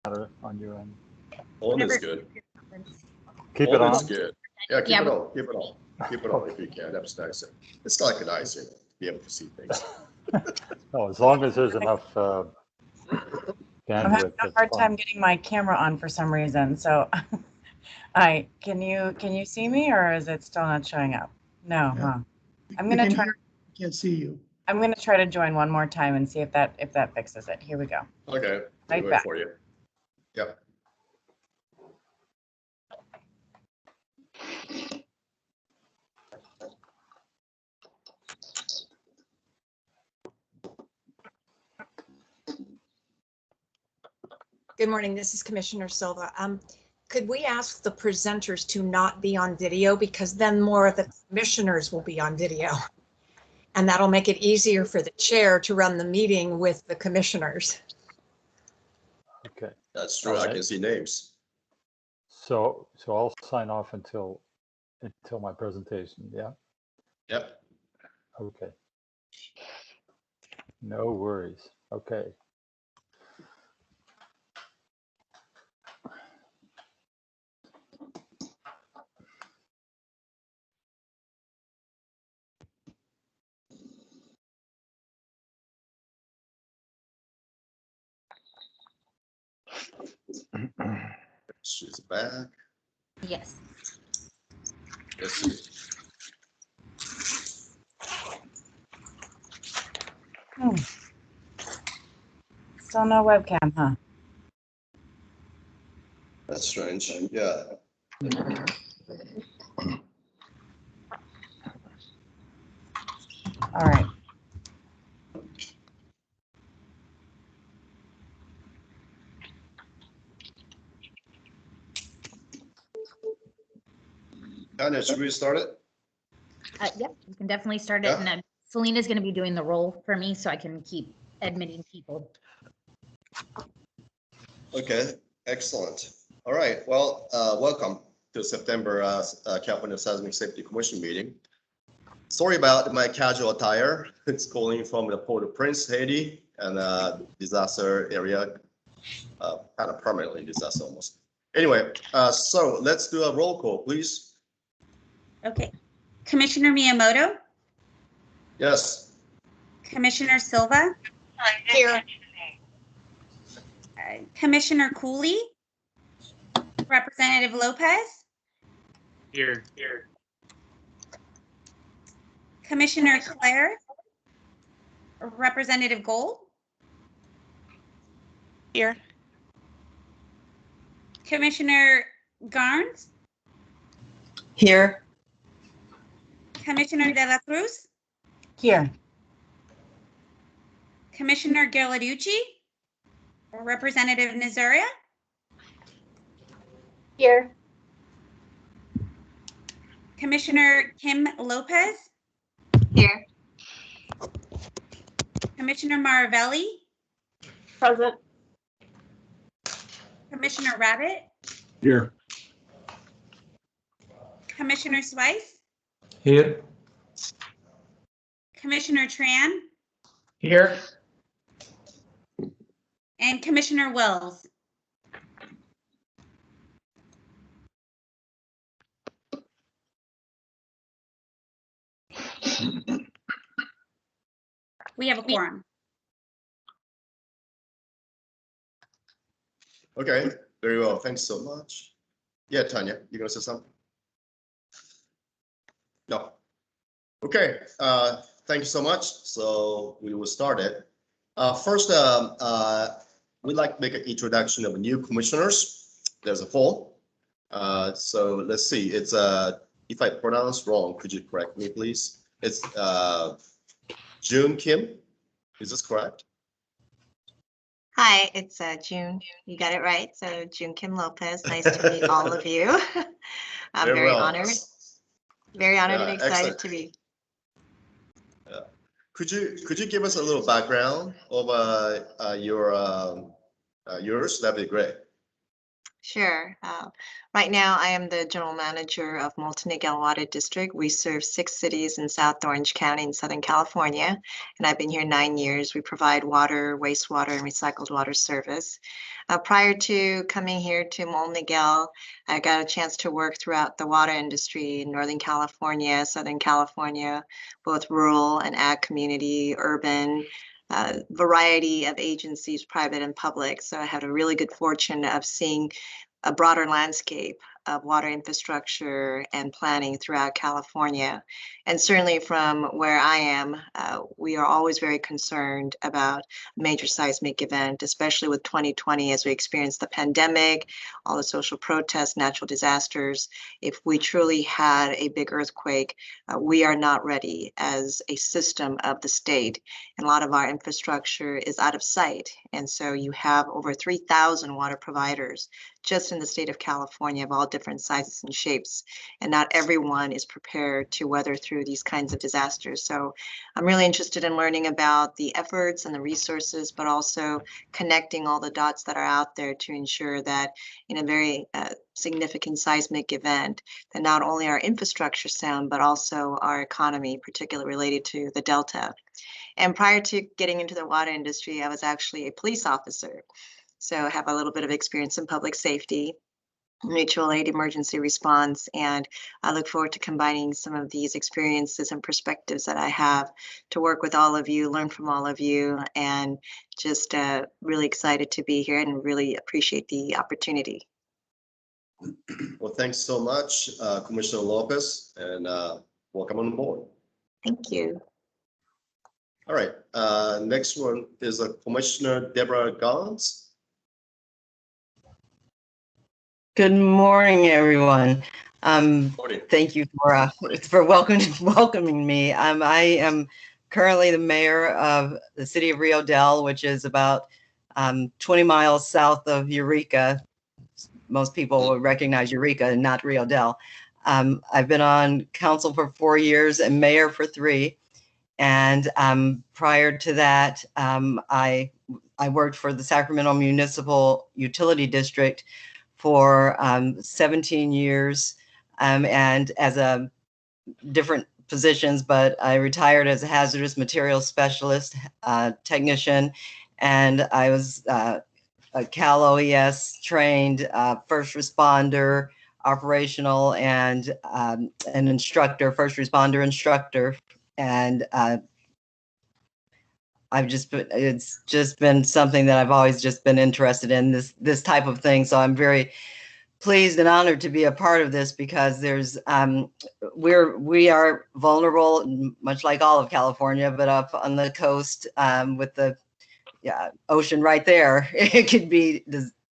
matter on your end. On is good. Keep it On on. is good. Yeah, keep it on. Keep it on. Keep it on if you can. That's nice. It's like an icing to be able to see things. No, as long as there's enough I'm having bandwidth, a that's hard time fine. getting my camera on for some reason. So, can you see me, or is it still not showing up? No, Yeah. huh? I'm gonna try. Can't see you. I'm gonna try to join one more time and see if that fixes it. Here we go. Okay, Right we'll wait back. for you. Yep. Good morning, this is Commissioner Silva. Could we ask the presenters to not be on video, because then more of the commissioners will be on video. And that'll make it easier for the chair to run the meeting with the commissioners. Okay. That's true. All I right. can see names. So I'll sign off until my presentation. Yeah. Yep. Okay. No worries. Okay. She's back. Yes. Let's see. Still no webcam, huh? That's strange. Yeah. All right. Tanya, should we start it? Yep, you can definitely start it. Yeah. And then Selena's going to be doing the roll for me so I can keep admitting people. Okay, excellent. All right, well, welcome to September California Seismic Safety Commission meeting. Sorry about my casual attire. It's calling from the Port-au-Prince, Haiti, and disaster area, kind of permanently disaster almost. Anyway, so let's do a roll call, please. Okay. Commissioner Miyamoto, Yes. Commissioner Silva, Here, Commissioner Cooley, Representative Lopez, Here. Commissioner Claire, Representative Gold. Here. Commissioner Garnes, Here. Commissioner De La Cruz, Here. Commissioner Ghilarducci, Representative Nazaria, here, Commissioner Kim Lopez, here, Commissioner Maravelli, present, Commissioner Rabbit, Here. Commissioner Swice, Here. Commissioner Tran, Here. and Commissioner Wells. We have a quorum. Okay, very well. Thanks so much. Yeah, Tanya, you gonna say something? No. Okay, thank you so much. So we will start it. First, we'd like to make an introduction of new commissioners. There's a four. So let's see. It's if I pronounce wrong, could you correct me, please? It's June Kim. Is this correct? Hi, it's June. You got it right. So June Kim Lopez. Nice to meet all of you. I'm very honored. Very honored and excited excellent. to be. Could you give us a little background of yours? That'd be great. Sure. Right now, I am the general manager of Multi-Niguel Water District. We serve 6 cities in South Orange County in Southern California, and I've been here 9 years. We provide water, wastewater, and recycled water service. Prior to coming here to Multi-Niguel, I got a chance to work throughout the water industry in Northern California, Southern California, both rural and ag community, urban, variety of agencies, private and public. So I had a really good fortune of seeing a broader landscape of water infrastructure and planning throughout California. And certainly from where I am, we are always very concerned about major seismic event, especially with 2020 as we experienced the pandemic, all the social protests, natural disasters. If we truly had a big earthquake, we are not ready as a system of the state. And a lot of our infrastructure is out of sight. And so you have over 3,000 water providers just in the state of California of all different sizes and shapes. And not everyone is prepared to weather through these kinds of disasters. So I'm really interested in learning about the efforts and the resources, but also connecting all the dots that are out there to ensure that in a very significant seismic event, that not only our infrastructure sound, but also our economy, particularly related to the Delta. And prior to getting into the water industry, I was actually a police officer. So I have a little bit of experience in public safety, mutual aid, emergency response, and I look forward to combining some of these experiences and perspectives that I have to work with all of you, learn from all of you, and just really excited to be here and really appreciate the opportunity. Well, thanks so much, Commissioner Lopez, and welcome on board. Thank you. All right, next one is Commissioner Deborah Gons. Good morning, everyone. Morning. Thank you for welcoming me. I am currently the mayor of the city of Rio Dell, which is about 20 miles south of Eureka. Most people will recognize Eureka and not Rio Dell. I've been on council for 4 years and mayor for 3. And prior to that, I worked for the Sacramento Municipal Utility District for 17 years and as a different positions, but I retired as a hazardous materials specialist technician, and I was a Cal OES trained first responder, operational, and an instructor, first responder instructor. And it's just been something that I've always just been interested in, this type of thing. So I'm very pleased and honored to be a part of this because there's we are vulnerable, much like all of California, but up on the coast with the ocean right there, it could be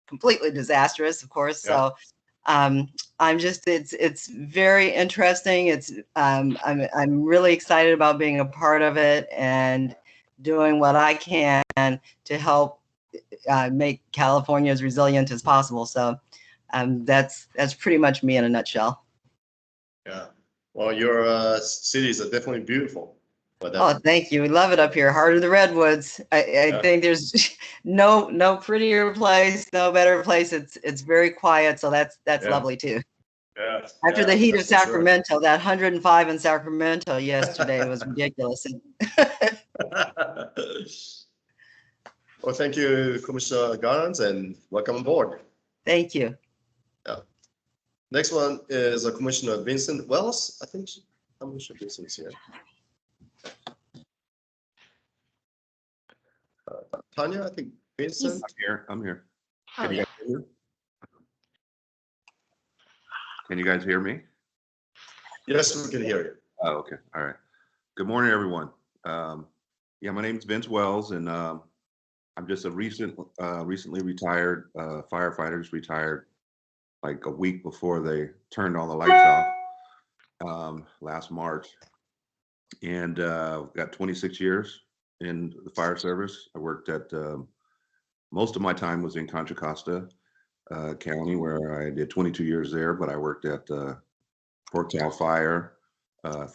completely disastrous, of course. Yeah. So I'm just, it's very interesting. It's I'm really excited about being a part of it and doing what I can to help make California as resilient as possible. So that's pretty much me in a nutshell. Yeah. Well, your cities are definitely beautiful. Oh, thank you. We love it up here. Heart of the Redwoods. I think there's no prettier place, no better place. It's very quiet, so that's lovely too. Yeah. After the heat of Sacramento, that 105 in Sacramento yesterday was ridiculous. Well, thank you, Commissioner Garland, and welcome aboard. Thank you. Yeah. Next one is Commissioner Vincent Wells. I'm sure Vincent's here. Tanya, I think Vincent. I'm here. Can you guys hear me? Can you guys hear me? Yes, we can hear you. Oh, okay. All right. Good morning, everyone. Yeah, my name is Vince Wells, and I'm just a recently retired firefighter. Retired like a week before they turned all the lights off last March, and got 26 years in the fire service. I worked at most of my time was in Contra Costa County, where I did 22 years there, but I worked at Port Cal Fire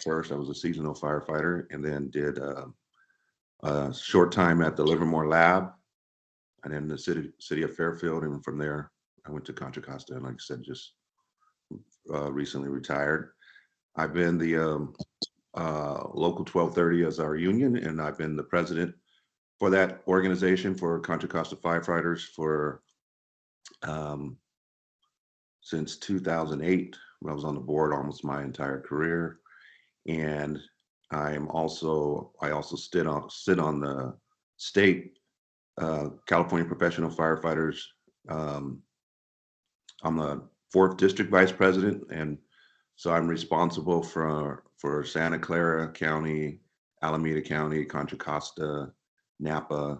first. I was a seasonal firefighter, and then did a short time at the Livermore Lab, and then the city of Fairfield, and from there I went to Contra Costa, and like I said, just recently retired. I've been the local 1230 as our union, and I've been the president for that organization for Contra Costa firefighters for since 2008. I was on the board almost my entire career, and I also sit on the state California Professional Firefighters. I'm the 4th District Vice President, and so I'm responsible for Santa Clara County, Alameda County, Contra Costa, Napa,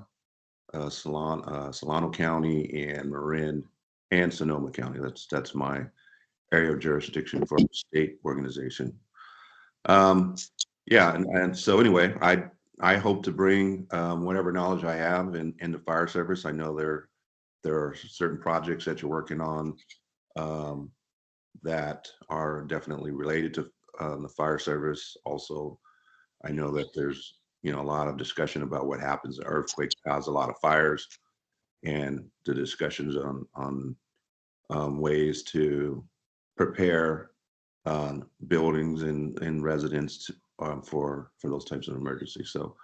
Solano County, and Marin, and Sonoma County. That's my area of jurisdiction for the state organization. Yeah, and so anyway, I hope to bring whatever knowledge I have in the fire service. I know there are certain projects that you're working on that are definitely related to the fire service. Also, I know that there's a lot of discussion about what happens. Earthquakes cause a lot of fires, and the discussions on ways to prepare buildings and residents for those types of emergencies. So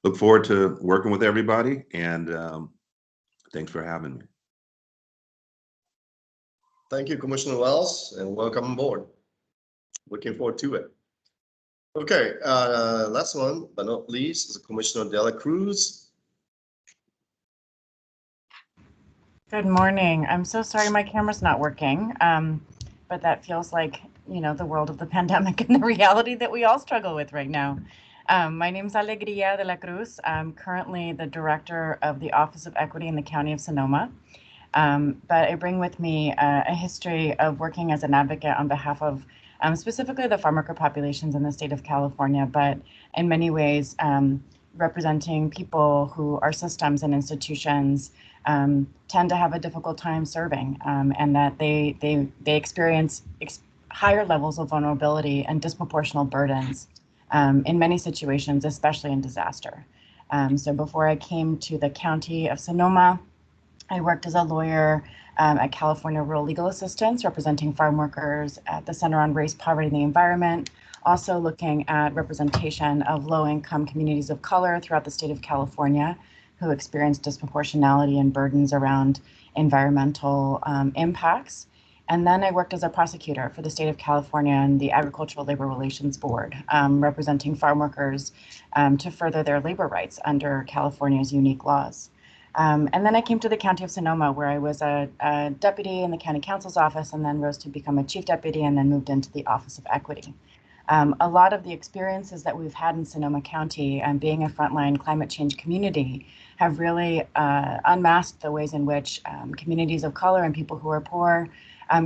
look forward to working with everybody, and thanks for having me. Thank you, Commissioner Wells, and welcome on board. Looking forward to it. Okay, last one, but not least, is Commissioner De La Cruz. Good morning. I'm so sorry my camera's not working, but that feels like, the world of the pandemic and the reality that we all struggle with right now. My name is Alegria De La Cruz. I'm currently the director of the Office of Equity in the County of Sonoma. But I bring with me a history of working as an advocate on behalf of specifically the farm worker populations in the state of California, but in many ways representing people who our systems and institutions tend to have a difficult time serving, and that they experience higher levels of vulnerability and disproportional burdens in many situations, especially in disaster. So before I came to the County of Sonoma, I worked as a lawyer at California Rural Legal Assistance, representing farm workers at the Center on Race, Poverty, and the Environment, also looking at representation of low-income communities of color throughout the state of California who experience disproportionality and burdens around environmental impacts. And then I worked as a prosecutor for the state of California and the Agricultural Labor Relations Board, representing farm workers to further their labor rights under California's unique laws. And then I came to the County of Sonoma, where I was a deputy in the county council's office, and then rose to become a chief deputy, and then moved into the Office of Equity. A lot of the experiences that we've had in Sonoma County and being a frontline climate change community have really unmasked the ways in which communities of color and people who are poor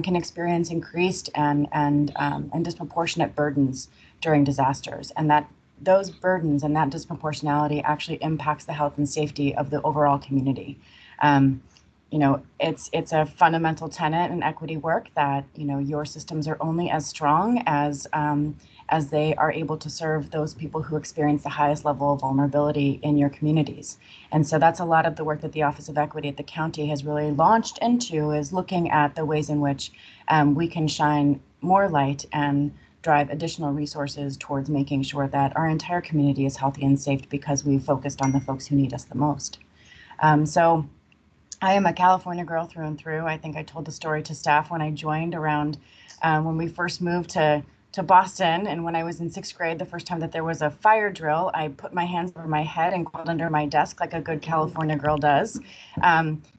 can experience increased and disproportionate burdens during disasters, and that those burdens and that disproportionality actually impacts the health and safety of the overall community. It's a fundamental tenet in equity work that your systems are only as strong as they are able to serve those people who experience the highest level of vulnerability in your communities. And so that's a lot of the work that the Office of Equity at the county has really launched into, is looking at the ways in which we can shine more light and drive additional resources towards making sure that our entire community is healthy and safe, because we've focused on the folks who need us the most. So I am a California girl through and through. I think I told the story to staff when I joined around when we first moved to Boston, and when I was in 6th grade, the first time that there was a fire drill, I put my hands over my head and crawled under my desk like a good California girl does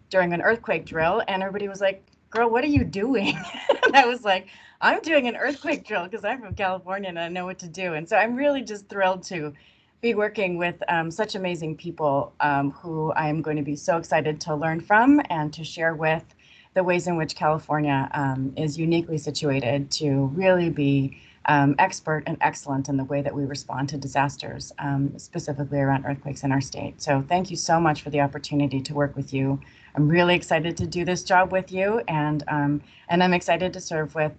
during an earthquake drill, and everybody was like, "Girl, what are you doing?" And I was like, "I'm doing an earthquake drill because I'm from California and I know what to do." And so I'm really just thrilled to be working with such amazing people who I am going to be so excited to learn from and to share with the ways in which California is uniquely situated to really be expert and excellent in the way that we respond to disasters, specifically around earthquakes in our state. So thank you so much for the opportunity to work with you. I'm really excited to do this job with you, and I'm excited to serve with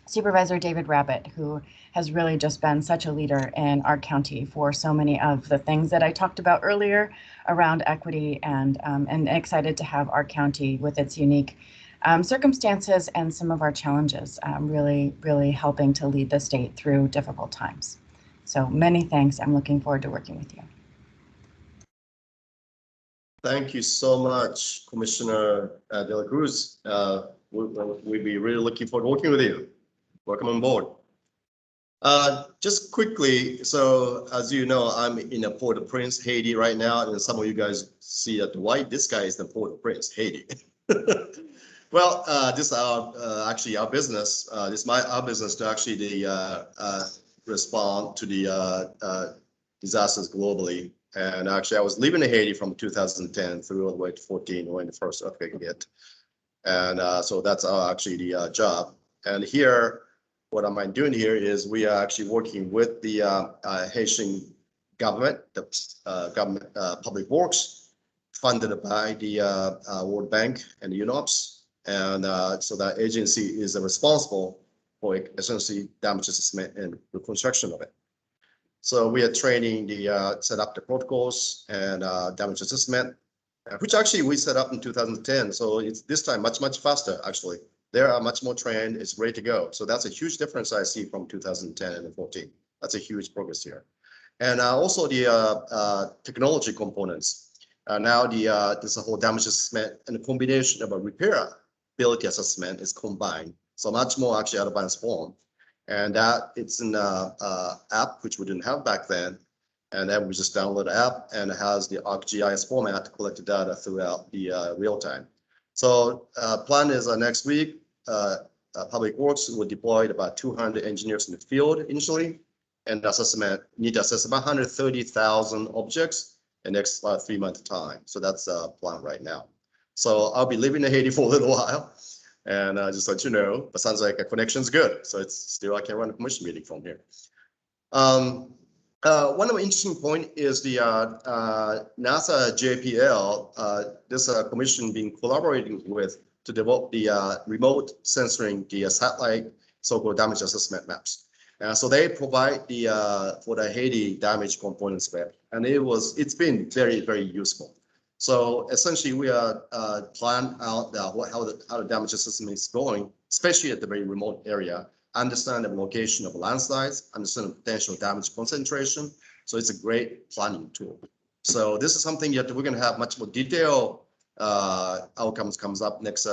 Supervisor David Rabbit, who has really just been such a leader in our county for so many of the things that I talked about earlier around equity, and excited to have our county with its unique circumstances and some of our challenges, really helping to lead the state through difficult times. So many thanks. I'm looking forward to working with you. Thank you so much, Commissioner De La Cruz. We'll be really looking forward to working with you. Welcome on board. Just quickly, so as you know, I'm in Port-au-Prince, Haiti right now, and some of you guys see that white. This guy is the Port-au-Prince, Haiti. Well, this is actually our business. This is our business to actually respond to the disasters globally. And actually, I was living in Haiti from 2010 through all the way to 14 when the first earthquake hit. And so that's actually the job. And here, what am I doing here is we are actually working with the Haitian government, the government public works, funded by the World Bank and the UNOPS. And so that agency is responsible for essentially damage assessment and reconstruction of it. So we are training the set up the protocols and damage assessment, which actually we set up in 2010. So it's this time much faster. Actually, they are much more trained. It's ready to go. So that's a huge difference I see from 2010 and 14. That's a huge progress here. And also the technology components. Now this whole damage assessment and the combination of a repairability assessment is combined. So much more actually advanced form. And that it's an app which we didn't have back then. And then we just download the app and it has the ArcGIS format to collect the data throughout the real time. So plan is next week, Public Works will deploy about 200 engineers in the field initially. And assessment need to assess about 130,000 objects in the next 3 month time. So that's a plan right now. So I'll be living in Haiti for a little while. And just let you know, but sounds like a connection's good. So it's still, I can run a commission meeting from here. One of the interesting point is the NASA JPL, this commission being collaborating with to develop the remote censoring the satellite so-called damage assessment maps. So they provide the for the Haiti damage components map, and it's been very useful. So essentially, we are plan out how the damage assessment is going, especially at the very remote area. Understand the location of landslides, understand the potential damage concentration. So it's a great planning tool. So this is something that we're going to have much more detailed outcomes comes up next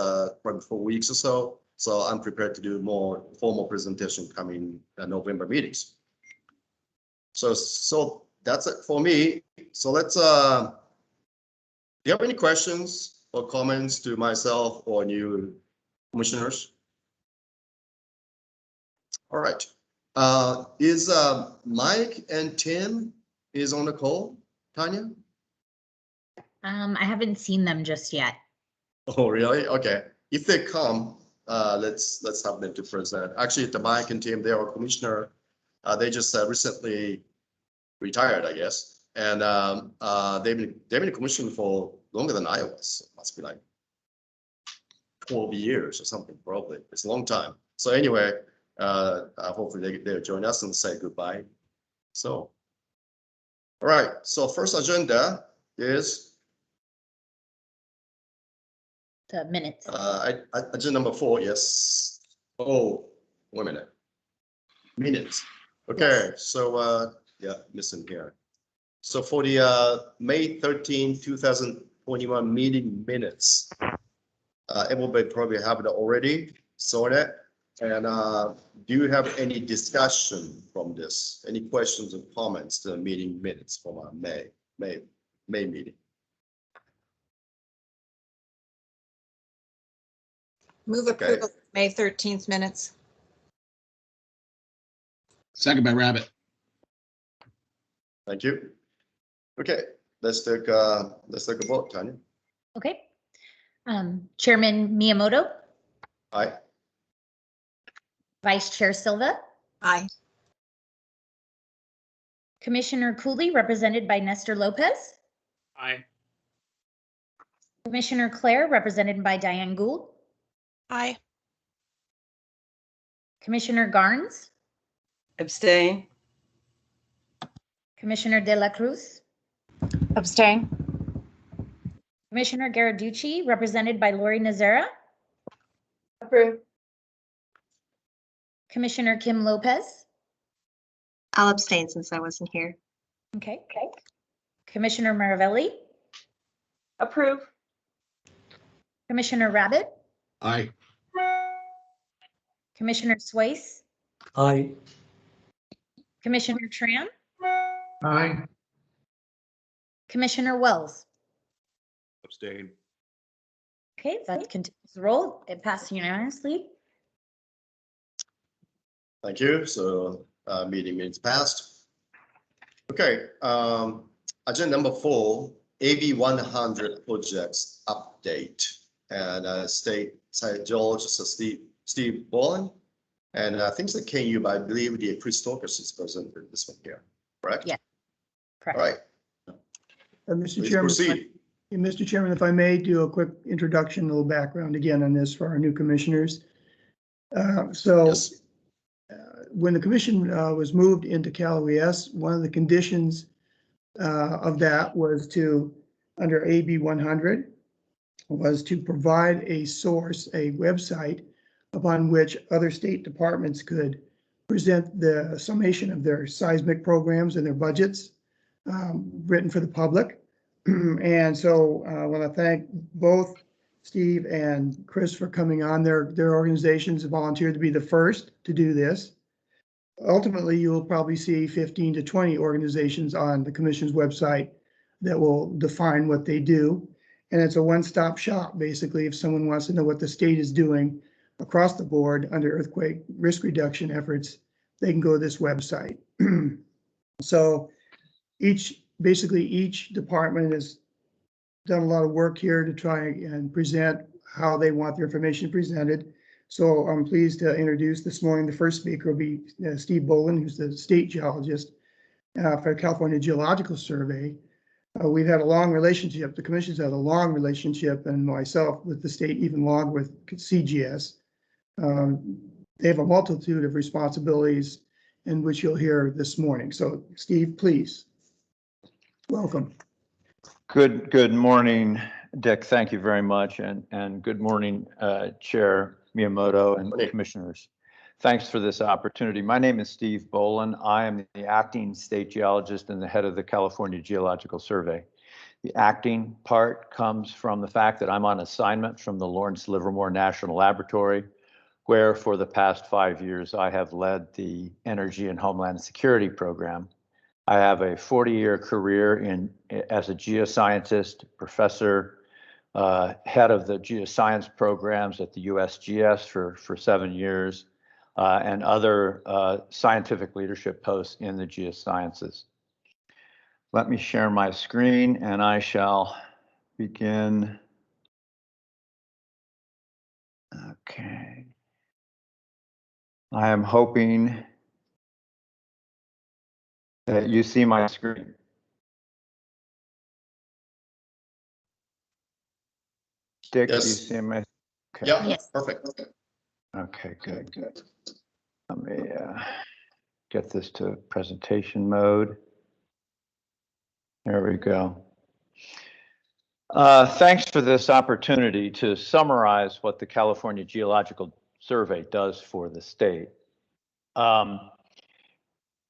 probably 4 weeks or so. So I'm prepared to do more formal presentation coming November meetings. So that's it for me. So let's. Do you have any questions or comments to myself or new commissioners? All right. Is Mike and Tim is on the call, Tanya? I haven't seen them just yet. Oh, really? Okay. If they come, let's have them to present. Actually, the Mike and Tim, they are commissioner. They just recently retired, I guess. And they've been commissioned for longer than I was. It must be like 12 years or something, probably. It's a long time. So anyway, hopefully they'll join us and say goodbye. So, all right. So first agenda is The minutes. agenda number 4. Yes. Oh, 1 minute. Minutes. Okay. So yeah, listen here. So for the May 13, 2021 meeting minutes, everybody probably have it already sorted. And do you have any discussion from this? Any questions or comments to the meeting minutes from our May meeting? Move approval of May 13th minutes. Second by Rabbit. Thank you. Okay, let's take a vote, Tanya. Okay. Chairman Miyamoto, Aye. Vice Chair Silva, Aye. Commissioner Cooley, represented by Nestor Lopez, Aye. Commissioner Claire, represented by Diane Gould, Aye. Commissioner Garnes, Abstain. Commissioner De La Cruz, Abstain. Commissioner Garaducci, represented by Lori Nazara, Approve. Commissioner Kim Lopez. I'll abstain since I wasn't here. Okay. Commissioner Maravelli. Approve. Commissioner Rabbit. Aye. Commissioner Swayze. Aye. Commissioner Tran. Aye. Commissioner Wells. Abstain. Okay, that continues the roll. It passed unanimously. Thank you. So meeting minutes passed. Okay, agenda number 4, AB 100 projects update. And State George Steve Boland. And I think it's KU, but I believe the Chris Storkus is present in this one here, correct? Yeah. Correct. All right, Mr. please Chairman, proceed. Mr. Chairman, if I may do a quick introduction, a little background again on this for our new commissioners. Yes. When the commission was moved into Cal OES, one of the conditions of that was to, under AB 100, was to provide a source, a website upon which other state departments could present the summation of their seismic programs and their budgets written for the public. And so I want to thank both Steve and Chris for coming on. Their organizations volunteered to be the first to do this. Ultimately, you'll probably see 15 to 20 organizations on the commission's website that will define what they do. And it's a one-stop shop, basically, if someone wants to know what the state is doing across the board under earthquake risk reduction efforts, they can go to this website. So basically each department has done a lot of work here to try and present how they want their information presented. So I'm pleased to introduce this morning, the first speaker will be Steve Boland, who's the state geologist for California Geological Survey. We've had a long relationship. The commission's had a long relationship, and myself with the state, even longer with CGS. They have a multitude of responsibilities in which you'll hear this morning. So Steve, please. Welcome. Good morning, Dick. Thank you very much. And good morning, Chair Miyamoto and commissioners. Thanks for this opportunity. My name is Steve Boland. I am the acting state geologist and the head of the California Geological Survey. The acting part comes from the fact that I'm on assignment from the Lawrence Livermore National Laboratory, where for the past 5 years I have led the Energy and Homeland Security Program. I have a 40-year career as a geoscientist, professor, head of the geoscience programs at the USGS for 7 years, and other scientific leadership posts in the geosciences. Let me share my screen and I shall begin. Okay. I am hoping that you see my screen. Dick, Yes. do you see my? Okay. Yeah, Yes. perfect. Okay, good. Let me get this to presentation mode. There we go. Thanks for this opportunity to summarize what the California Geological Survey does for the state.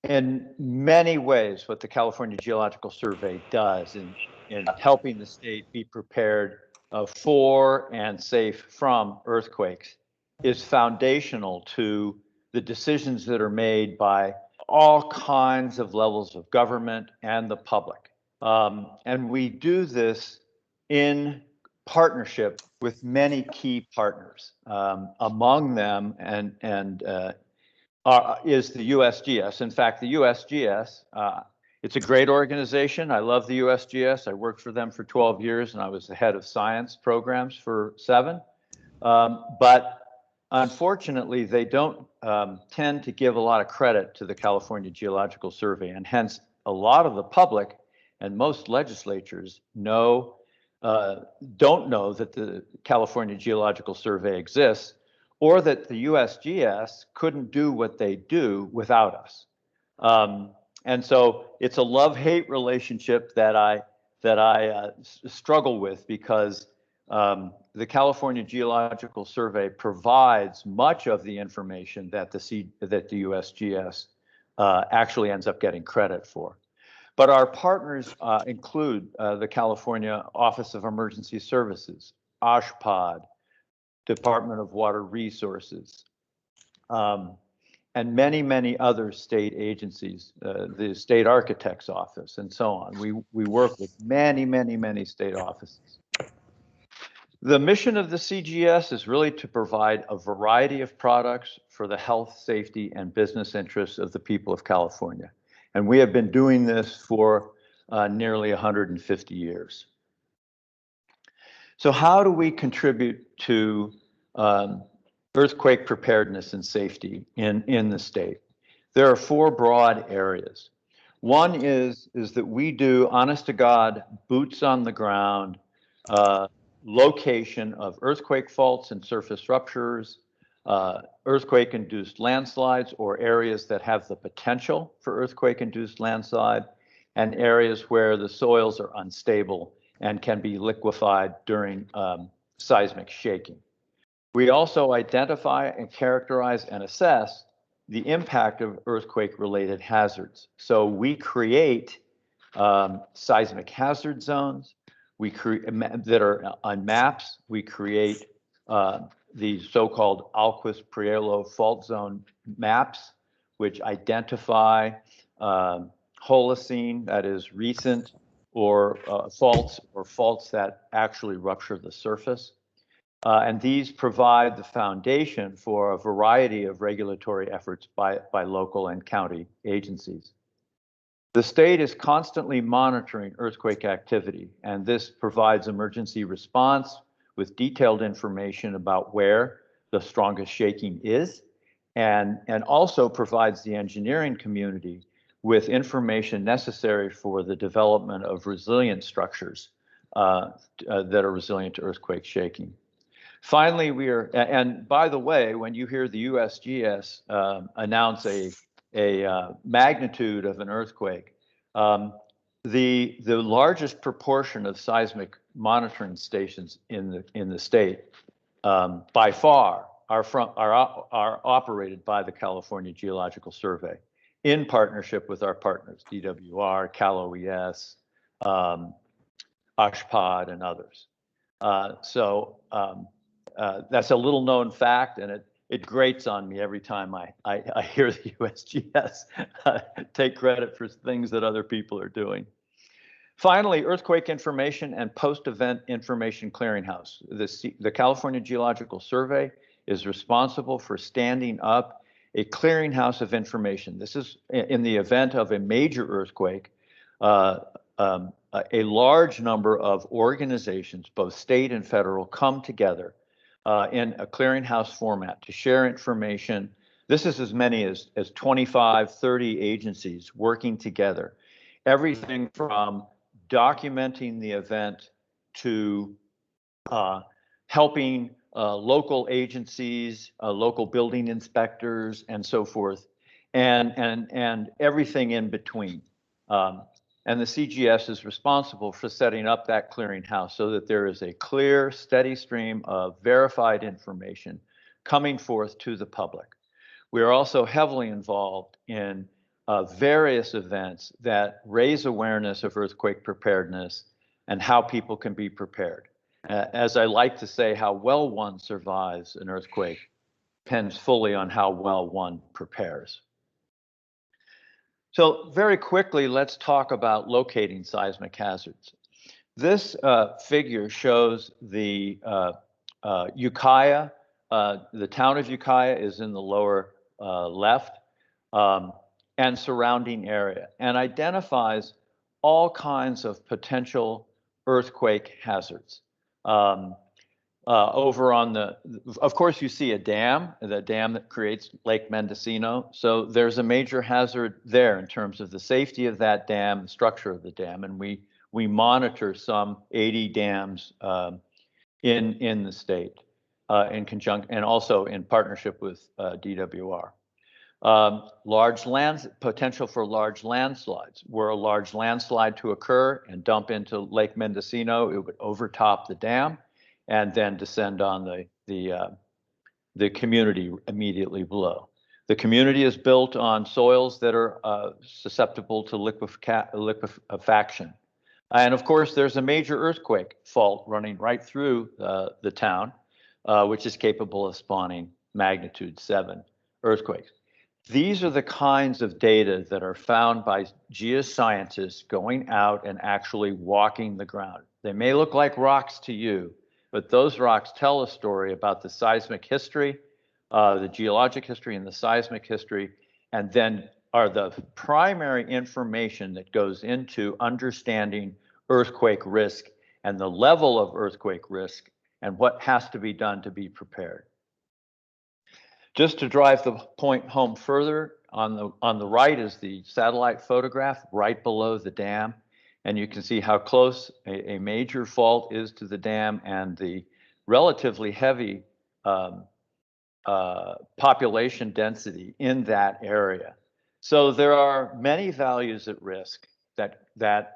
In many ways, what the California Geological Survey does in helping the state be prepared for and safe from earthquakes is foundational to the decisions that are made by all kinds of levels of government and the public. And we do this in partnership with many key partners. Among them is the USGS. In fact, the USGS, it's a great organization. I love the USGS. I worked for them for 12 years and I was the head of science programs for 7. But unfortunately, they don't tend to give a lot of credit to the California Geological Survey, and hence a lot of the public and most legislatures don't know that the California Geological Survey exists, or that the USGS couldn't do what they do without us. And so it's a love-hate relationship that I struggle with, because The California Geological Survey provides much of the information that the USGS actually ends up getting credit for. But our partners include the California Office of Emergency Services, OSHPD, Department of Water Resources, and many, many other state agencies, the State Architect's Office, and so on. We work with many, many, many state offices. The mission of the CGS is really to provide a variety of products for the health, safety, and business interests of the people of California. And we have been doing this for nearly 150 years. So how do we contribute to earthquake preparedness and safety in the state? There are four broad areas. One is that we do, honest to God, boots on the ground, location of earthquake faults and surface ruptures, earthquake-induced landslides, or areas that have the potential for earthquake-induced landslide, and areas where the soils are unstable and can be liquefied during seismic shaking. We also identify and characterize and assess the impact of earthquake-related hazards. So we create seismic hazard zones. We create that are on maps. We create the so-called Alquist-Priello fault zone maps, which identify Holocene, that is recent, or faults that actually rupture the surface. And these provide the foundation for a variety of regulatory efforts by local and county agencies. The state is constantly monitoring earthquake activity, and this provides emergency response with detailed information about where the strongest shaking is, and also provides the engineering community with information necessary for the development of resilient structures that are resilient to earthquake shaking. Finally, and by the way, when you hear the USGS announce a magnitude of an earthquake, the largest proportion of seismic monitoring stations in the state, by far, are operated by the California Geological Survey in partnership with our partners, DWR, Cal OES, OSHPD, and others. That's a little known fact, and it grates on me every time I hear the USGS take credit for things that other people are doing. Finally, earthquake information and post-event information clearinghouse. The California Geological Survey is responsible for standing up a clearinghouse of information. This is in the event of a major earthquake. A large number of organizations, both state and federal, come together in a clearinghouse format to share information. This is as many as 25, 30 agencies working together. Everything from documenting the event to helping local agencies, local building inspectors, and so forth, and everything in between. And the CGS is responsible for setting up that clearinghouse so that there is a clear, steady stream of verified information coming forth to the public. We are also heavily involved in various events that raise awareness of earthquake preparedness and how people can be prepared. As I like to say, how well one survives an earthquake depends fully on how well one prepares. So very quickly, let's talk about locating seismic hazards. This figure shows the Ukiah. The town of Ukiah is in the lower left, and surrounding area, and identifies all kinds of potential earthquake hazards. Over on of course, you see a dam, the dam that creates Lake Mendocino. So there's a major hazard there in terms of the safety of that dam, the structure of the dam, and we monitor some 80 dams in the state in conjunction, and also in partnership with DWR. Potential for large landslides. Were a large landslide to occur and dump into Lake Mendocino, it would overtop the dam and then descend on the community immediately below. The community is built on soils that are susceptible to liquefaction. And of course, there's a major earthquake fault running right through the town, which is capable of spawning magnitude 7 earthquakes. These are the kinds of data that are found by geoscientists going out and actually walking the ground. They may look like rocks to you, but those rocks tell a story about the seismic history, the geologic history and the seismic history, and then are the primary information that goes into understanding earthquake risk and the level of earthquake risk and what has to be done to be prepared. Just to drive the point home further, on the right is the satellite photograph right below the dam, and you can see how close a major fault is to the dam and the relatively heavy population density in that area. So there are many values at risk that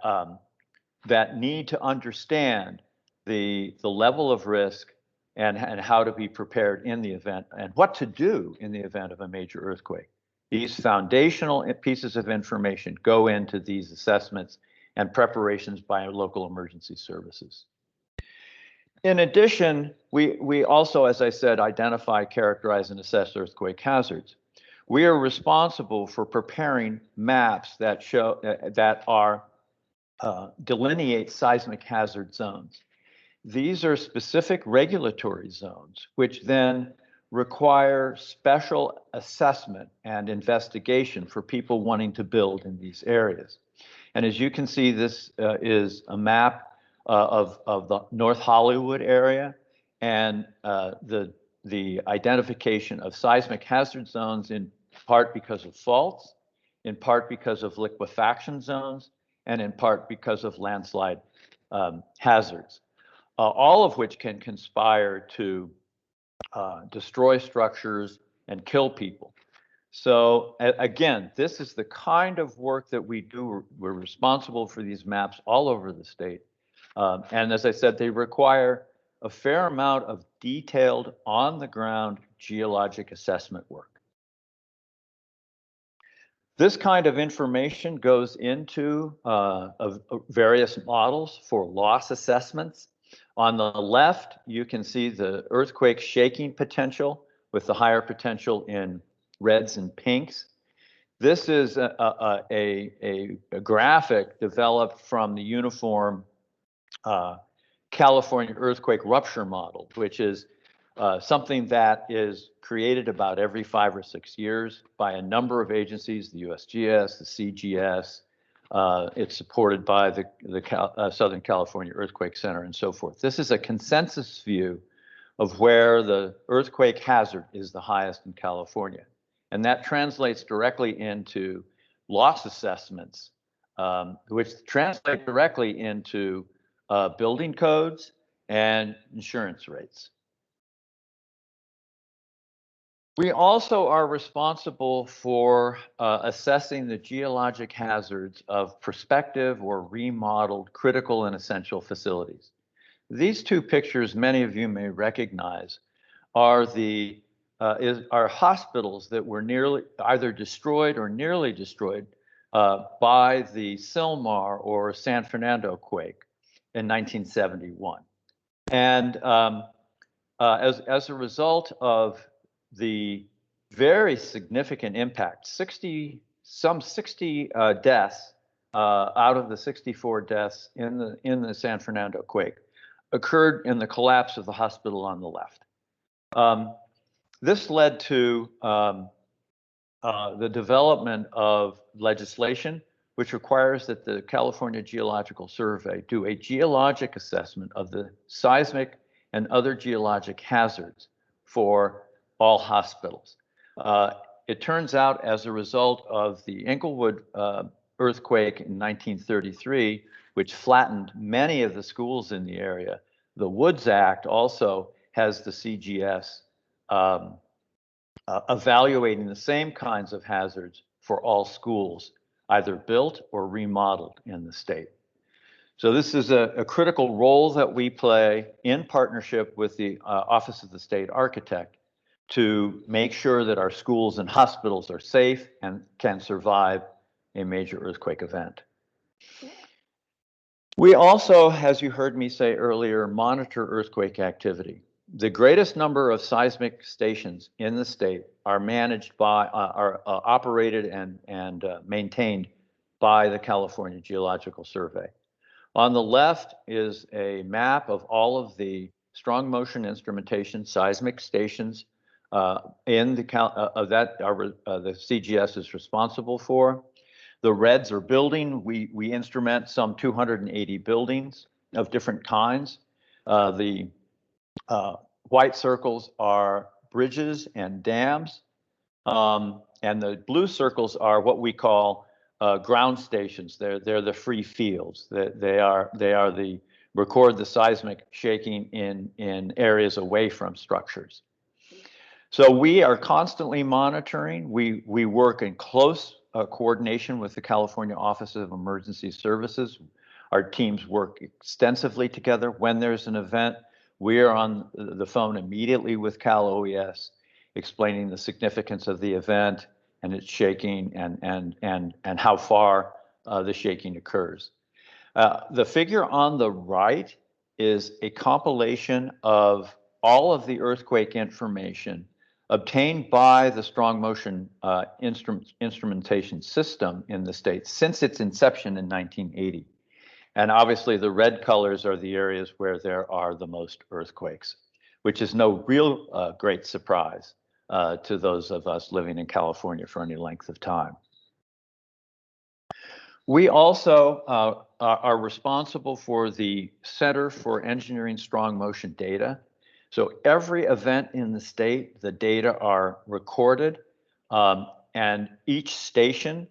need to understand the level of risk and how to be prepared in the event and what to do in the event of a major earthquake. These foundational pieces of information go into these assessments and preparations by local emergency services. In addition, we also, as I said, identify, characterize, and assess earthquake hazards. We are responsible for preparing maps that show delineate seismic hazard zones. These are specific regulatory zones, which then require special assessment and investigation for people wanting to build in these areas. And as you can see, this is a map of the North Hollywood area and the identification of seismic hazard zones, in part because of faults, in part because of liquefaction zones, and in part because of landslide hazards, all of which can conspire to destroy structures and kill people. So again, this is the kind of work that we do. We're responsible for these maps all over the state. And as I said, they require a fair amount of detailed on-the-ground geologic assessment work. This kind of information goes into various models for loss assessments. On the left, you can see the earthquake shaking potential with the higher potential in reds and pinks. This is a graphic developed from the uniform California earthquake rupture model, which is something that is created about every 5 or 6 years by a number of agencies, the USGS, the CGS. It's supported by the Southern California Earthquake Center and so forth. This is a consensus view of where the earthquake hazard is the highest in California. And that translates directly into loss assessments, which translate directly into building codes and insurance rates. We also are responsible for assessing the geologic hazards of prospective or remodeled critical and essential facilities. These two pictures, many of you may recognize, are hospitals that were nearly either destroyed or nearly destroyed by the Sylmar or San Fernando quake in 1971. And as a result of the very significant impact, some 60 deaths out of the 64 deaths in the San Fernando quake occurred in the collapse of the hospital on the left. This led to the development of legislation which requires that the California Geological Survey do a geologic assessment of the seismic and other geologic hazards for all hospitals. It turns out, as a result of the Inglewood earthquake in 1933, which flattened many of the schools in the area, the Woods Act also has the CGS evaluating the same kinds of hazards for all schools, either built or remodeled in the state. So this is a critical role that we play in partnership with the Office of the State Architect to make sure that our schools and hospitals are safe and can survive a major earthquake event. We also, as you heard me say earlier, monitor earthquake activity. The greatest number of seismic stations in the state are managed by, operated and maintained by the California Geological Survey. On the left is a map of all of the strong motion instrumentation seismic stations in the the CGS is responsible for. The reds are building. We instrument some 280 buildings of different kinds. The white circles are bridges and dams, and the blue circles are what we call ground stations. They're the free fields. They record the seismic shaking in areas away from structures. So we are constantly monitoring. We work in close coordination with the California Office of Emergency Services. Our teams work extensively together. When there's an event, we are on the phone immediately with Cal OES, explaining the significance of the event and its shaking and how far the shaking occurs. The figure on the right is a compilation of all of the earthquake information obtained by the strong motion instrumentation system in the state since its inception in 1980. And obviously the red colors are the areas where there are the most earthquakes, which is no real great surprise to those of us living in California for any length of time. We also are responsible for the Center for Engineering Strong Motion Data. So every event in the state, the data are recorded, and each station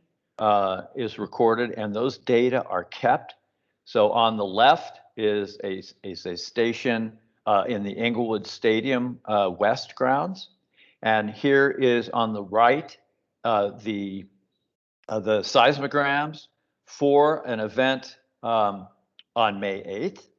is recorded, and those data are kept. So on the left is a station in the Inglewood Stadium West grounds, and here is on the right the seismograms for an event on May 8th.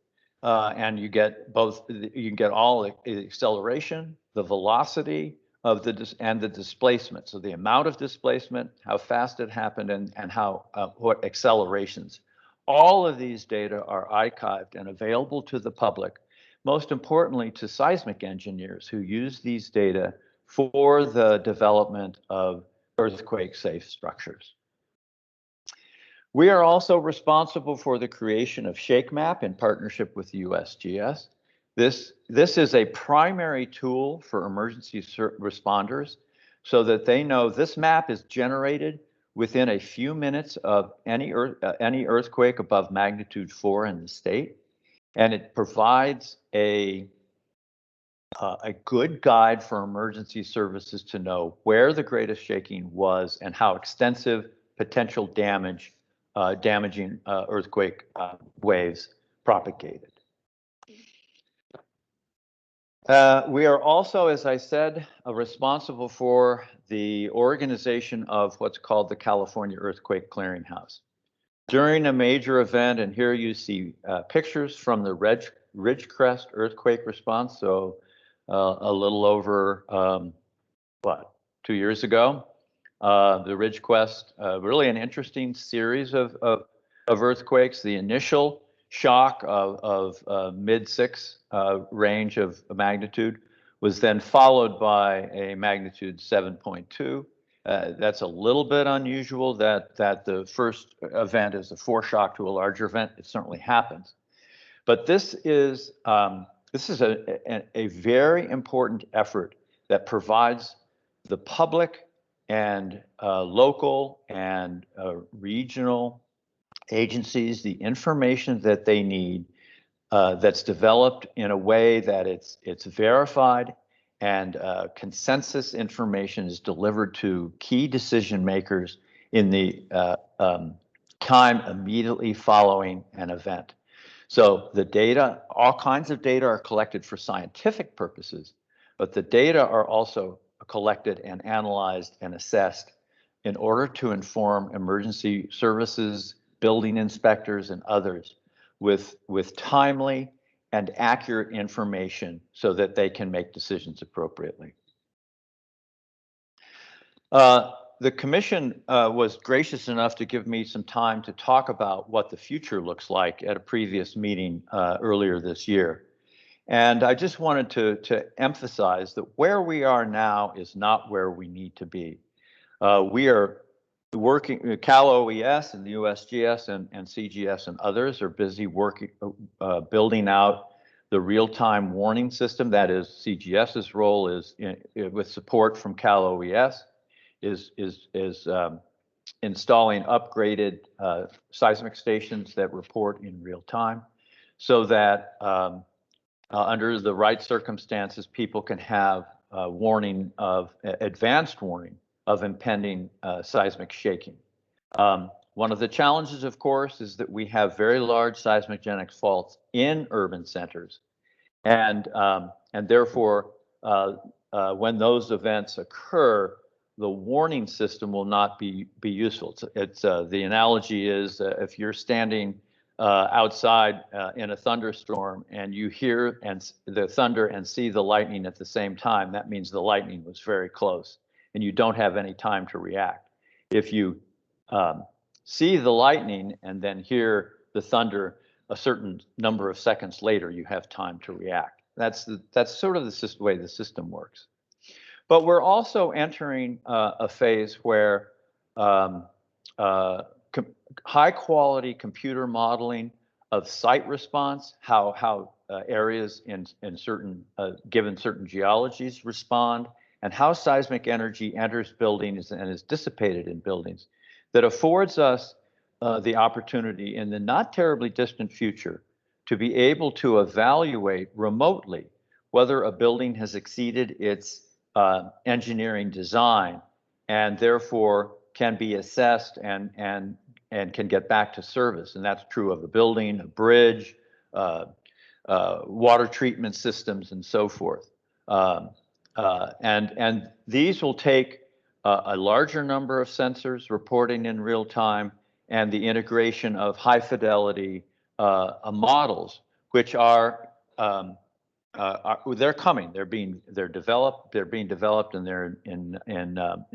And you get you can get all the acceleration, the velocity of the displacement. So the amount of displacement, how fast it happened, and how what accelerations. All of these data are archived and available to the public, most importantly to seismic engineers who use these data for the development of earthquake-safe structures. We are also responsible for the creation of ShakeMap in partnership with USGS. This is a primary tool for emergency responders so that they know this map is generated within a few minutes of any earthquake above magnitude 4 in the state. And it provides a good guide for emergency services to know where the greatest shaking was and how extensive potential damaging earthquake waves propagated. We are also, as I said, responsible for the organization of what's called the California Earthquake Clearinghouse. During a major event, and here you see pictures from the Ridgecrest earthquake response, so a little over, 2 years ago. The Ridgecrest, really an interesting series of earthquakes. The initial shock of mid-6 range of magnitude was then followed by a magnitude 7.2. That's a little bit unusual that the first event is a foreshock to a larger event. It certainly happens. But this is a very important effort that provides the public and local and regional agencies the information that they need that's developed in a way that it's verified and consensus information is delivered to key decision makers in the time immediately following an event. So the data, all kinds of data are collected for scientific purposes, but the data are also collected and analyzed and assessed in order to inform emergency services, building inspectors, and others with timely and accurate information so that they can make decisions appropriately. The commission was gracious enough to give me some time to talk about what the future looks like at a previous meeting earlier this year. And I just wanted to emphasize that where we are now is not where we need to be. We are working, Cal OES and the USGS and CGS and others are busy working, building out the real-time warning system. That is CGS's role is with support from Cal OES is installing upgraded seismic stations that report in real time so that under the right circumstances, people can have warning of advanced warning of impending seismic shaking. One of the challenges, of course, is that we have very large seismogenic faults in urban centers, and therefore, when those events occur, the warning system will not be useful. It's the analogy is if you're standing outside in a thunderstorm and you hear the thunder and see the lightning at the same time, that means the lightning was very close and you don't have any time to react. If you see the lightning and then hear the thunder a certain number of seconds later, you have time to react. That's sort of the way the system works. But we're also entering a phase where high quality computer modeling of site response, how areas in certain given certain geologies respond, and how seismic energy enters buildings and is dissipated in buildings, that affords us the opportunity in the not terribly distant future to be able to evaluate remotely whether a building has exceeded its engineering design and therefore can be assessed and can get back to service. And that's true of a building, a bridge, water treatment systems, and so forth. And these will take a larger number of sensors reporting in real time and the integration of high fidelity models, which are they're coming. They're being developed, and they're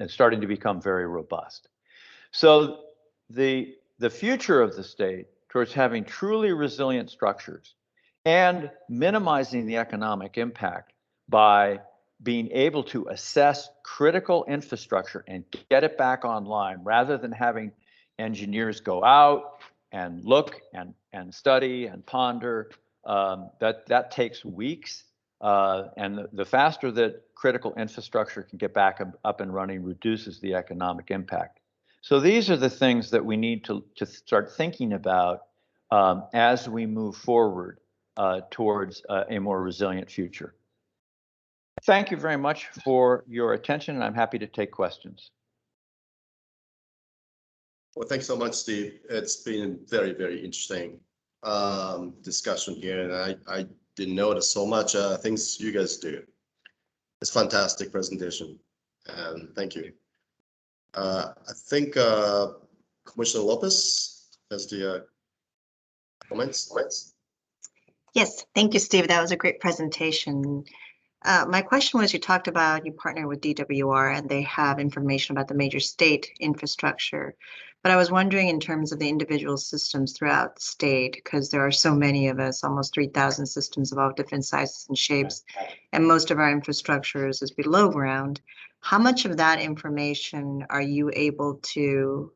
starting to become very robust. So the future of the state towards having truly resilient structures and minimizing the economic impact by being able to assess critical infrastructure and get it back online rather than having engineers go out and look and study and ponder. That takes weeks, and the faster that critical infrastructure can get back up and running reduces the economic impact. So these are the things that we need to start thinking about as we move forward towards a more resilient future. Thank you very much for your attention, and I'm happy to take questions. Well, thanks so much, Steve. It's been very, very interesting discussion here, and I didn't notice so much things you guys do. It's fantastic presentation, and thank you. I think Commissioner Lopez has the comments. Yes, thank you, Steve. That was a great presentation. My question was, you talked about you partner with DWR and they have information about the major state infrastructure. But I was wondering in terms of the individual systems throughout the state, because there are so many of us, almost 3,000 systems of all different sizes and shapes, and most of our infrastructure is below ground. How much of that information are you able to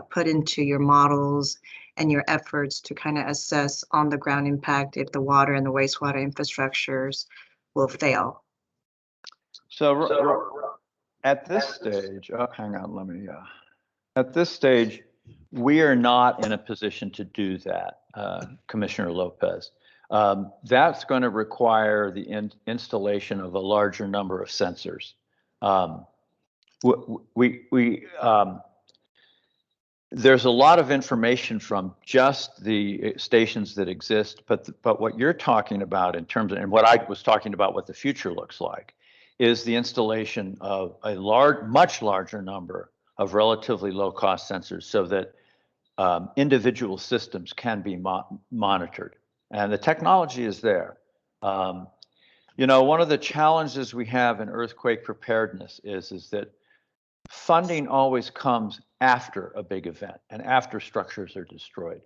put into your models and your efforts to kind of assess on the ground impact if the water and the wastewater infrastructures will fail? So at this stage, hang on, let me, at this stage, we are not in a position to do that, Commissioner Lopez. That's going to require the installation of a larger number of sensors. There's a lot of information from just the stations that exist, but what you're talking about in terms of, and what I was talking about what the future looks like, is the installation of a much larger number of relatively low-cost sensors so that individual systems can be monitored, and the technology is there. You know, one of the challenges we have in earthquake preparedness is that funding always comes after a big event and after structures are destroyed.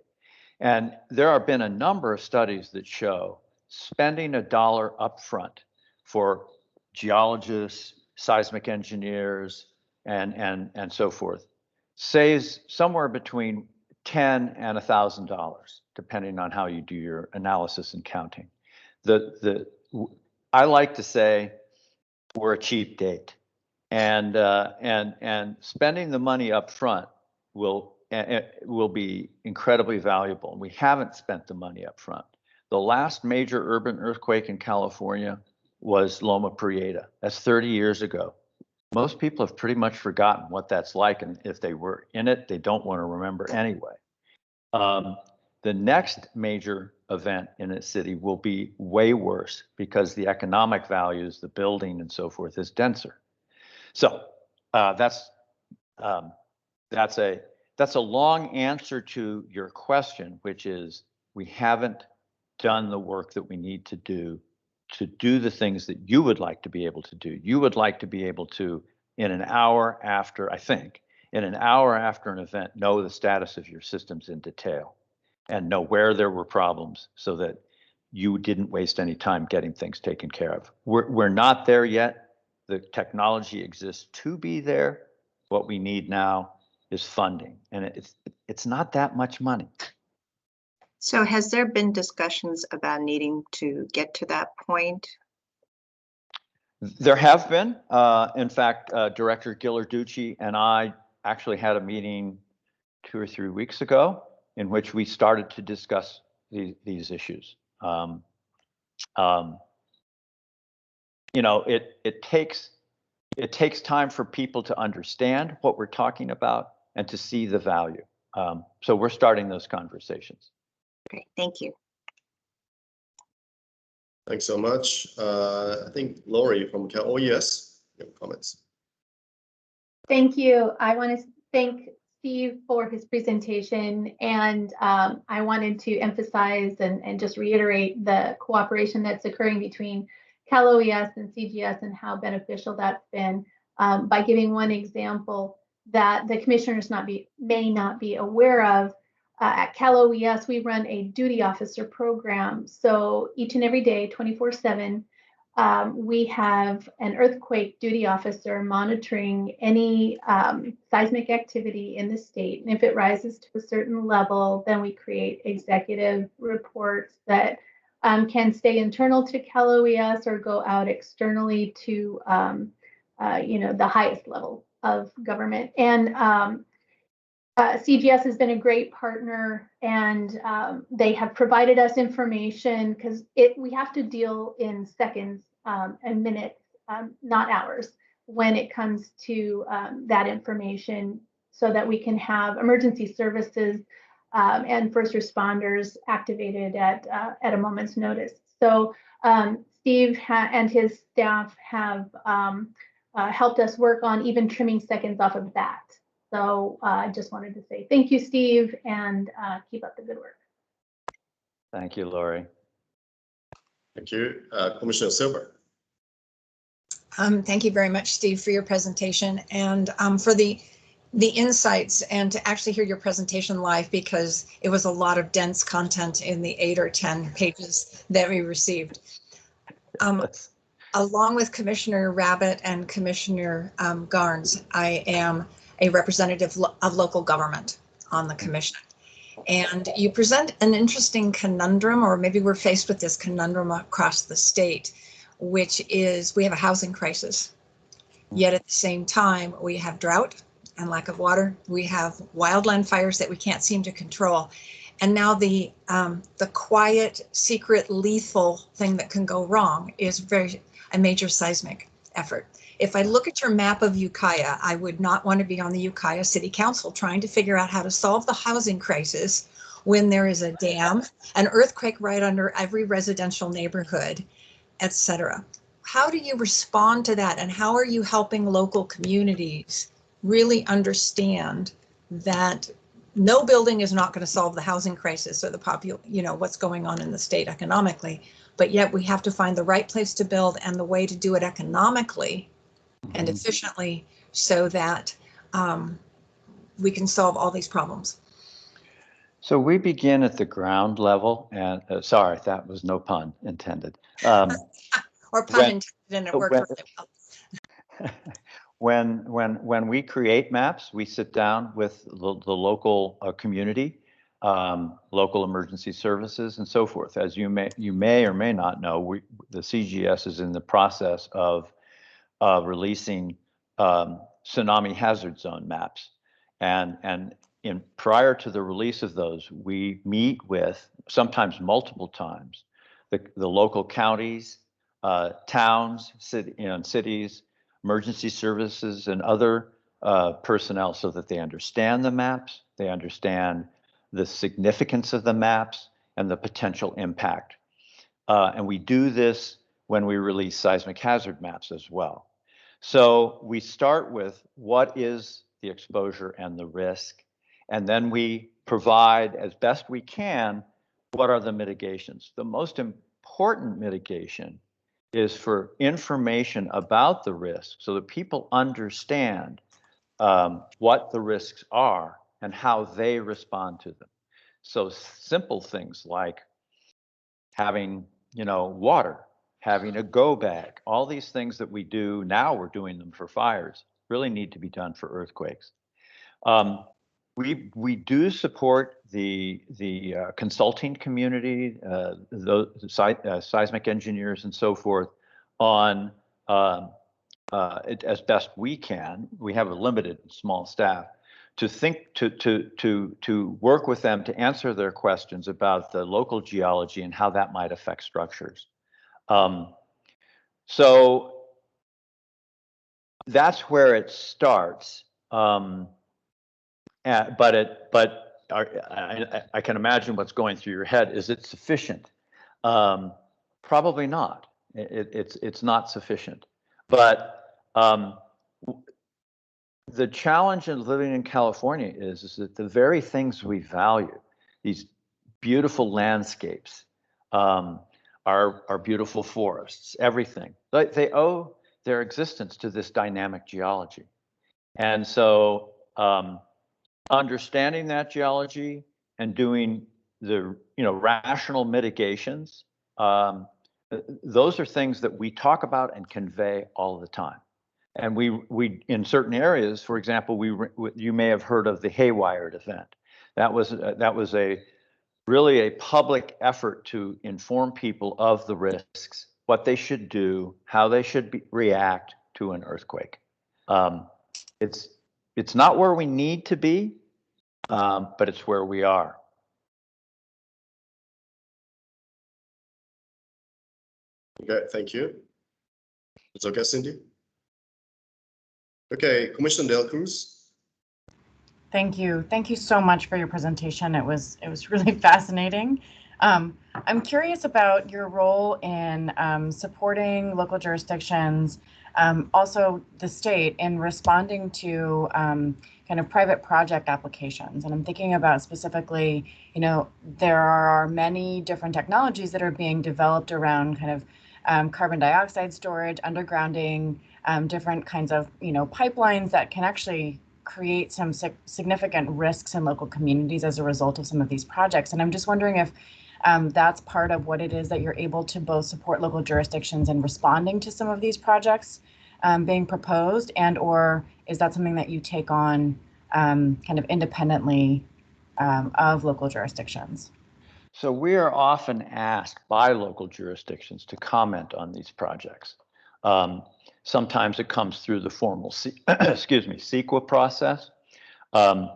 And there have been a number of studies that show spending $1 upfront for geologists, seismic engineers, and so forth saves somewhere between $10 and $1,000, depending on how you do your analysis and counting. I like to say we're a cheap date, and spending the money up front will be incredibly valuable. We haven't spent the money up front. The last major urban earthquake in California was Loma Prieta. That's 30 years ago. Most people have pretty much forgotten what that's like, and if they were in it, they don't want to remember anyway. The next major event in a city will be way worse because the economic values, the building and so forth, is denser. So that's a long answer to your question, which is we haven't done the work that we need to do the things that you would like to be able to do. You would like to be able to, in an hour after, I think, in an hour after an event, know the status of your systems in detail and know where there were problems so that you didn't waste any time getting things taken care of. We're not there yet. The technology exists to be there. What we need now is funding, and it's not that much money. So has there been discussions about needing to get to that point? There have been. In fact, Director Ghilarducci and I actually had a meeting 2 or 3 weeks ago in which we started to discuss these issues. You know, it takes time for people to understand what we're talking about and to see the value. So we're starting those conversations. Great, thank you. Thanks so much. I think Lori from Cal. Oh yes, you have comments. Thank you. I want to thank Steve for his presentation, and I wanted to emphasize and just reiterate the cooperation that's occurring between Cal OES and CGS and how beneficial that's been by giving one example that the commissioners may not be aware of. At Cal OES, we run a duty officer program. So each and every day, 24/7, we have an earthquake duty officer monitoring any seismic activity in the state. And if it rises to a certain level, then we create executive reports that can stay internal to Cal OES or go out externally to the highest level of government. And CGS has been a great partner, and they have provided us information because we have to deal in seconds and minutes, not hours, when it comes to that information, so that we can have emergency services and first responders activated at a moment's notice. So Steve and his staff have helped us work on even trimming seconds off of that. So I just wanted to say thank you, Steve, and keep up the good work. Thank you, Lori. Thank you. Commissioner Silver. Thank you very much, Steve, for your presentation and for the insights, and to actually hear your presentation live, because it was a lot of dense content in the 8 or 10 pages that we received. Along with Commissioner Rabbitt and Commissioner Garnes, I am a representative of local government on the commission. And you present an interesting conundrum, or maybe we're faced with this conundrum across the state, which is we have a housing crisis. Yet at the same time, we have drought and lack of water. We have wildland fires that we can't seem to control. And now the quiet, secret, lethal thing that can go wrong is a major seismic effort. If I look at your map of Ukiah, I would not want to be on the Ukiah City Council trying to figure out how to solve the housing crisis when there is a dam, an earthquake right under every residential neighborhood, etc. How do you respond to that, and how are you helping local communities really understand that no building is not going to solve the housing crisis or what's going on in the state economically, but yet we have to find the right place to build and the way to do it economically and efficiently so that we can solve all these problems. So we begin at the ground level, and sorry, that was no pun intended. Or pun intended, and it worked really well. When we create maps, we sit down with the local community, local emergency services, and so forth. As you may or may not know, the CGS is in the process of releasing tsunami hazard zone maps, and prior to the release of those, we meet with, sometimes multiple times, the local counties, towns, cities, emergency services, and other personnel, so that they understand the maps, they understand the significance of the maps and the potential impact. And we do this when we release seismic hazard maps as well. So we start with what is the exposure and the risk, and then we provide, as best we can, what are the mitigations. The most important mitigation is for information about the risk so that people understand what the risks are and how they respond to them. So simple things like having, water, having a go bag, all these things that we do now, we're doing them for fires, really need to be done for earthquakes. We do support the consulting community, the seismic engineers and so forth, on as best we can. We have a limited small staff to work with them to answer their questions about the local geology and how that might affect structures. So that's where it starts. But I can imagine what's going through your head. Is it sufficient? Probably not. It's not sufficient. But the challenge in living in California is that the very things we value, these beautiful landscapes, our beautiful forests, everything, they owe their existence to this dynamic geology. And so understanding that geology and doing the rational mitigations, those are things that we talk about and convey all the time. And we in certain areas, for example, you may have heard of the Haywired event. That was really a public effort to inform people of the risks, what they should do, how they should react to an earthquake. It's not where we need to be, but it's where we are. Okay, thank you. It's okay, Cindy? Okay, Commissioner Del Cruz. Thank you. Thank you so much for your presentation. It was really fascinating. I'm curious about your role in supporting local jurisdictions, also the state, in responding to kind of private project applications. And I'm thinking about specifically, there are many different technologies that are being developed around kind of carbon dioxide storage, undergrounding, different kinds of, pipelines that can actually create some significant risks in local communities as a result of some of these projects. And I'm just wondering if that's part of what it is that you're able to both support local jurisdictions in responding to some of these projects being proposed, and or is that something that you take on kind of independently of local jurisdictions? So we are often asked by local jurisdictions to comment on these projects. Sometimes it comes through the formal, CEQA process. And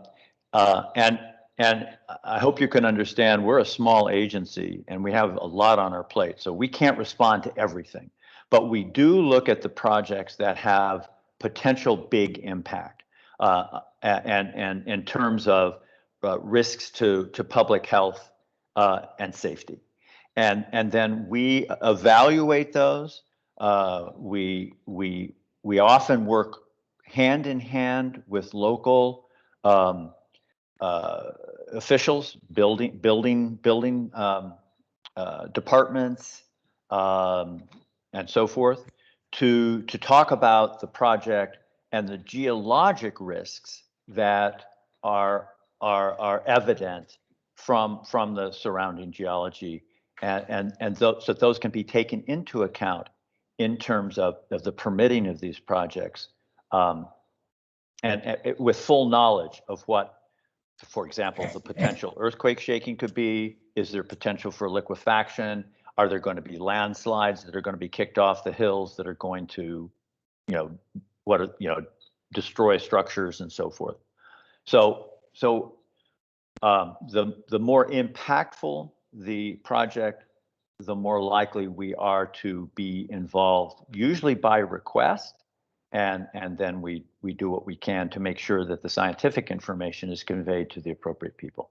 I hope you can understand, we're a small agency and we have a lot on our plate, so we can't respond to everything. But we do look at the projects that have potential big impact, and in terms of risks to public health and safety. And then we evaluate those. We often work hand in hand with local officials, building departments, and so forth, to talk about the project and the geologic risks that are evident from the surrounding geology, and so those can be taken into account in terms of the permitting of these projects, and with full knowledge of what, for example, the potential earthquake shaking could be. Is there potential for liquefaction? Are there going to be landslides that are going to be kicked off the hills that are going to, destroy structures and so forth? So the more impactful the project, the more likely we are to be involved, usually by request, and then we do what we can to make sure that the scientific information is conveyed to the appropriate people.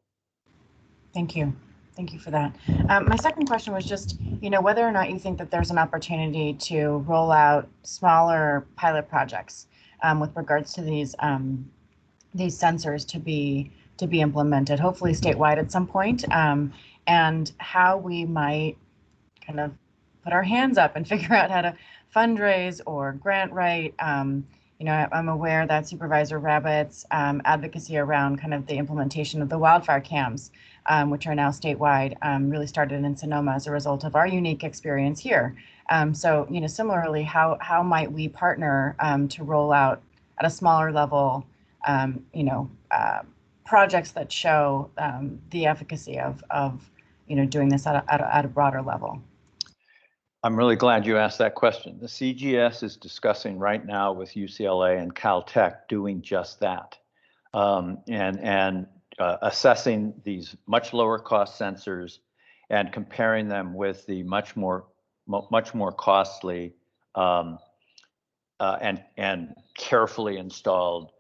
Thank you. Thank you for that. My second question was just, whether or not you think that there's an opportunity to roll out smaller pilot projects with regards to these sensors to be implemented, hopefully statewide at some point, and how we might kind of put our hands up and figure out how to fundraise or grant write. I'm aware that Supervisor Rabbitt's advocacy around kind of the implementation of the wildfire cams, which are now statewide, really started in Sonoma as a result of our unique experience here. So, similarly, how might we partner to roll out at a smaller level, projects that show the efficacy of doing this at a broader level? I'm really glad you asked that question. The CGS is discussing right now with UCLA and Caltech doing just that, and assessing these much lower cost sensors and comparing them with the much more costly and carefully installed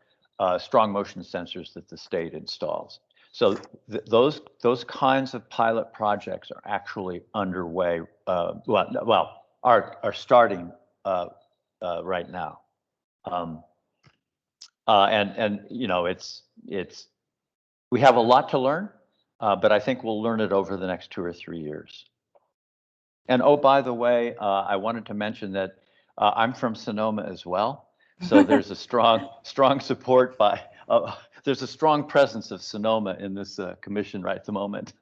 strong motion sensors that the state installs. So those kinds of pilot projects are actually underway. Are starting right now, and it's we have a lot to learn, but I think we'll learn it over the next 2 or 3 years. And oh, by the way, I wanted to mention that I'm from Sonoma as well, so there's a strong support by. There's a strong presence of Sonoma in this commission right at the moment.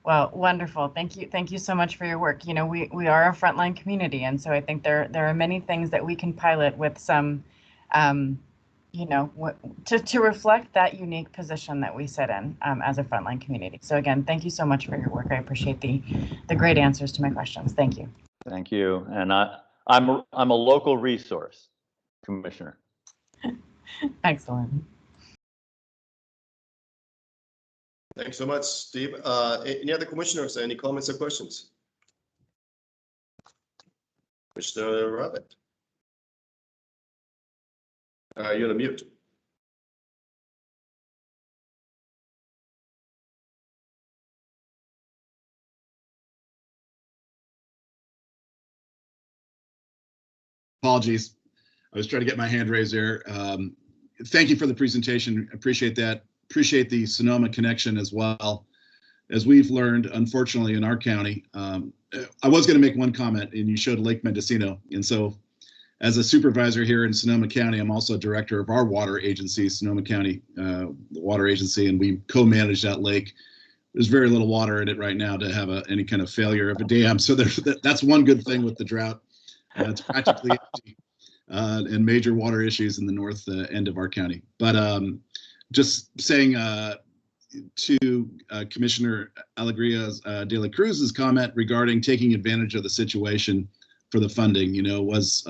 Well, wonderful. Thank you so much for your work. We are a frontline community, and so I think there are many things that we can pilot with some, to reflect that unique position that we sit in as a frontline community. So again, thank you so much for your work. I appreciate the great answers to my questions. Thank you. Thank you, and I'm a local resource, Commissioner. Excellent. Thanks so much, Steve. Any other commissioners, any comments or questions? Commissioner Rabbit. You're on mute. Apologies. I was trying to get my hand raised there. Thank you for the presentation. Appreciate that. Appreciate the Sonoma connection as well. As we've learned, unfortunately, in our county, I was going to make one comment, and you showed Lake Mendocino. And so as a supervisor here in Sonoma County, I'm also director of our water agency, Sonoma County Water Agency, and we co-manage that lake. There's very little water in it right now to have any kind of failure of a dam. So that's one good thing with the drought. It's practically empty, and major water issues in the north end of our county. But just saying to Commissioner Alegria de la Cruz's comment regarding taking advantage of the situation for the funding, was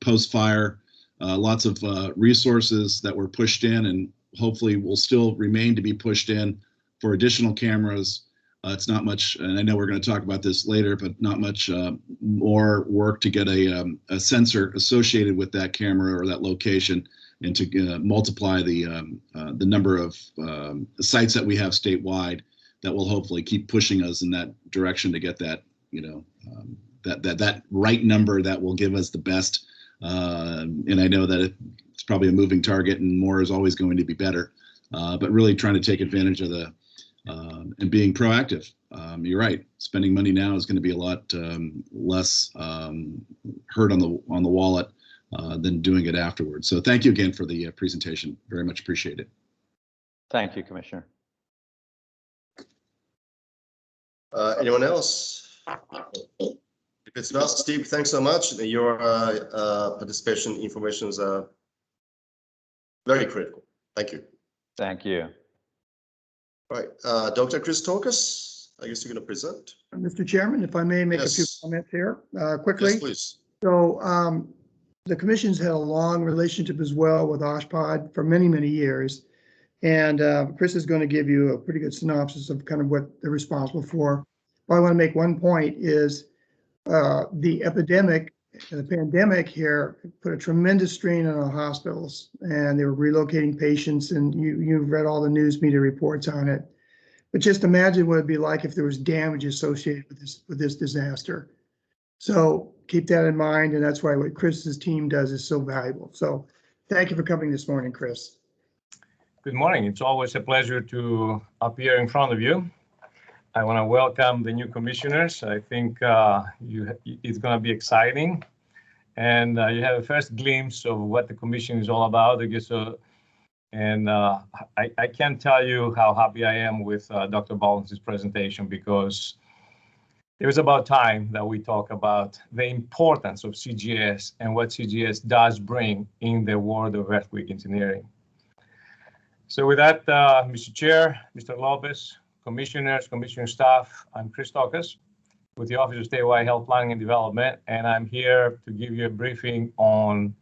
post-fire, lots of resources that were pushed in and hopefully will still remain to be pushed in for additional cameras. It's not much, and I know we're going to talk about this later, but not much more work to get a sensor associated with that camera or that location, and to multiply the number of sites that we have statewide that will hopefully keep pushing us in that direction to get that, that right number that will give us the best. And I know that it's probably a moving target, and more is always going to be better. but really trying to take advantage of the and being proactive. You're right. Spending money now is going to be a lot less hurt on the wallet than doing it afterwards. So thank you again for the presentation. Very much appreciate it. Thank you, Commissioner. Anyone else? If it's not, Steve, thanks so much. Your participation information is very critical. Thank you. Thank you. All right, Dr. Chris Torkas, I guess you're going to present. Mr. Chairman, if I may make a few Yes. comments here quickly. Yes, please. So the commission's had a long relationship as well with OSHPD for many, many years. And Chris is going to give you a pretty good synopsis of kind of what they're responsible for. What I want to make one point is the pandemic here put a tremendous strain on our hospitals, and they were relocating patients, and you've read all the news media reports on it. But just imagine what it'd be like if there was damage associated with this disaster. So keep that in mind, and that's why what Chris's team does is so valuable. So thank you for coming this morning, Chris. Good morning. It's always a pleasure to appear in front of you. I want to welcome the new commissioners. I think it's going to be exciting. And you have a first glimpse of what the commission is all about, I guess. And I can't tell you how happy I am with Dr. Bollins' presentation, because it was about time that we talk about the importance of CGS and what CGS does bring in the world of earthquake engineering. So with that, Mr. Chair, Mr. Lopez, commissioners, commissioner staff, I'm Chris Torkas with the Office of Statewide Health Planning and Development, and I'm here to give you a briefing on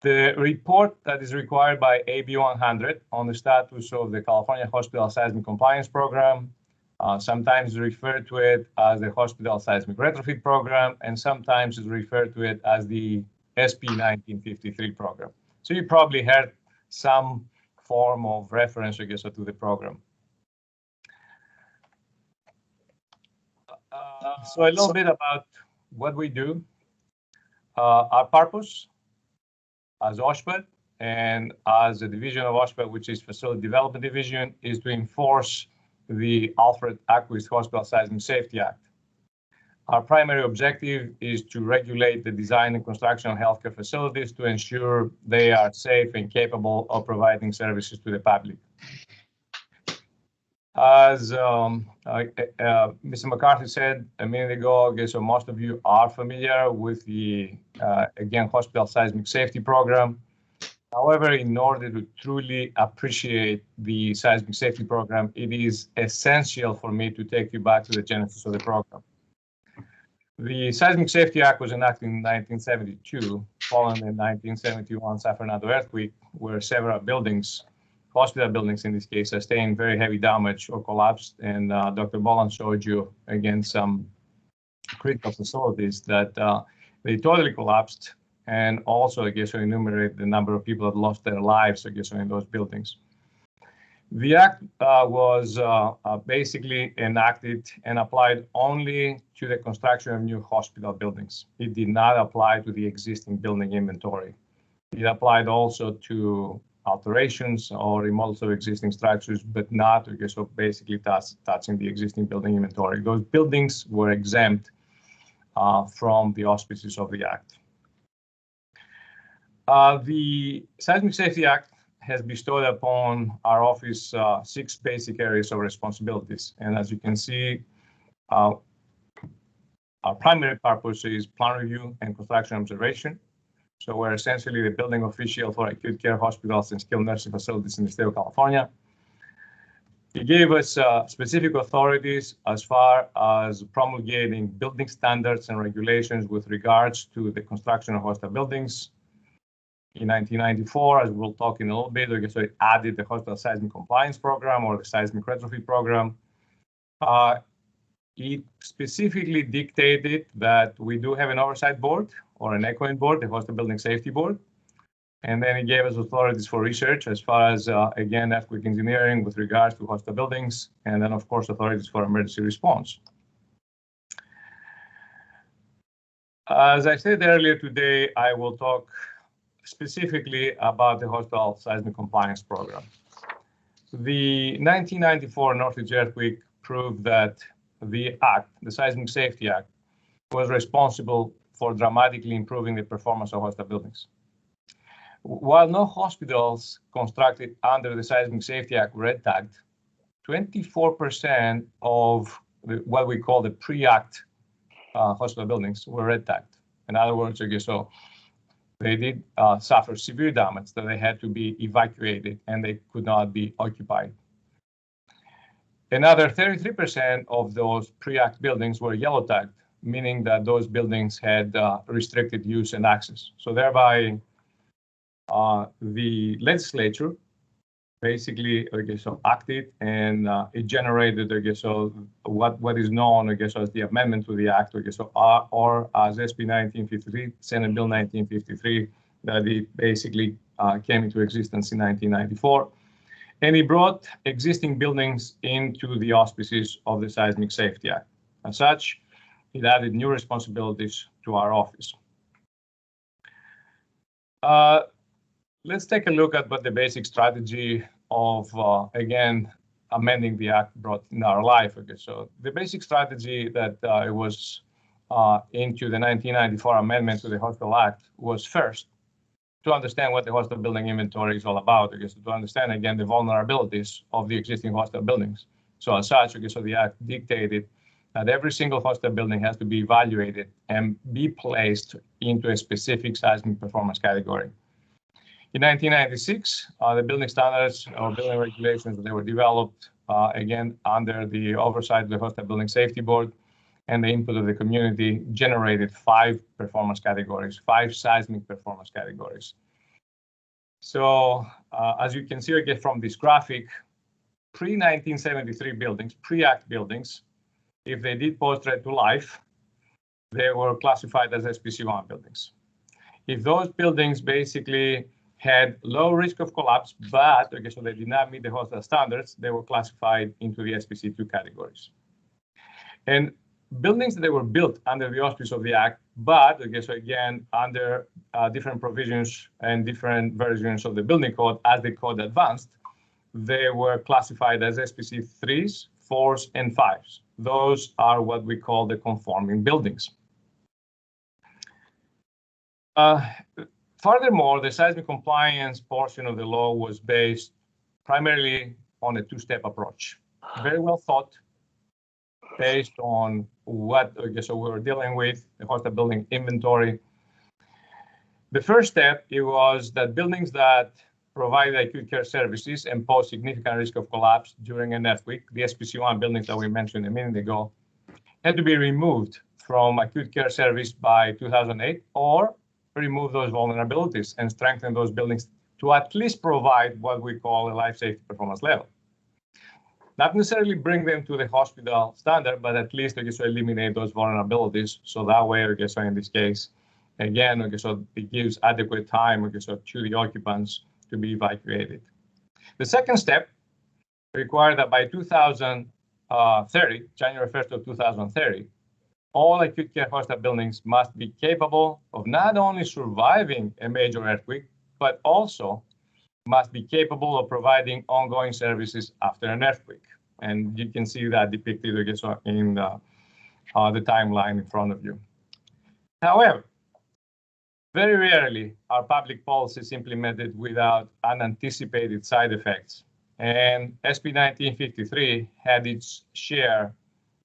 the report that is required by AB 100 on the status of the California Hospital Seismic Compliance Program. Sometimes referred to it as the Hospital Seismic Retrofit Program, and sometimes is referred to it as the SP 1953 program. So you probably heard some form of reference, I guess, to the program. So a little bit about what we do. Our purpose as OSHPD and as a division of OSHPD, which is Facility Development Division, is to enforce the Alfred Aquist Hospital Seismic Safety Act. Our primary objective is to regulate the design and construction of healthcare facilities to ensure they are safe and capable of providing services to the public. As Mr. McCarthy said a minute ago, I guess so most of you are familiar with the, again, Hospital Seismic Safety Program. However, in order to truly appreciate the Seismic Safety Program, it is essential for me to take you back to the genesis of the program. The Seismic Safety Act was enacted in 1972, following the 1971 San Fernando earthquake, where several buildings, hospital buildings in this case, sustained very heavy damage or collapsed. And Dr. Bollins showed you, again, some critical facilities that they totally collapsed, and also, I guess, enumerate the number of people that lost their lives, I guess, in those buildings. The act was basically enacted and applied only to the construction of new hospital buildings. It did not apply to the existing building inventory. It applied also to alterations or remodels of existing structures, but not, I guess, so basically touching the existing building inventory. Those buildings were exempt from the auspices of the act. The Seismic Safety Act has bestowed upon our office 6 basic areas of responsibilities. And as you can see, our primary purpose is plan review and construction observation. So we're essentially the building official for acute care hospitals and skilled nursing facilities in the state of California. It gave us specific authorities as far as promulgating building standards and regulations with regards to the construction of hospital buildings. In 1994, as we'll talk in a little bit, so it added the Hospital Seismic Compliance Program, or the Seismic Retrofit Program. It specifically dictated that we do have an oversight board, or an echoing board, the Hospital Building Safety Board. And then it gave us authorities for research as far as, again, earthquake engineering with regards to hospital buildings, and then, of course, authorities for emergency response. As I said earlier today, I will talk specifically about the Hospital Seismic Compliance Program. The 1994 Northridge earthquake proved that the Act, the Seismic Safety Act, was responsible for dramatically improving the performance of hostel buildings. While no hospitals constructed under the Seismic Safety Act were red tagged, 24% of what we call the pre-act hospital buildings were red tagged. In other words, okay, so they did suffer severe damage that they had to be evacuated and they could not be occupied. Another 33% of those pre-act buildings were yellow tagged, meaning that those buildings had restricted use and access. So thereby, the legislature basically, okay, so acted and it generated, okay, so what is known, okay, so as the amendment to the Act, okay, so or as SB 1953, Senate Bill 1953, that it basically came into existence in 1994. And it brought existing buildings into the auspices of the Seismic Safety Act. As such, it added new responsibilities to our office. Let's take a look at what the basic strategy of, again, amending the Act brought in our life. Okay, so the basic strategy that it was into the 1994 amendment to the Hostel Act was first, to understand what the hostel building inventory is all about, okay, so to understand, again, the vulnerabilities of the existing hostel buildings. So as such, okay, so the Act dictated that every single hostel building has to be evaluated and be placed into a specific seismic performance category. In 1996, the building standards or building regulations, they were developed, again, under the oversight of the Hostel Building Safety Board, and the input of the community generated 5 performance categories, 5 seismic performance categories. So as you can see again from this graphic, pre-1973 buildings, pre-act buildings, if they did pose threat to life, they were classified as SPC1 buildings. If those buildings basically had low risk of collapse, but okay, so they did not meet the hostel standards, they were classified into the SPC2 categories. And buildings that were built under the auspice of the Act, but okay, so again, under different provisions and different versions of the building code, as the code advanced, they were classified as SPC 3s, 4s, and 5s. Those are what we call the conforming buildings. Furthermore, the seismic compliance portion of the law was based primarily on a 2-step approach. Very well thought, based on what, okay, so we were dealing with, the hostel building inventory. The first step, it was that buildings that provide acute care services and pose significant risk of collapse during an earthquake, the SPC1 buildings that we mentioned a minute ago, had to be removed from acute care service by 2008, or remove those vulnerabilities and strengthen those buildings to at least provide what we call a life safety performance level. Not necessarily bring them to the hospital standard, but at least, okay, so eliminate those vulnerabilities. So that way, okay, so in this case, again, okay, so it gives adequate time, okay, so to the occupants to be evacuated. The second step required that by 2030, January 1st of 2030, all acute care hostel buildings must be capable of not only surviving a major earthquake, but also must be capable of providing ongoing services after an earthquake. And you can see that depicted in the timeline in front of you. However, very rarely are public policies implemented without unanticipated side effects. And SB 1953 had its share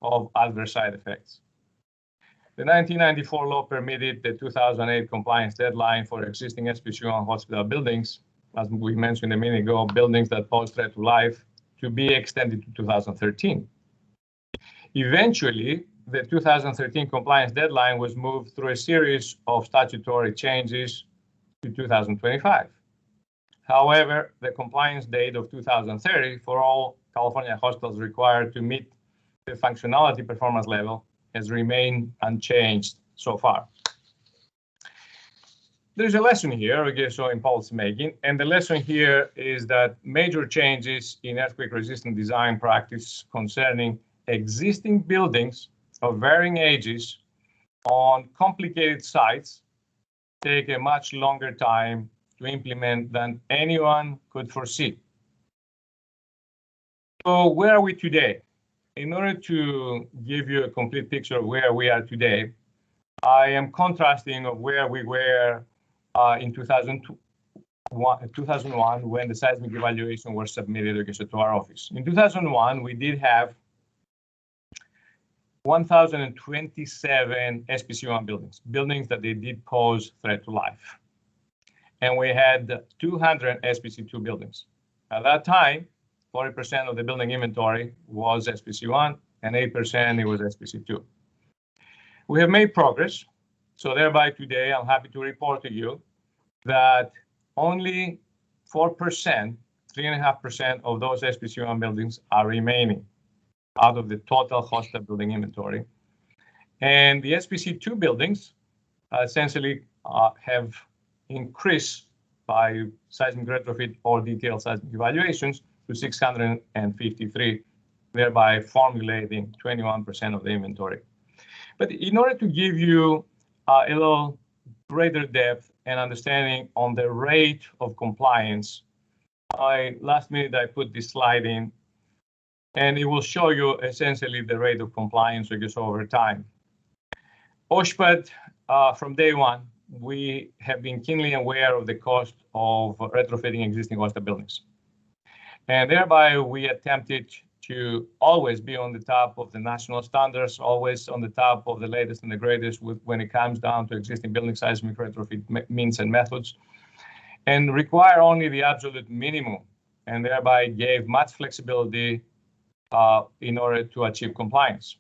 of adverse side effects. The 1994 law permitted the 2008 compliance deadline for existing SPC1 hospital buildings, as we mentioned a minute ago, buildings that pose threat to life, to be extended to 2013. Eventually, the 2013 compliance deadline was moved through a series of statutory changes to 2025. However, the compliance date of 2030 for all California hospitals required to meet the functionality performance level has remained unchanged so far. There's a lesson here, okay, so in policy making, and the lesson here is that major changes in earthquake-resistant design practice concerning existing buildings of varying ages on complicated sites take a much longer time to implement than anyone could foresee. So where are we today? In order to give you a complete picture of where we are today, I am contrasting of where we were in 2001 when the seismic evaluation was submitted to our office. In 2001, we did have 1,027 SPC1 buildings that they did pose threat to life. And we had 200 SPC2 buildings. At that time, 40% of the building inventory was SPC1 and 8% it was SPC2. We have made progress. So thereby today, I'm happy to report to you that only 4%, 3.5% of those SPC1 buildings are remaining out of the total hosted building inventory. And the SPC2 buildings essentially have increased by seismic retrofit or detailed seismic evaluations to 653, thereby formulating 21% of the inventory. But in order to give you a little greater depth and understanding on the rate of compliance, last minute I put this slide in, and it will show you essentially the rate of compliance over time. OSHPD, from day one, we have been keenly aware of the cost of retrofitting existing hosted buildings. And thereby we attempted to always be on the top of the national standards, always on the top of the latest and the greatest when it comes down to existing building seismic retrofit means and methods, and require only the absolute minimum, and thereby gave much flexibility in order to achieve compliance.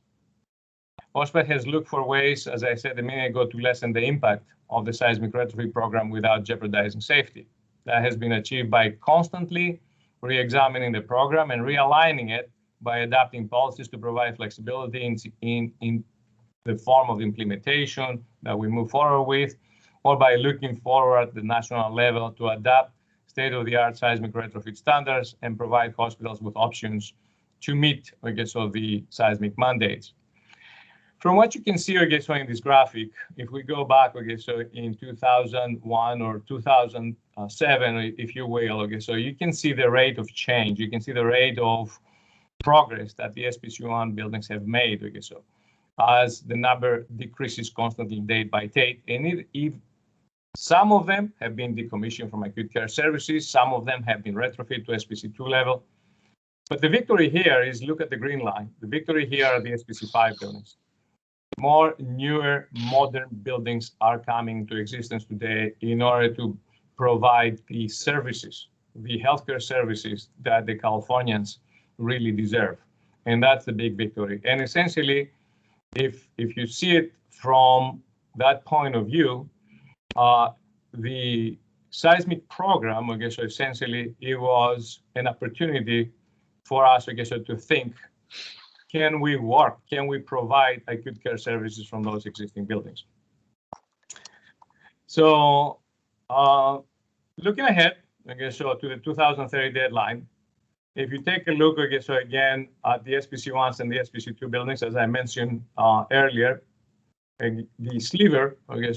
OSHPD has looked for ways, as I said a minute ago, to lessen the impact of the seismic retrofit program without jeopardizing safety. That has been achieved by constantly re-examining the program and realigning it by adapting policies to provide flexibility in the form of implementation that we move forward with, or by looking forward at the national level to adapt state-of-the-art seismic retrofit standards and provide hospitals with options to meet, the seismic mandates. From what you can see, in this graphic, if we go back, in 2001 or 2007, if you will, so you can see the rate of change. You can see the rate of progress that the SPC1 buildings have made, as the number decreases constantly day by day. And some of them have been decommissioned from acute care services. Some of them have been retrofit to SPC2 level. But the victory here is, look at the green line. The victory here are the SPC5 buildings. More newer, modern buildings are coming into existence today in order to provide the services, the healthcare services that the Californians really deserve. And that's the big victory. And essentially, if you see it from that point of view, the seismic program, so essentially it was an opportunity for us, to think, can we work? Can we provide acute care services from those existing buildings? So looking ahead, to the 2030 deadline, if you take a look, again, at the SPC1s and the SPC2 buildings, as I mentioned earlier, the sliver, the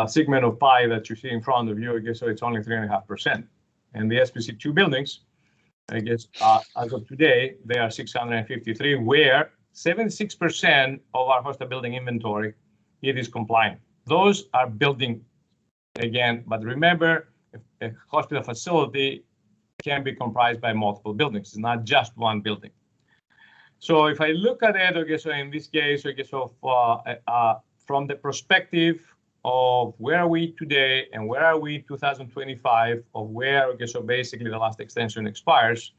segment of pie that you see in front of you, so it's only 3.5%. And the SPC2 buildings, as of today, they are 653, where 76% of our hosted building inventory, it is compliant. Those are building, again, but remember, a hospital facility can be comprised by multiple buildings. It's not just one building. So if I look at it, in this case, from the perspective of where are we today and where are we 2025, of where, basically the last extension expires,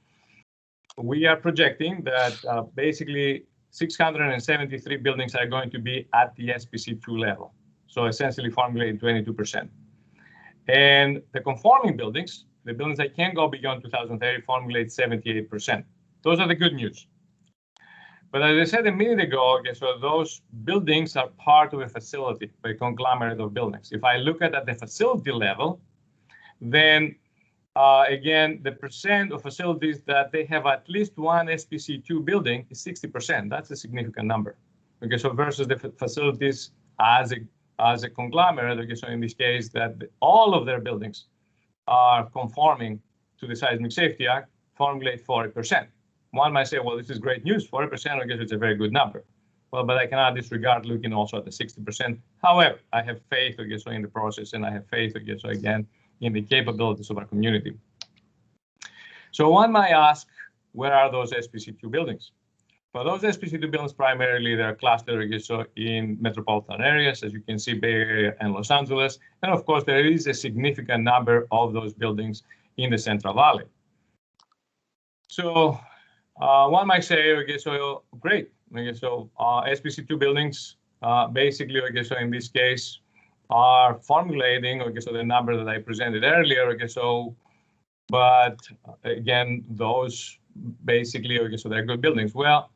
we are projecting that basically 673 buildings are going to be at the SPC2 level. So essentially formulating 22%. And the conforming buildings, the buildings that can go beyond 2030, formulate 78%. Those are the good news. But as I said a minute ago, so those buildings are part of a facility, a conglomerate of buildings. If I look at the facility level, then again, the percent of facilities that they have at least one SPC2 building is 60%. That's a significant number. So versus the facilities as a conglomerate, so in this case, that all of their buildings are conforming to the Seismic Safety Act, formulate 40%. One might say, well, this is great news. 40%, I guess it's a very good number. Well, but I cannot disregard looking also at the 60%. However, I have faith, I guess, in the process, and I have faith, I guess, again, in the capabilities of our community. So one might ask, where are those SPC2 buildings? For those SPC2 buildings, primarily they're clustered, I guess, so in metropolitan areas, as you can see, Bay Area and Los Angeles. And of course, there is a significant number of those buildings in the Central Valley. So one might say, I guess, so great. I guess so SPC2 buildings, basically, I guess, so in this case, are formulating, I guess, so the number that I presented earlier, I guess, so, but again, those basically, I guess, so they're good buildings. Well,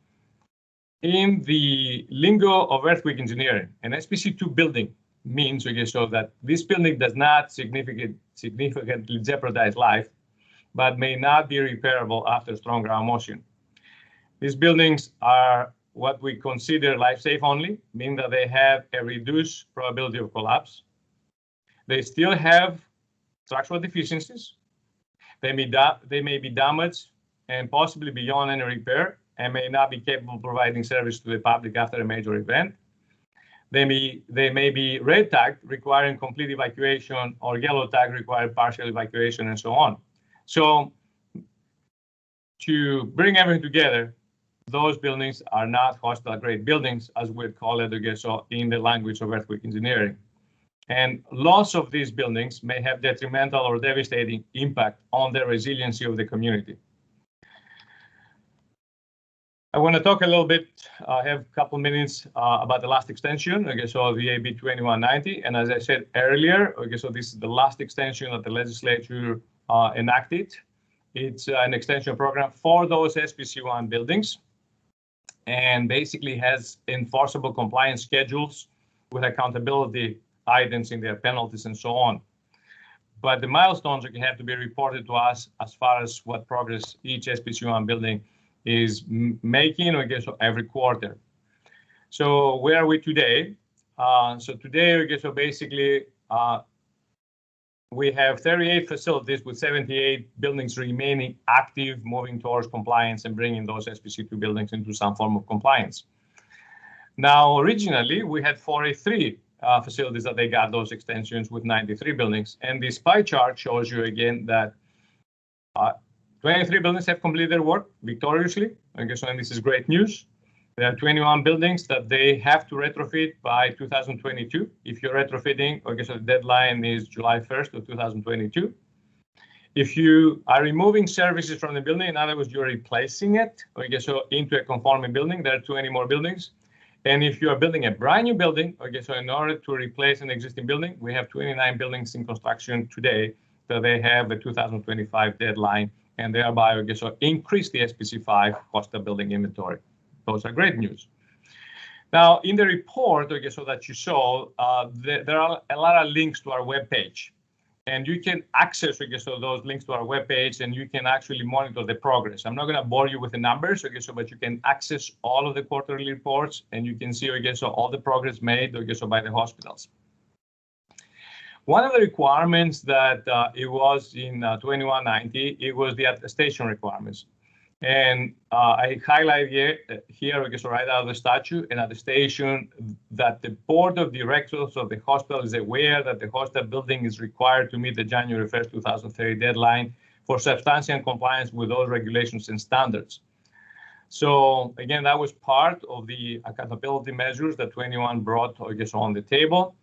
in the lingo of earthquake engineering, an SPC2 building means, I guess, so that this building does not significantly jeopardize life, but may not be repairable after strong ground motion. These buildings are what we consider life safe only, meaning that they have a reduced probability of collapse. They still have structural deficiencies. They may be damaged and possibly beyond any repair, and may not be capable of providing service to the public after a major event. They may be red tagged, requiring complete evacuation, or yellow tag, requiring partial evacuation, and so on. So to bring everything together, those buildings are not hostile grade buildings, as we'd call it, I guess, so in the language of earthquake engineering. And loss of these buildings may have detrimental or devastating impact on the resiliency of the community. I want to talk a little bit, I have a couple minutes about the last extension, okay, so the AB 2190. And as I said earlier, okay, so this is the last extension that the legislature enacted. It's an extension program for those SPC1 buildings, and basically has enforceable compliance schedules with accountability items in their penalties and so on. But the milestones have to be reported to us as far as what progress each SPC1 building is making, I guess, every quarter. So where are we today? So today, I guess, so basically, we have 38 facilities with 78 buildings remaining active, moving towards compliance and bringing those SPC2 buildings into some form of compliance. Now, originally, we had 43 facilities that they got those extensions with 93 buildings. And this pie chart shows you again that 23 buildings have completed their work victoriously. I guess, and this is great news. There are 21 buildings that they have to retrofit by 2022. If you're retrofitting, I guess the deadline is July 1st of 2022. If you are removing services from the building, in other words, you're replacing it, I guess, so into a conforming building, there are 20 more buildings. And if you are building a brand new building, okay, so in order to replace an existing building, we have 29 buildings in construction today that they have a 2025 deadline, and thereby, I guess, so increase the SPC5 hostile building inventory. Those are great news. Now, in the report, okay, so that you saw, there are a lot of links to our webpage. And you can access, okay, so those links to our webpage, and you can actually monitor the progress. I'm not going to bore you with the numbers, okay, so but you can access all of the quarterly reports, and you can see, okay, so all the progress made, okay, so by the hospitals. One of the requirements that it was in 2190, it was the attestation requirements. And I highlight here, okay, so right out of the statute, an attestation that the board of directors of the hospital is aware that the hospital building is required to meet the January 1st, 2030 deadline for substantial compliance with those regulations and standards. So again, that was part of the accountability measures that 21 brought, I guess, on the table.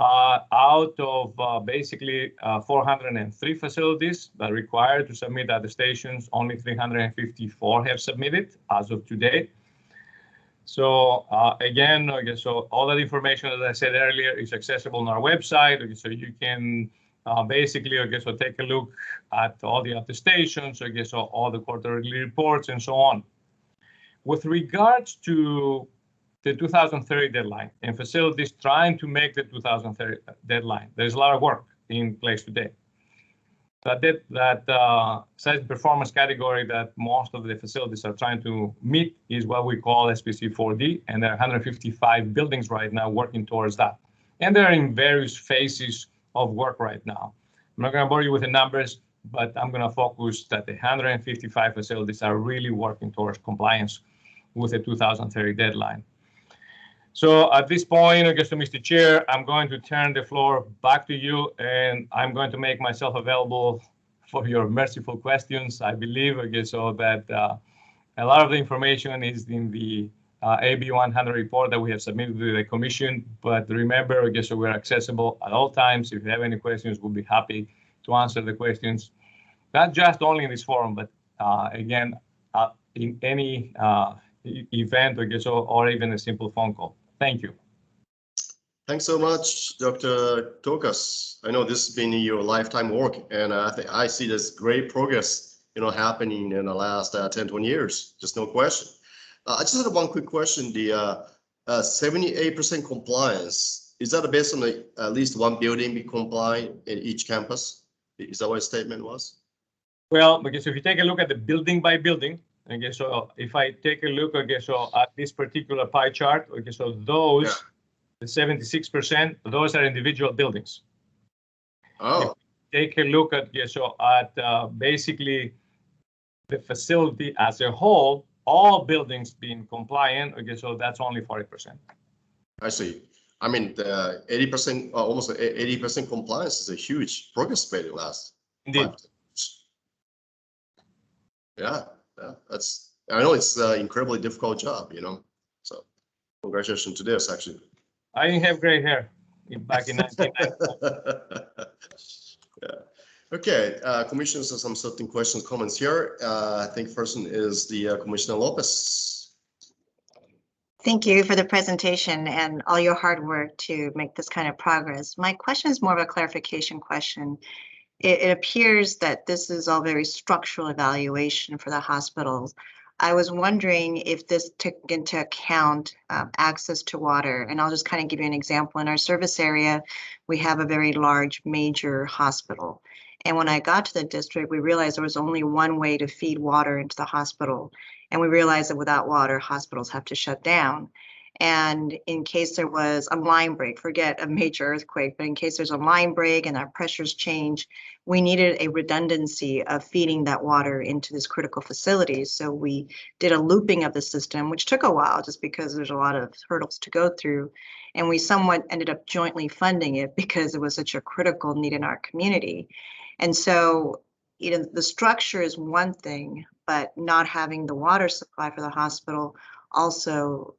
Out of basically 403 facilities that are required to submit attestations, only 354 have submitted as of today. So again, I guess, so all that information, as I said earlier, is accessible on our website. Okay, so you can basically, I guess, so take a look at all the attestations, I guess, so all the quarterly reports and so on. With regards to the 2030 deadline and facilities trying to make the 2030 deadline, there's a lot of work in place today. That seismic performance category that most of the facilities are trying to meet is what we call SPC 4D, and there are 155 buildings right now working towards that. And they're in various phases of work right now. I'm not going to bore you with the numbers, but I'm going to focus that the 155 facilities are really working towards compliance with the 2030 deadline. So at this point, I guess, Mr. Chair, I'm going to turn the floor back to you, and I'm going to make myself available for your merciful questions. I believe, I guess, so that a lot of the information is in the AB 100 report that we have submitted to the commission. But remember, I guess, so we're accessible at all times. If you have any questions, we'll be happy to answer the questions, not just only in this forum, but again, in any event, I guess, or even a simple phone call. Thank you. Thanks so much, Dr. Tokas. I know this has been your lifetime work, and I see this great progress, happening in the last 10, 20 years. Just no question. I just had one quick question. The 78% compliance, is that based on at least one building be compliant in each campus? Is that what the statement was? Well, okay, so if you take a look at the building by building, okay, so if I take a look, okay, so at this particular pie chart, okay, so those, the 76%, those are individual buildings. Oh. If you take a look at, okay, so at basically the facility as a whole, all buildings being compliant, okay, so that's only 40%. I see. I mean, the 80%, almost 80% compliance is a huge progress rate in the last 5 years. Yeah, that's, I know it's an incredibly difficult job, so congratulations to this, actually. I didn't have gray hair back in 1990. Yeah. Okay, commissioners, have some certain questions, comments here. I think first one is the Commissioner Lopez. Thank you for the presentation and all your hard work to make this kind of progress. My question is more of a clarification question. It appears that this is all very structural evaluation for the hospitals. I was wondering if this took into account access to water, and I'll just kind of give you an example. In our service area, we have a very large major hospital. And when I got to the district, we realized there was only one way to feed water into the hospital. And we realized that without water, hospitals have to shut down. And in case there was a line break, forget a major earthquake, but in case there's a line break and our pressures change, we needed a redundancy of feeding that water into this critical facility. So we did a looping of the system, which took a while just because there's a lot of hurdles to go through. And we somewhat ended up jointly funding it because it was such a critical need in our community. And so, the structure is one thing, but not having the water supply for the hospital also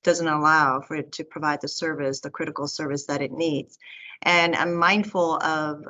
doesn't allow for it to provide the service, the critical service that it needs. And I'm mindful of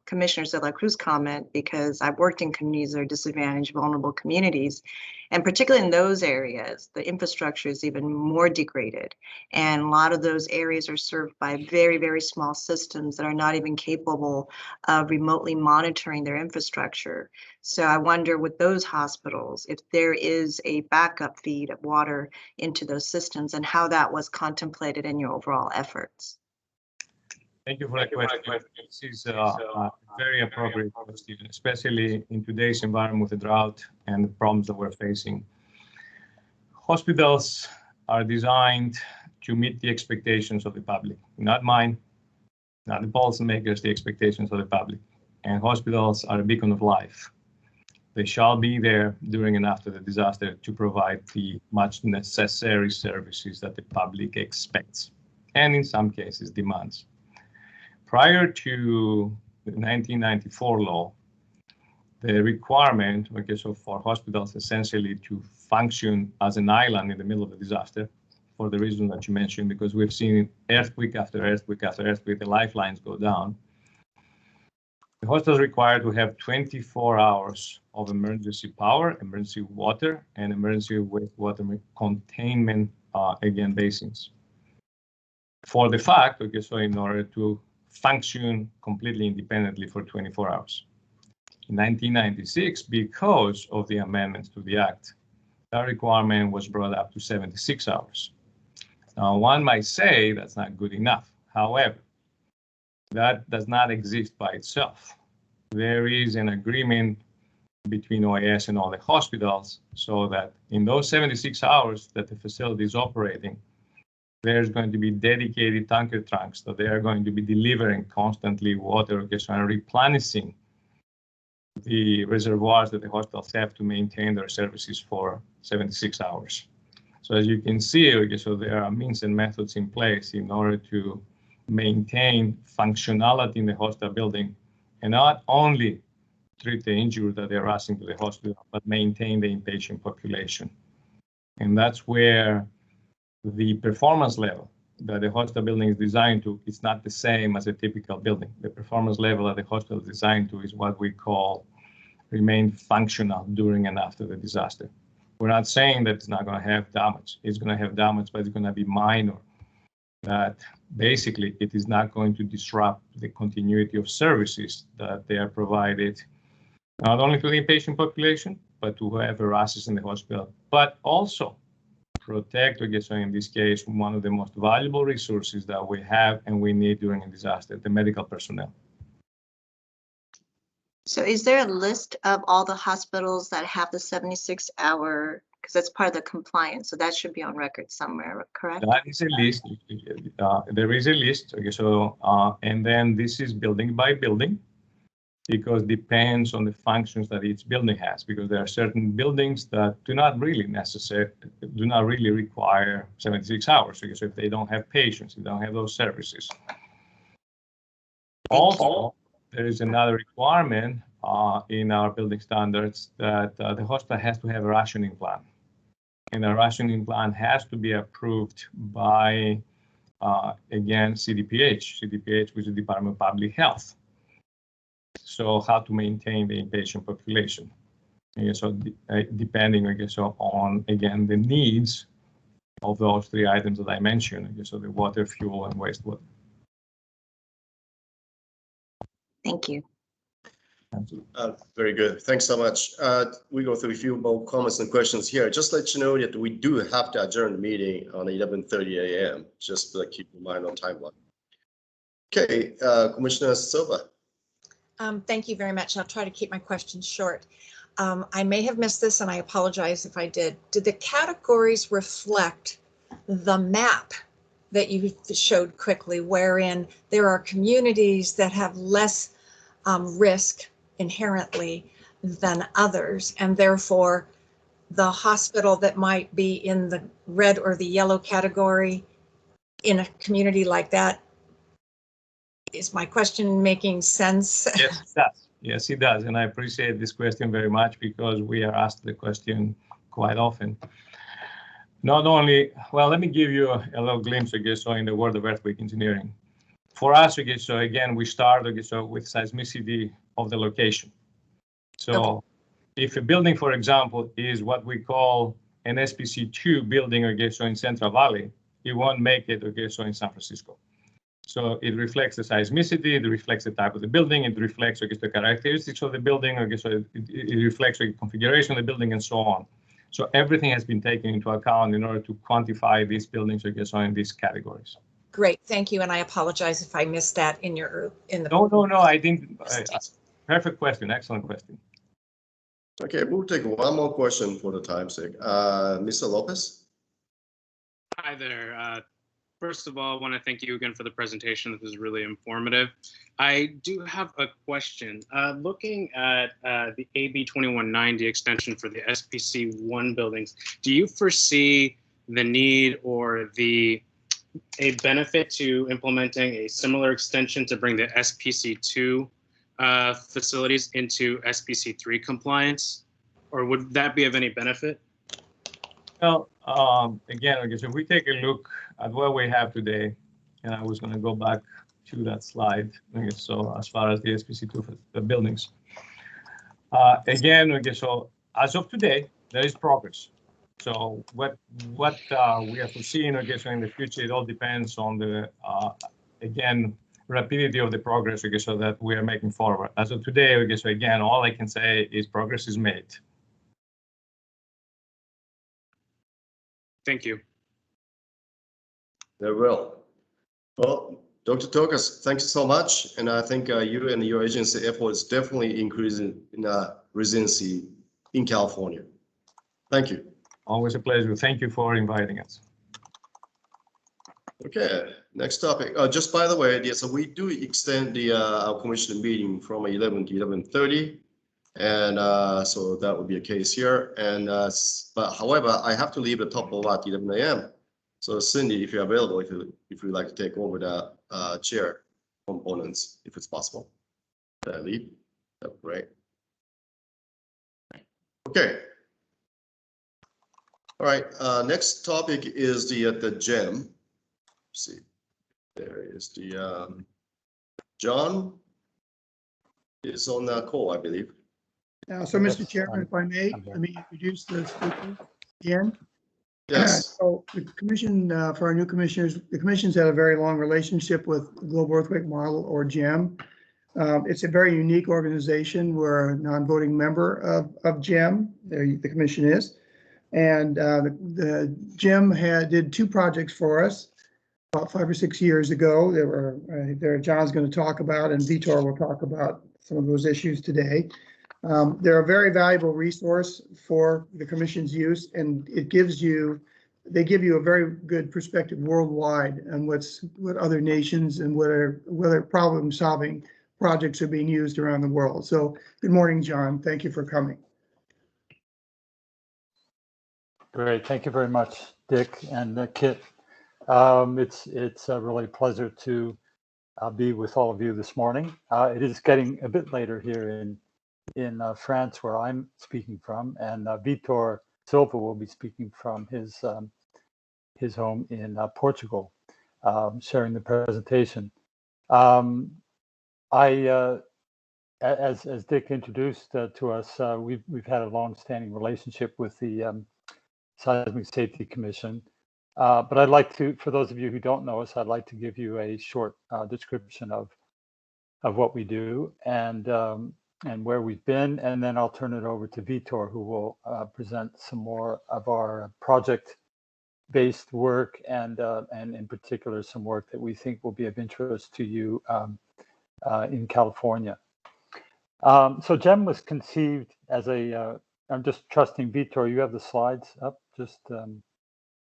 Commissioner De La Cruz's comment because I've worked in communities that are disadvantaged, vulnerable communities. And particularly in those areas, the infrastructure is even more degraded. And a lot of those areas are served by very, very small systems that are not even capable of remotely monitoring their infrastructure. So I wonder with those hospitals, if there is a backup feed of water into those systems and how that was contemplated in your overall efforts. Thank you for that question. This is a very appropriate question, especially in today's environment with the drought and the problems that we're facing. Hospitals are designed to meet the expectations of the public, not mine, not the policymakers, the expectations of the public. And hospitals are a beacon of life. They shall be there during and after the disaster to provide the much necessary services that the public expects, and in some cases demands. Prior to the 1994 law, the requirement, okay, so for hospitals essentially to function as an island in the middle of a disaster, for the reason that you mentioned, because we've seen earthquake after earthquake after earthquake, the lifelines go down. The hospital is required to have 24 hours of emergency power, emergency water, and emergency wastewater containment, again, basins. For the fact, okay, so in order to function completely independently for 24 hours. In 1996, because of the amendments to the Act, that requirement was brought up to 76 hours. Now, one might say that's not good enough. However, that does not exist by itself. There is an agreement between OAS and all the hospitals so that in those 76 hours that the facility is operating, there's going to be dedicated tanker trunks that they are going to be delivering constantly water, okay, so and replenishing the reservoirs that the hospitals have to maintain their services for 76 hours. So as you can see, okay, so there are means and methods in place in order to maintain functionality in the hospital building, and not only treat the injured that they're rushing to the hospital, but maintain the inpatient population. And that's where the performance level that the hospital building is designed to is not the same as a typical building. The performance level that the hospital is designed to is what we call remain functional during and after the disaster. We're not saying that it's not going to have damage. It's going to have damage, but it's going to be minor. That basically it is not going to disrupt the continuity of services that they are provided, not only to the inpatient population, but to whoever rushes in the hospital, but also protect, I guess, in this case, one of the most valuable resources that we have and we need during a disaster, the medical personnel. So is there a list of all the hospitals that have the 76-hour, because that's part of the compliance, so that should be on record somewhere, correct? That is a list. There is a list. Okay, so and then this is building by building, because depends on the functions that each building has. Because there are certain buildings that do not really require 76 hours. Because if they don't have patients, they don't have those services. Also, there is another requirement in our building standards that the hospital has to have a rationing plan. And the rationing plan has to be approved by, again, CDPH, which is the Department of Public Health. So how to maintain the inpatient population. Okay, so depending, I guess, on, again, the needs of those three items that I mentioned, I guess, so the water, fuel, and wastewater. Thank you. Very good. Thanks so much. We go through a few more comments and questions here. Just let you know that we do have to adjourn the meeting on 11:30 a.m. Just to keep in mind on timeline. Okay, Commissioner Silva. Thank you very much. I'll try to keep my questions short. I may have missed this and I apologize if I did. Did the categories reflect the map that you showed quickly, wherein there are communities that have less risk inherently than others, and therefore the hospital that might be in the red or the yellow category in a community like that, is my question making sense? Yes, it does. Yes, it does. And I appreciate this question very much because we are asked the question quite often. Not only, well, let me give you a little glimpse, I guess, so in the world of earthquake engineering. For us, I guess, so again, we start, I guess, so with seismicity of the location. So if a building, for example, is what we call an SPC2 building, I guess, so in Central Valley, it won't make it, I guess, so in San Francisco. So it reflects the seismicity, it reflects the type of the building, it reflects, I guess, the characteristics of the building, I guess, so it reflects the configuration of the building and so on. So everything has been taken into account in order to quantify these buildings, I guess, so in these categories. Great, thank you, and I apologize if I missed that in your No, I didn't. Perfect question, excellent question. Okay, we'll take one more question for the time's sake. Mr. Lopez. Hi there. First of all, I want to thank you again for the presentation. This is really informative. I do have a question. Looking at the AB 2190 extension for the SPC1 buildings, do you foresee the need or a benefit to implementing a similar extension to bring the SPC2 facilities into SPC3 compliance, or would that be of any benefit? Well, again, I guess if we take a look at what we have today, and I was going to go back to that slide, I guess, so as far as the SPC2 buildings. Again, I guess, so as of today, there is progress. So what we are foreseeing, I guess, in the future, it all depends on the, again, rapidity of the progress, I guess, so that we are making forward. As of today, I guess, so again, all I can say is progress is made. Thank you. Very well. Well, Dr. Tokas, thank you so much. And I think you and your agency effort is definitely increasing in resiliency in California. Thank you. Always a pleasure. Thank you for inviting us. Okay, next topic. Just by the way, so we do extend the our commission meeting from 11 to 11:30. And so that would be a case here. And but however, I have to leave the top of at 11 a.m. So Cindy, if you're available, if you'd like to take over the chair components, if it's possible, lead, that'd be great. Okay. All right. Next topic is the GEM. Let's see, there is the John is on the call, I believe. So, Mr. Chairman, if I may, let me introduce the speaker again. Yes. So the commission, for our new commissioners, the commission's had a very long relationship with the Global Earthquake Model, or GEM. It's a very unique organization. We're a non-voting member of GEM, the commission is. And the GEM did 2 projects for us about 5 or 6 years ago. John's going to talk about, and Vitor will talk about some of those issues today. They're a very valuable resource for the commission's use, and they give you a very good perspective worldwide on what other nations and whether problem-solving projects are being used around the world. So, good morning, John. Thank you for coming. Great, thank you very much, Dick and Kit. It's really a pleasure to be with all of you this morning. It is getting a bit later here in France, where I'm speaking from, and Vitor Silva will be speaking from his home in Portugal, sharing the presentation. As Dick introduced to us, we've had a long-standing relationship with the Seismic Safety Commission. But I'd like to, for those of you who don't know us, I'd like to give you a short description of what we do and where we've been, and then I'll turn it over to Vitor, who will present some more of our project-based work and in particular some work that we think will be of interest to you in California. So GEM was conceived as a, I'm just trusting Vitor, you have the slides up, just.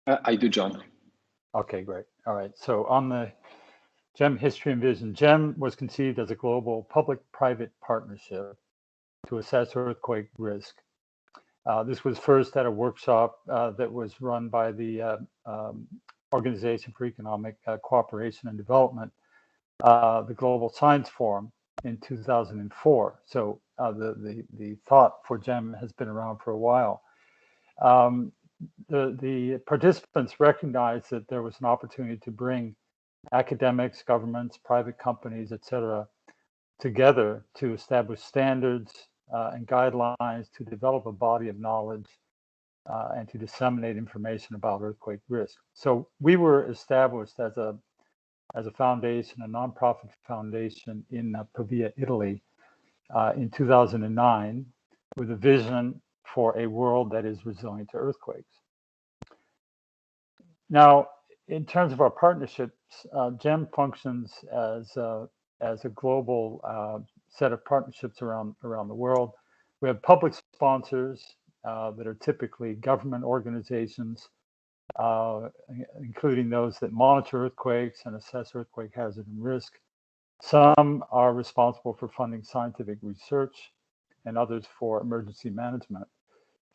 I do, John. Okay, great. All right, so on the GEM history and vision, GEM was conceived as a global public-private partnership to assess earthquake risk. This was first at a workshop that was run by the Organization for Economic Cooperation and Development, the Global Science Forum, in 2004. So the thought for GEM has been around for a while. The participants recognized that there was an opportunity to bring academics, governments, private companies, etc., together to establish standards and guidelines, to develop a body of knowledge and to disseminate information about earthquake risk. So we were established as a foundation, a nonprofit foundation in Pavia, Italy, in 2009, with a vision for a world that is resilient to earthquakes. Now, in terms of our partnerships, GEM functions as a global set of partnerships around the world. We have public sponsors that are typically government organizations, including those that monitor earthquakes and assess earthquake hazard and risk. Some are responsible for funding scientific research, and others for emergency management.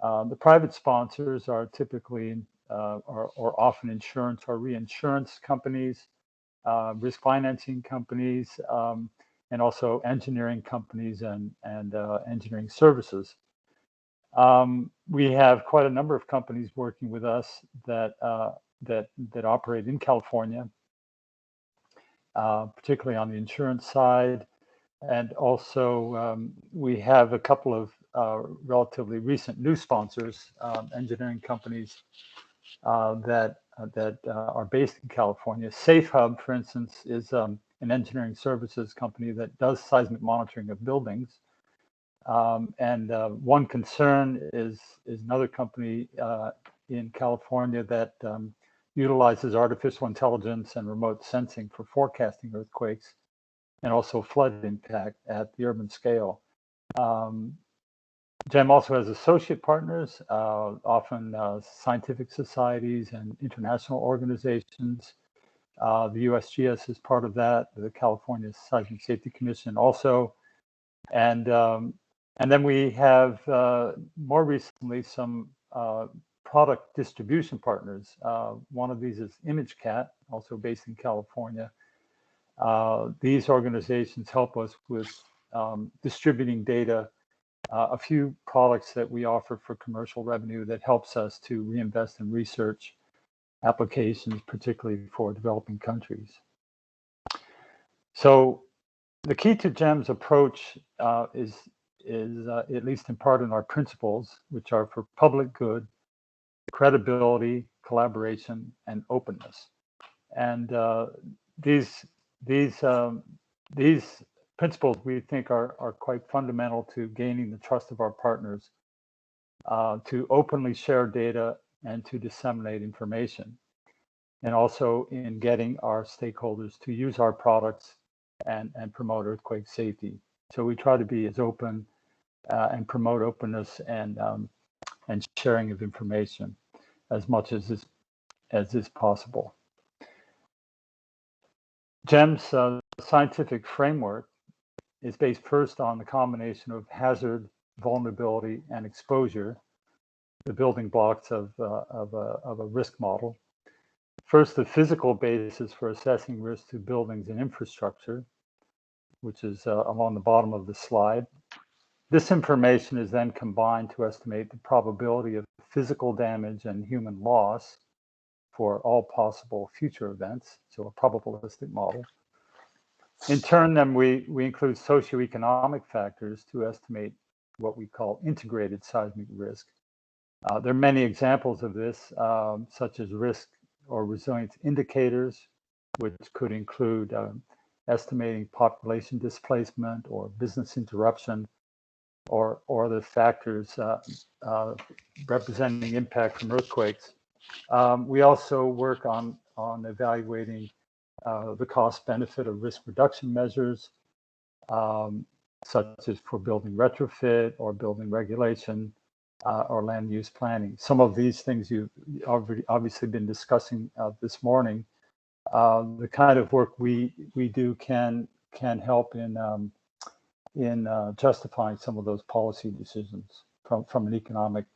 The private sponsors are typically or often insurance or reinsurance companies, risk financing companies, and also engineering companies and engineering services. We have quite a number of companies working with us that operate in California, particularly on the insurance side, and also we have a couple of relatively recent new sponsors, engineering companies that are based in California. Safe Hub, for instance, is an engineering services company that does seismic monitoring of buildings. And One Concern is another company in California that utilizes artificial intelligence and remote sensing for forecasting earthquakes and also flood impact at the urban scale. GEM also has associate partners, often scientific societies and international organizations. The USGS is part of that, the California Seismic Safety Commission also. And And then we have more recently some product distribution partners. One of these is ImageCat, also based in California. These organizations help us with distributing data, a few products that we offer for commercial revenue that helps us to reinvest in research applications, particularly for developing countries. So the key to GEM's approach is at least in part in our principles, which are for public good, credibility, collaboration, and openness. And these principles we think are quite fundamental to gaining the trust of our partners, to openly share data and to disseminate information, and also in getting our stakeholders to use our products and promote earthquake safety. So we try to be as open and promote openness and sharing of information as much as is possible. GEM's scientific framework is based first on the combination of hazard, vulnerability, and exposure, the building blocks of a risk model. First, the physical basis for assessing risk to buildings and infrastructure, which is along the bottom of the slide. This information is then combined to estimate the probability of physical damage and human loss for all possible future events, so a probabilistic model. In turn, then we include socioeconomic factors to estimate what we call integrated seismic risk. There are many examples of this, such as risk or resilience indicators, which could include estimating population displacement or business interruption, or the factors representing impact from earthquakes. We also work on evaluating the cost benefit of risk reduction measures, such as for building retrofit or building regulation or land use planning. Some of these things you've obviously been discussing this morning. The kind of work we do can help in justifying some of those policy decisions from an economic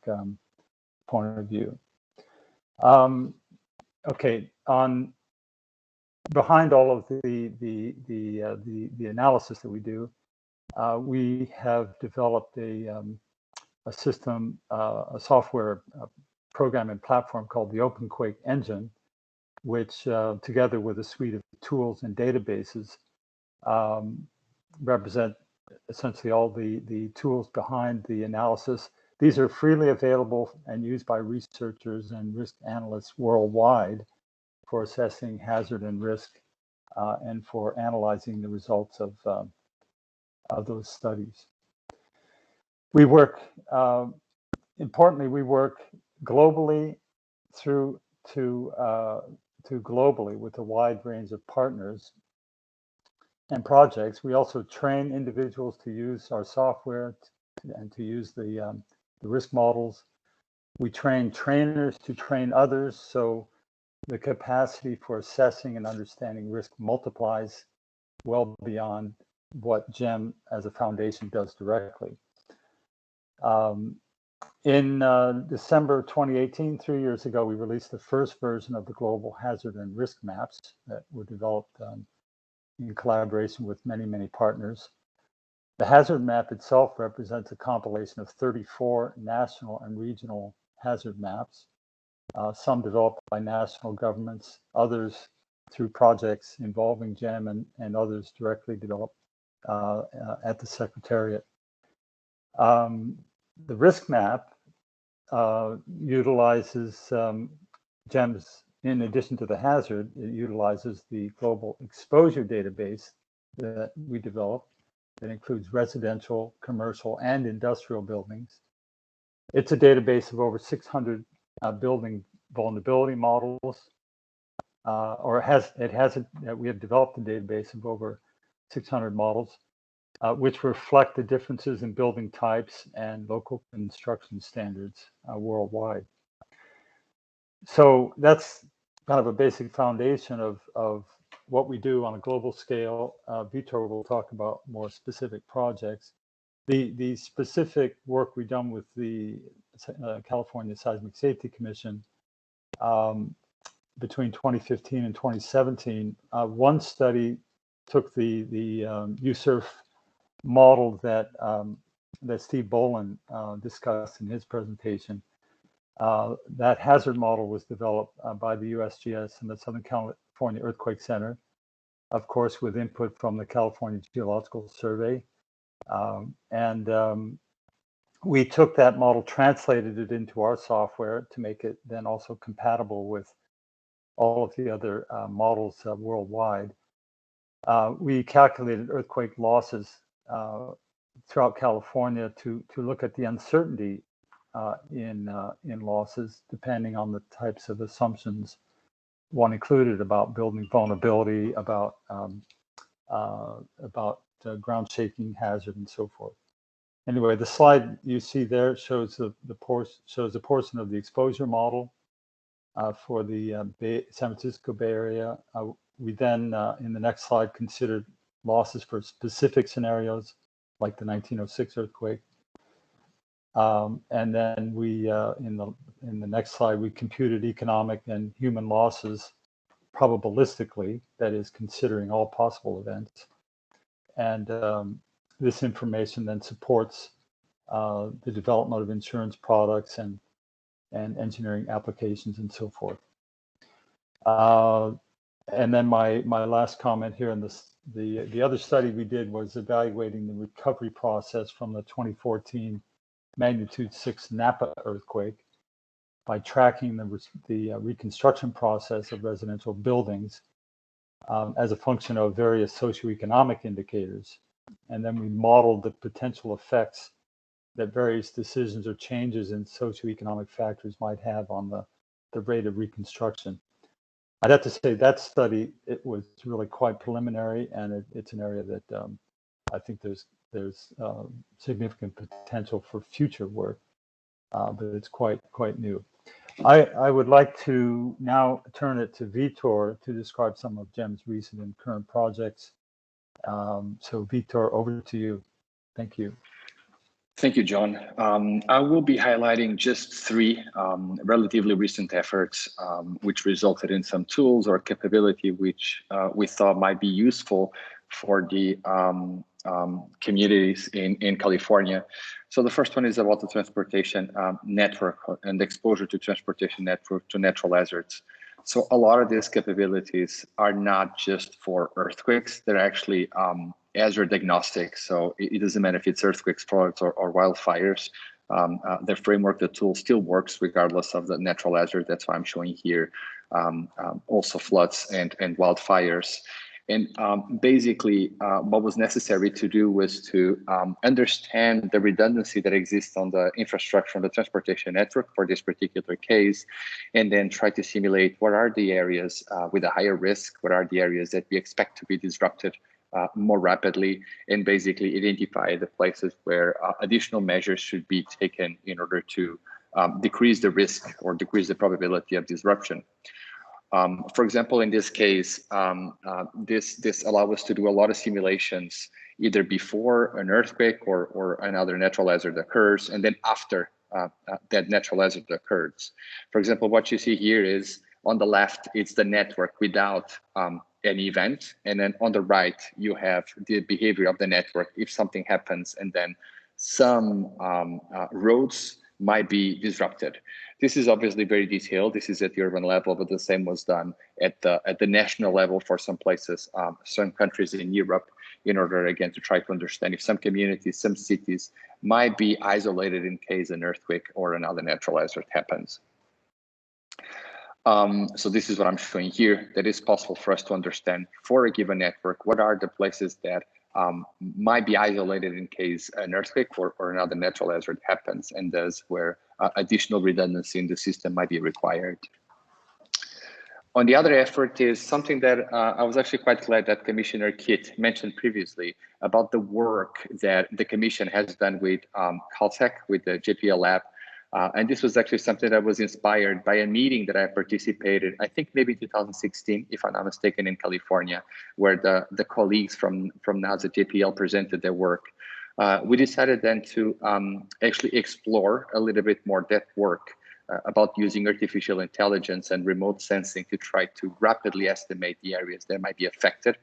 point of view. Okay, behind all of the analysis that we do, we have developed a system, a software program and platform called the OpenQuake Engine, which together with a suite of tools and databases represent essentially all the tools behind the analysis. These are freely available and used by researchers and risk analysts worldwide for assessing hazard and risk and for analyzing the results of those studies. We work, importantly, we work globally to globally with a wide range of partners and projects. We also train individuals to use our software and to use the risk models. We train trainers to train others, so the capacity for assessing and understanding risk multiplies well beyond what GEM as a foundation does directly. In December 2018, 3 years ago, we released the first version of the global hazard and risk maps that were developed in collaboration with many partners. The hazard map itself represents a compilation of 34 national and regional hazard maps, some developed by national governments, others through projects involving GEM, and others directly developed at the Secretariat. The risk map utilizes GEM's, in addition to the hazard, it utilizes the global exposure database that we developed that includes residential, commercial, and industrial buildings. It's a database of over 600 building vulnerability models, we have developed a database of over 600 models, which reflect the differences in building types and local construction standards worldwide. So that's kind of a basic foundation of what we do on a global scale. Vitor will talk about more specific projects. The specific work we've done with the California Seismic Safety Commission between 2015 and 2017, one study took the USURF model that that Steve Boland discussed in his presentation. That hazard model was developed by the USGS and the Southern California Earthquake Center, of course, with input from the California Geological Survey. We took that model, translated it into our software to make it then also compatible with all of the other models worldwide. We calculated earthquake losses throughout California to look at the uncertainty in losses, depending on the types of assumptions one included about building vulnerability, about ground shaking hazard, and so forth. Anyway, the slide you see there shows a portion of the exposure model for the San Francisco Bay Area. We then, in the next slide, considered losses for specific scenarios, like the 1906 earthquake. And then we, in the next slide, we computed economic and human losses probabilistically, that is, considering all possible events. And this information then supports the development of insurance products and engineering applications and so forth. And then my last comment here in this, the other study we did was evaluating the recovery process from the 2014 magnitude 6 Napa earthquake by tracking the reconstruction process of residential buildings as a function of various socioeconomic indicators. And then we modeled the potential effects that various decisions or changes in socioeconomic factors might have on the rate of reconstruction. I'd have to say that study, it was really quite preliminary, and it's an area that I think there's significant potential for future work, but it's quite new. I would like to now turn it to Vitor to describe some of GEM's recent and current projects. So Vitor, over to you. Thank you. Thank you, John. I will be highlighting just three relatively recent efforts which resulted in some tools or capability which we thought might be useful for the communities in California. So the first one is about the transportation network and exposure to transportation network to natural hazards. So a lot of these capabilities are not just for earthquakes, they're actually hazard agnostic. So it doesn't matter if it's earthquakes, floods, or wildfires. The framework, the tool still works regardless of the natural hazard. That's why I'm showing here also floods and wildfires. And basically, what was necessary to do was to understand the redundancy that exists on the infrastructure on the transportation network for this particular case, and then try to simulate what are the areas with a higher risk, what are the areas that we expect to be disrupted more rapidly, and basically identify the places where additional measures should be taken in order to decrease the risk or decrease the probability of disruption. For example, in this case, this allows us to do a lot of simulations either before an earthquake or another natural hazard occurs, and then after that natural hazard occurs. For example, what you see here is on the left, it's the network without any event, and then on the right, you have the behavior of the network if something happens, and then some roads might be disrupted. This is obviously very detailed. This is at the urban level, but the same was done at the national level for some places, some countries in Europe, in order, again, to try to understand if some communities, some cities might be isolated in case an earthquake or another natural hazard happens. So this is what I'm showing here, that is possible for us to understand for a given network, what are the places that might be isolated in case an earthquake or another natural hazard happens, and thus where additional redundancy in the system might be required. On the other effort is something that I was actually quite glad that Commissioner Kitt mentioned previously about the work that the Commission has done with Caltech, with the JPL lab. And this was actually something that was inspired by a meeting that I participated, I think maybe 2016, if I'm not mistaken, in California, where the colleagues from NASA JPL presented their work. We decided then to actually explore a little bit more depth work about using artificial intelligence and remote sensing to try to rapidly estimate the areas that might be affected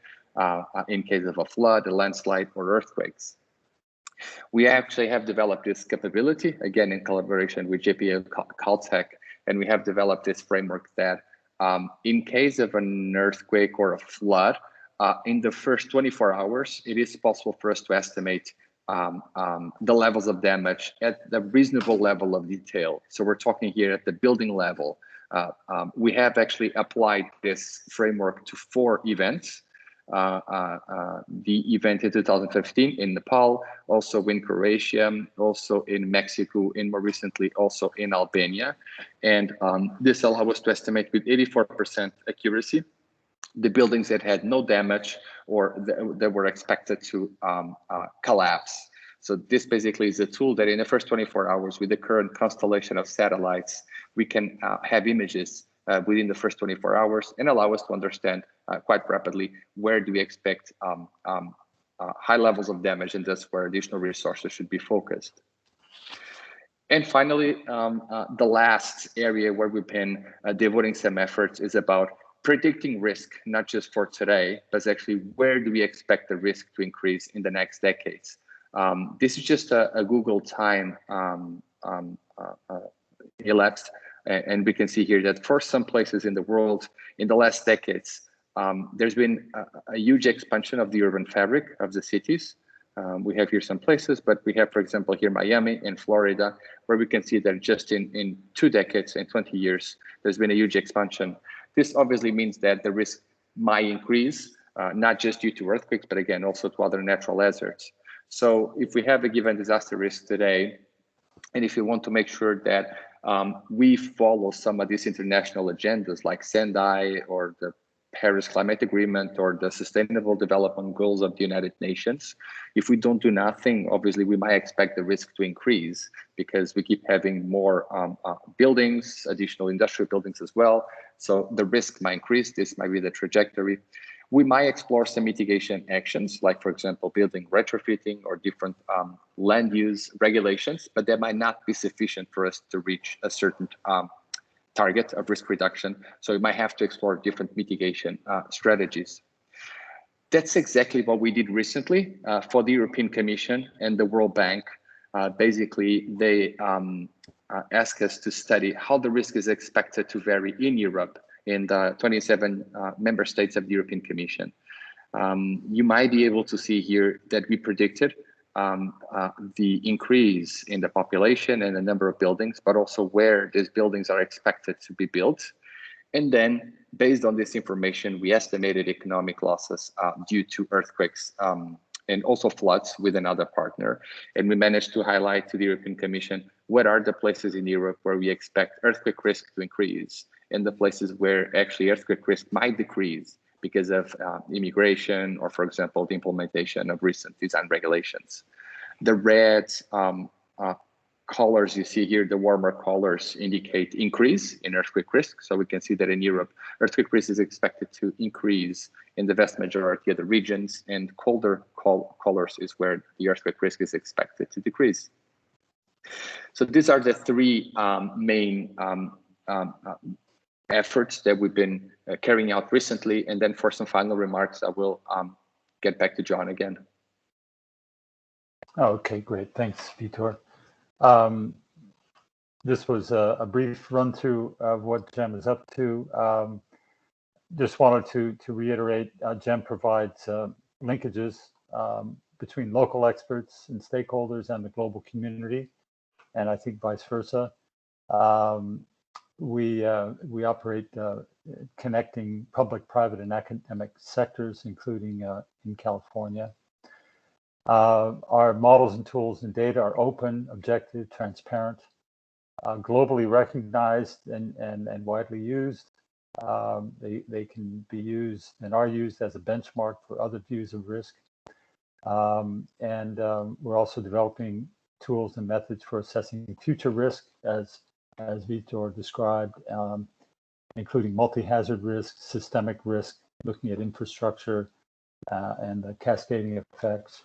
in case of a flood, a landslide, or earthquakes. We actually have developed this capability, again, in collaboration with JPL Caltech, and we have developed this framework that in case of an earthquake or a flood, in the first 24 hours, it is possible for us to estimate the levels of damage at the reasonable level of detail. So we're talking here at the building level. We have actually applied this framework to 4 events. The event in 2015 in Nepal, also in Croatia, also in Mexico, and more recently also in Albania. And this allowed us to estimate with 84% accuracy the buildings that had no damage or that were expected to collapse. So this basically is a tool that in the first 24 hours with the current constellation of satellites, we can have images within the first 24 hours and allow us to understand quite rapidly where do we expect high levels of damage, and that's where additional resources should be focused. And finally, the last area where we've been devoting some efforts is about predicting risk, not just for today, but actually where do we expect the risk to increase in the next decades. This is just a Google time elapsed, and we can see here that for some places in the world in the last decades, there's been a huge expansion of the urban fabric of the cities. We have here some places, but we have, for example, here Miami in Florida, where we can see that just in 2 decades, in 20 years, there's been a huge expansion. This obviously means that the risk might increase, not just due to earthquakes, but again, also to other natural hazards. So if we have a given disaster risk today, and if you want to make sure that we follow some of these international agendas like Sendai or the Paris Climate Agreement or the Sustainable Development Goals of the United Nations, if we don't do nothing, obviously we might expect the risk to increase because we keep having more buildings, additional industrial buildings as well. So the risk might increase. This might be the trajectory. We might explore some mitigation actions, like, for example, building retrofitting or different land use regulations, but that might not be sufficient for us to reach a certain target of risk reduction. So we might have to explore different mitigation strategies. That's exactly what we did recently for the European Commission and the World Bank. Basically, they asked us to study how the risk is expected to vary in Europe in the 27 member states of the European Commission. You might be able to see here that we predicted the increase in the population and the number of buildings, but also where these buildings are expected to be built. And then based on this information, we estimated economic losses due to earthquakes and also floods with another partner. And we managed to highlight to the European Commission what are the places in Europe where we expect earthquake risk to increase and the places where actually earthquake risk might decrease because of immigration or, for example, the implementation of recent design regulations. The red colors you see here, the warmer colors indicate increase in earthquake risk. So we can see that in Europe, earthquake risk is expected to increase in the vast majority of the regions, and colder colors is where the earthquake risk is expected to decrease. So these are the 3 main efforts that we've been carrying out recently. And then for some final remarks, I will get back to John again. Okay, great. Thanks, Vitor. This was a brief run through of what GEM is up to. Just wanted to reiterate, GEM provides linkages between local experts and stakeholders and the global community, and I think vice versa. We operate connecting public, private, and academic sectors, including in California. Our models and tools and data are open, objective, transparent, globally recognized, and widely used. They can be used and are used as a benchmark for other views of risk. We're also developing tools and methods for assessing future risk, as Vitor described, including multi-hazard risk, systemic risk, looking at infrastructure and the cascading effects.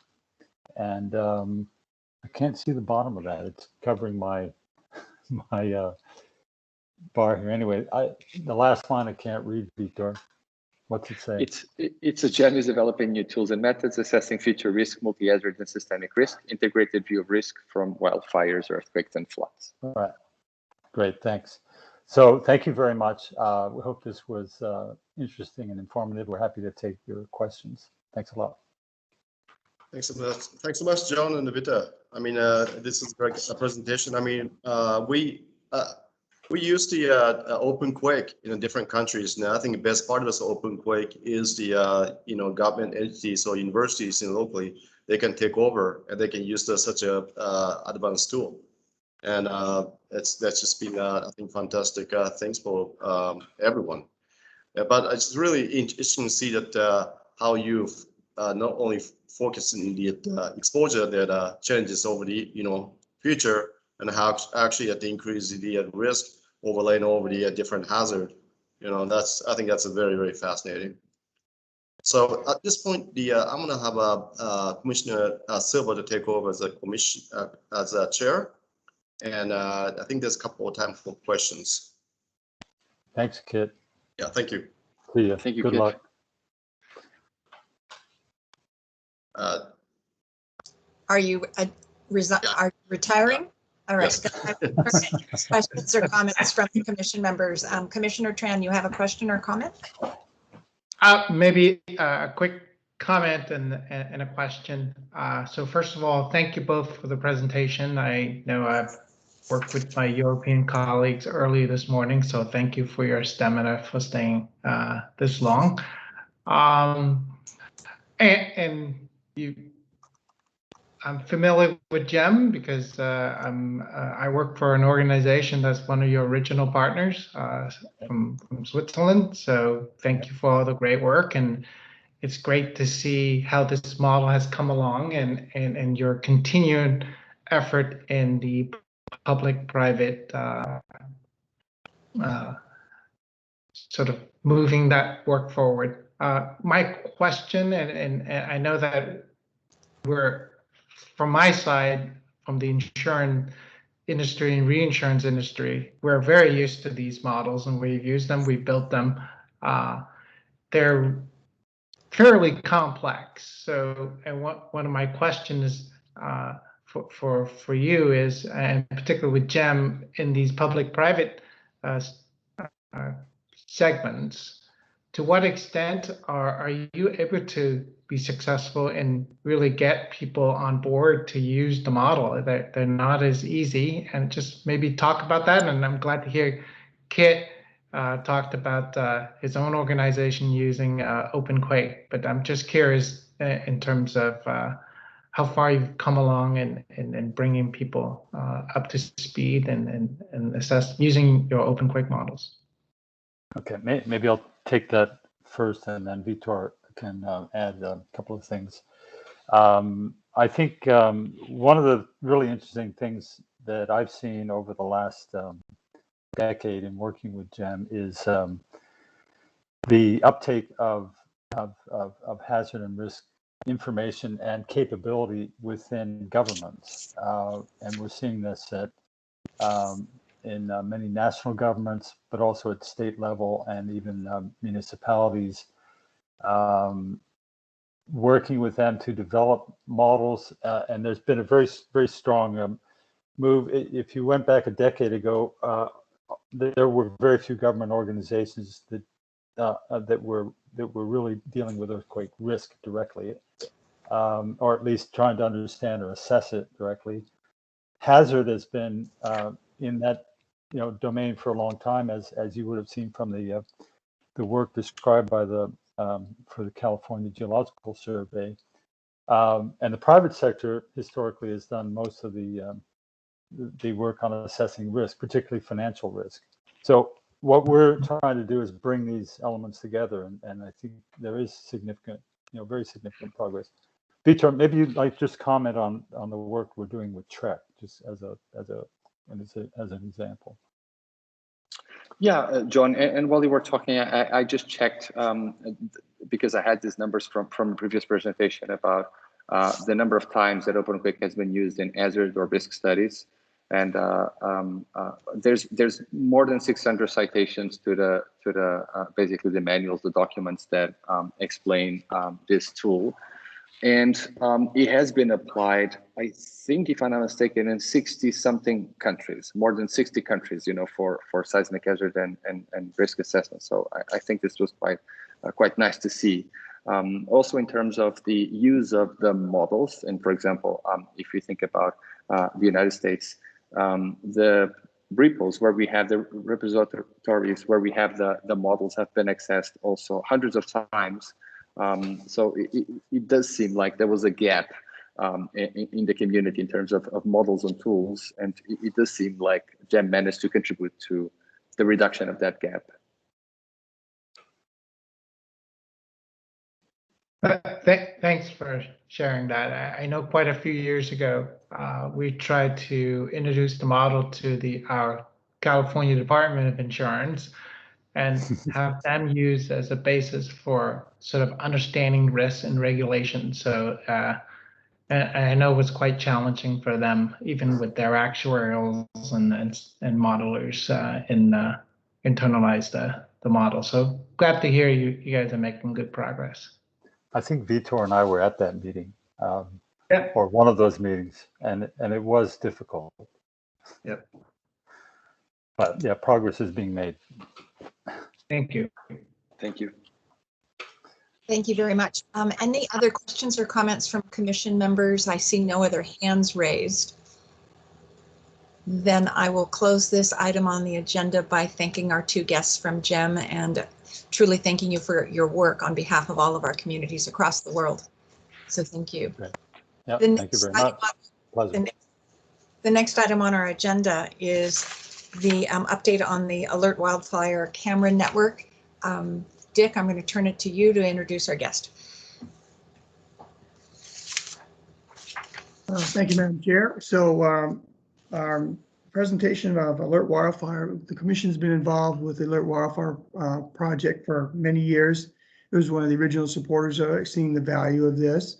and I can't see the bottom of that. It's covering my bar here. Anyway, the last line I can't read, Vitor. What's it say? It's a GEM is developing new tools and methods assessing future risk, multi-hazard and systemic risk, integrated view of risk from wildfires, earthquakes, and floods. All right. Great, thanks. So thank you very much. We hope this was interesting and informative. We're happy to take your questions. Thanks a lot. Thanks so much. Thanks so much, John and Vita. I mean, this is a great presentation. I mean, we use the OpenQuake in different countries. Now, I think the best part of this OpenQuake is the government entities or universities locally. They can take over and they can use such a advanced tool. And that's just been I think fantastic things for everyone. But it's really interesting to see that how you've not only focusing the exposure that changes over the future, and how actually at the increase the risk overlaying over the different hazard. I think that's a very fascinating. So at this point, I'm going to have Commissioner Silva to take over as a chair, and I think there's a couple of time for questions. Thanks, Kit. Yeah, thank you. See you. Thank you. Good Kit. luck. Are you retiring? All right. Yes. Questions or comments from the commission members? Commissioner Tran, you have a question or comment? Maybe a quick comment and a question. So first of all, thank you both for the presentation. I know I've worked with my European colleagues early this morning, so thank you for your stamina for staying this long. I'm familiar with GEM because I work for an organization that's one of your original partners from Switzerland. So thank you for all the great work, and it's great to see how this model has come along and your continued effort in the public-private sort of moving that work forward. My question, and I know that from my side, from the insurance industry and reinsurance industry, we're very used to these models and we've used them, we built them. They're fairly complex. So, and one of my questions for you is, and particularly with GEM in these public-private segments, to what extent are you able to be successful and really get people on board to use the model? They're not as easy, and just maybe talk about that. And I'm glad to hear Kit talked about his own organization using OpenQuake, but I'm just curious in terms of how far you've come along in bringing people up to speed and assess using your OpenQuake models. Okay, Maybe I'll take that first, and then Vitor can add a couple of things. I think one of the really interesting things that I've seen over the last decade in working with GEM is the uptake of hazard and risk information and capability within governments, and we're seeing this in many national governments, but also at state level and even municipalities, working with them to develop models. And there's been a very strong move. If you went back a decade ago, there were very few government organizations that were really dealing with earthquake risk directly, or at least trying to understand or assess it directly. Hazard has been in that domain for a long time, as you would have seen from the work described by for the California Geological Survey, and the private sector historically has done most of the work on assessing risk, particularly financial risk. So what we're trying to do is bring these elements together, and I think there is significant, very significant progress. Vitor, maybe you'd like just comment on the work we're doing with TREC, just as an example. Yeah, John, and while you were talking, I just checked because I had these numbers from a previous presentation about the number of times that OpenQuake has been used in hazard or risk studies. And there's more than 600 citations to the basically the manuals, the documents that explain this tool. And it has been applied, I think, if I'm not mistaken, in 60-something countries, more than 60 countries, you know, for seismic hazard and risk assessment. So I think this was quite nice to see. Also, in terms of the use of the models, and for example, if you think about the United States, the repos where we have the repositories where we have the models have been accessed also hundreds of times. So it does seem like there was a gap in the community in terms of models and tools, and it does seem like GEM managed to contribute to the reduction of that gap. Thanks for sharing that. I know quite a few years ago, we tried to introduce the model to our California Department of Insurance and have them used as a basis for sort of understanding risks and regulations. So I know it was quite challenging for them, even with their actuarials and modelers internalize the model. So glad to hear you guys are making good progress. I think Vitor and I were at that meeting, or one of those meetings, and it was difficult. Yep. But yeah, progress is being made. Thank you. Thank you. Thank you very much. Any other questions or comments from commission members? I see no other hands raised. Then I will close this item on the agenda by thanking our two guests from GEM and truly thanking you for your work on behalf of all of our communities across the world. So thank you. Yep, thank you very much. Pleasure. The next item on our agenda is the update on the Alert Wildfire camera network. Dick, I'm going to turn it to you to introduce our guest. Thank you, Madam Chair. So our presentation of Alert Wildfire, the Commission's been involved with the Alert Wildfire project for many years. It was one of the original supporters of seeing the value of this.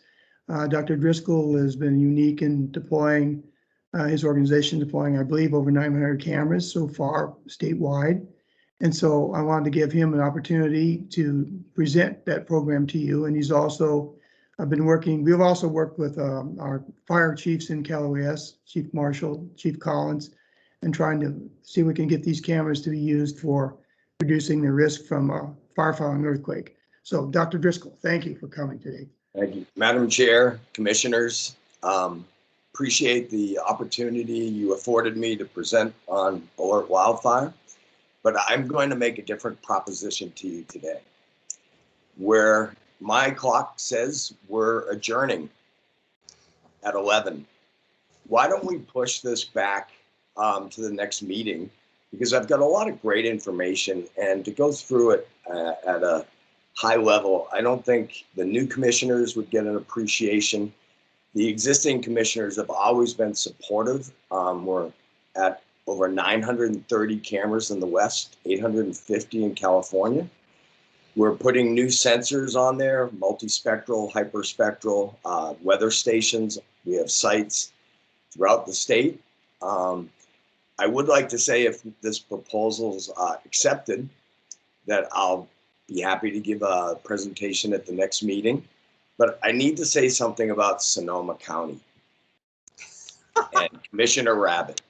Dr. Driscoll has been unique in deploying, his organization deploying, I believe, over 900 cameras so far statewide. And so I wanted to give him an opportunity to present that program to you. And he's also been working, we've also worked with our fire chiefs in Calaveras, Chief Marshal, Chief Collins, and trying to see if we can get these cameras to be used for reducing the risk from fire following earthquake. So Dr. Driscoll, thank you for coming today. Thank you. Madam Chair, Commissioners, appreciate the opportunity you afforded me to present on Alert Wildfire, but I'm going to make a different proposition to you today. Where my clock says we're adjourning at 11, why don't we push this back to the next meeting? Because I've got a lot of great information, and to go through it at a high level, I don't think the new commissioners would get an appreciation. The existing commissioners have always been supportive. We're at over 930 cameras in the West, 850 in California. We're putting new sensors on there, multispectral, hyperspectral, weather stations. We have sites throughout the state. I would like to say if this proposal is accepted, that I'll be happy to give a presentation at the next meeting. But I need to say something about Sonoma County and Commissioner Rabbit.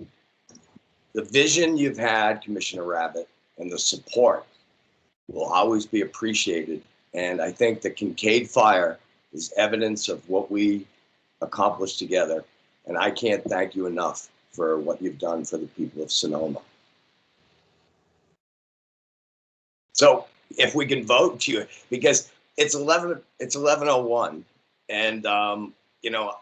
The vision you've had, Commissioner Rabbit, and the support will always be appreciated. And I think the Kincaid fire is evidence of what we accomplished together. And I can't thank you enough for what you've done for the people of Sonoma. So if we can vote to you, because it's 11:01, and you know,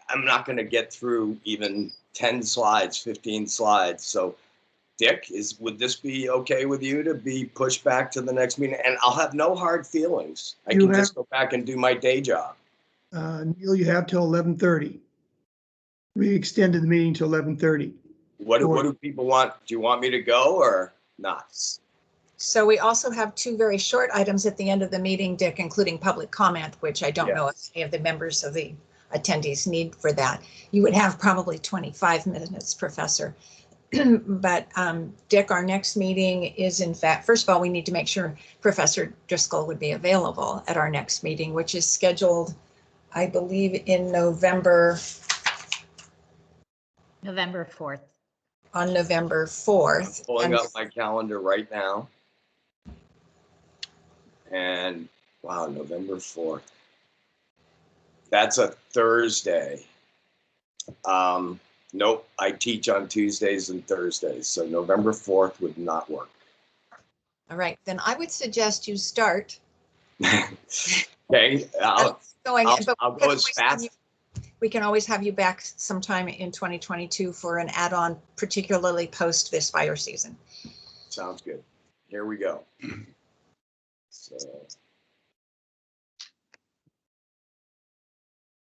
I'm not going to get through even 10 slides, 15 slides. So Dick, would this be okay with you to be pushed back to the next meeting? And I'll have no hard feelings. I can just go back and do my day job. Neil, you have till 11:30. We extended the meeting to 11:30. What do people want? Do you want me to go or not? So we also have two very short items at the end of the meeting, Dick, including public comment, which I don't know if any of the members of the attendees need for that. You would have probably 25 minutes, Professor. But Dick, our next meeting is in fact, first of all, we need to make sure Professor Driscoll would be available at our next meeting, which is scheduled, I believe, in November 4th. On November 4th. I'm pulling up my calendar right now. And wow, November 4th. That's a Thursday. Nope, I teach on Tuesdays and Thursdays, so November 4th would not work. All right, then I would suggest you start. Okay, I'll go as fast. We can always have you back sometime in 2022 for an add-on, particularly post this fire season. Sounds good. Here we go.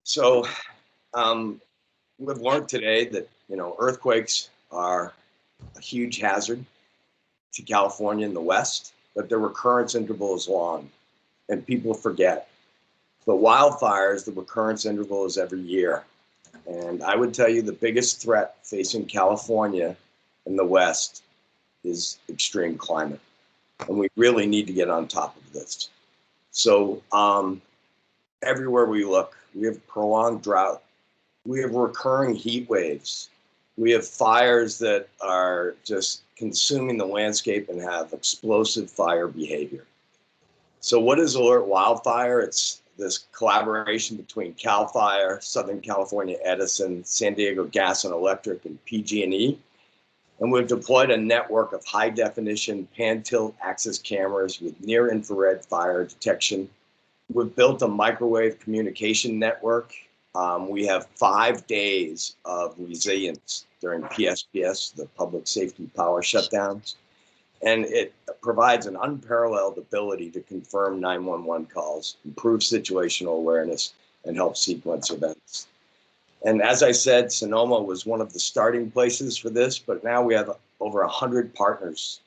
So we've learned today that, earthquakes are a huge hazard to California in the West, but their recurrence interval is long, and people forget. But wildfires, the recurrence interval is every year. And I would tell you the biggest threat facing California in the West is extreme climate. And we really need to get on top of this. So everywhere we look, we have prolonged drought. We have recurring heat waves. We have fires that are just consuming the landscape and have explosive fire behavior. So what is Alert Wildfire? It's this collaboration between CAL FIRE, Southern California Edison, San Diego Gas and Electric, and PG&E. And we've deployed a network of high definition pan-tilt axis cameras with near infrared fire detection. We've built a microwave communication network. We have 5 days of resilience during PSPS, the public safety power shutdowns. And it provides an unparalleled ability to confirm 911 calls, improve situational awareness, and help sequence events. And as I said, Sonoma was one of the starting places for this, but now we have over 100 partners.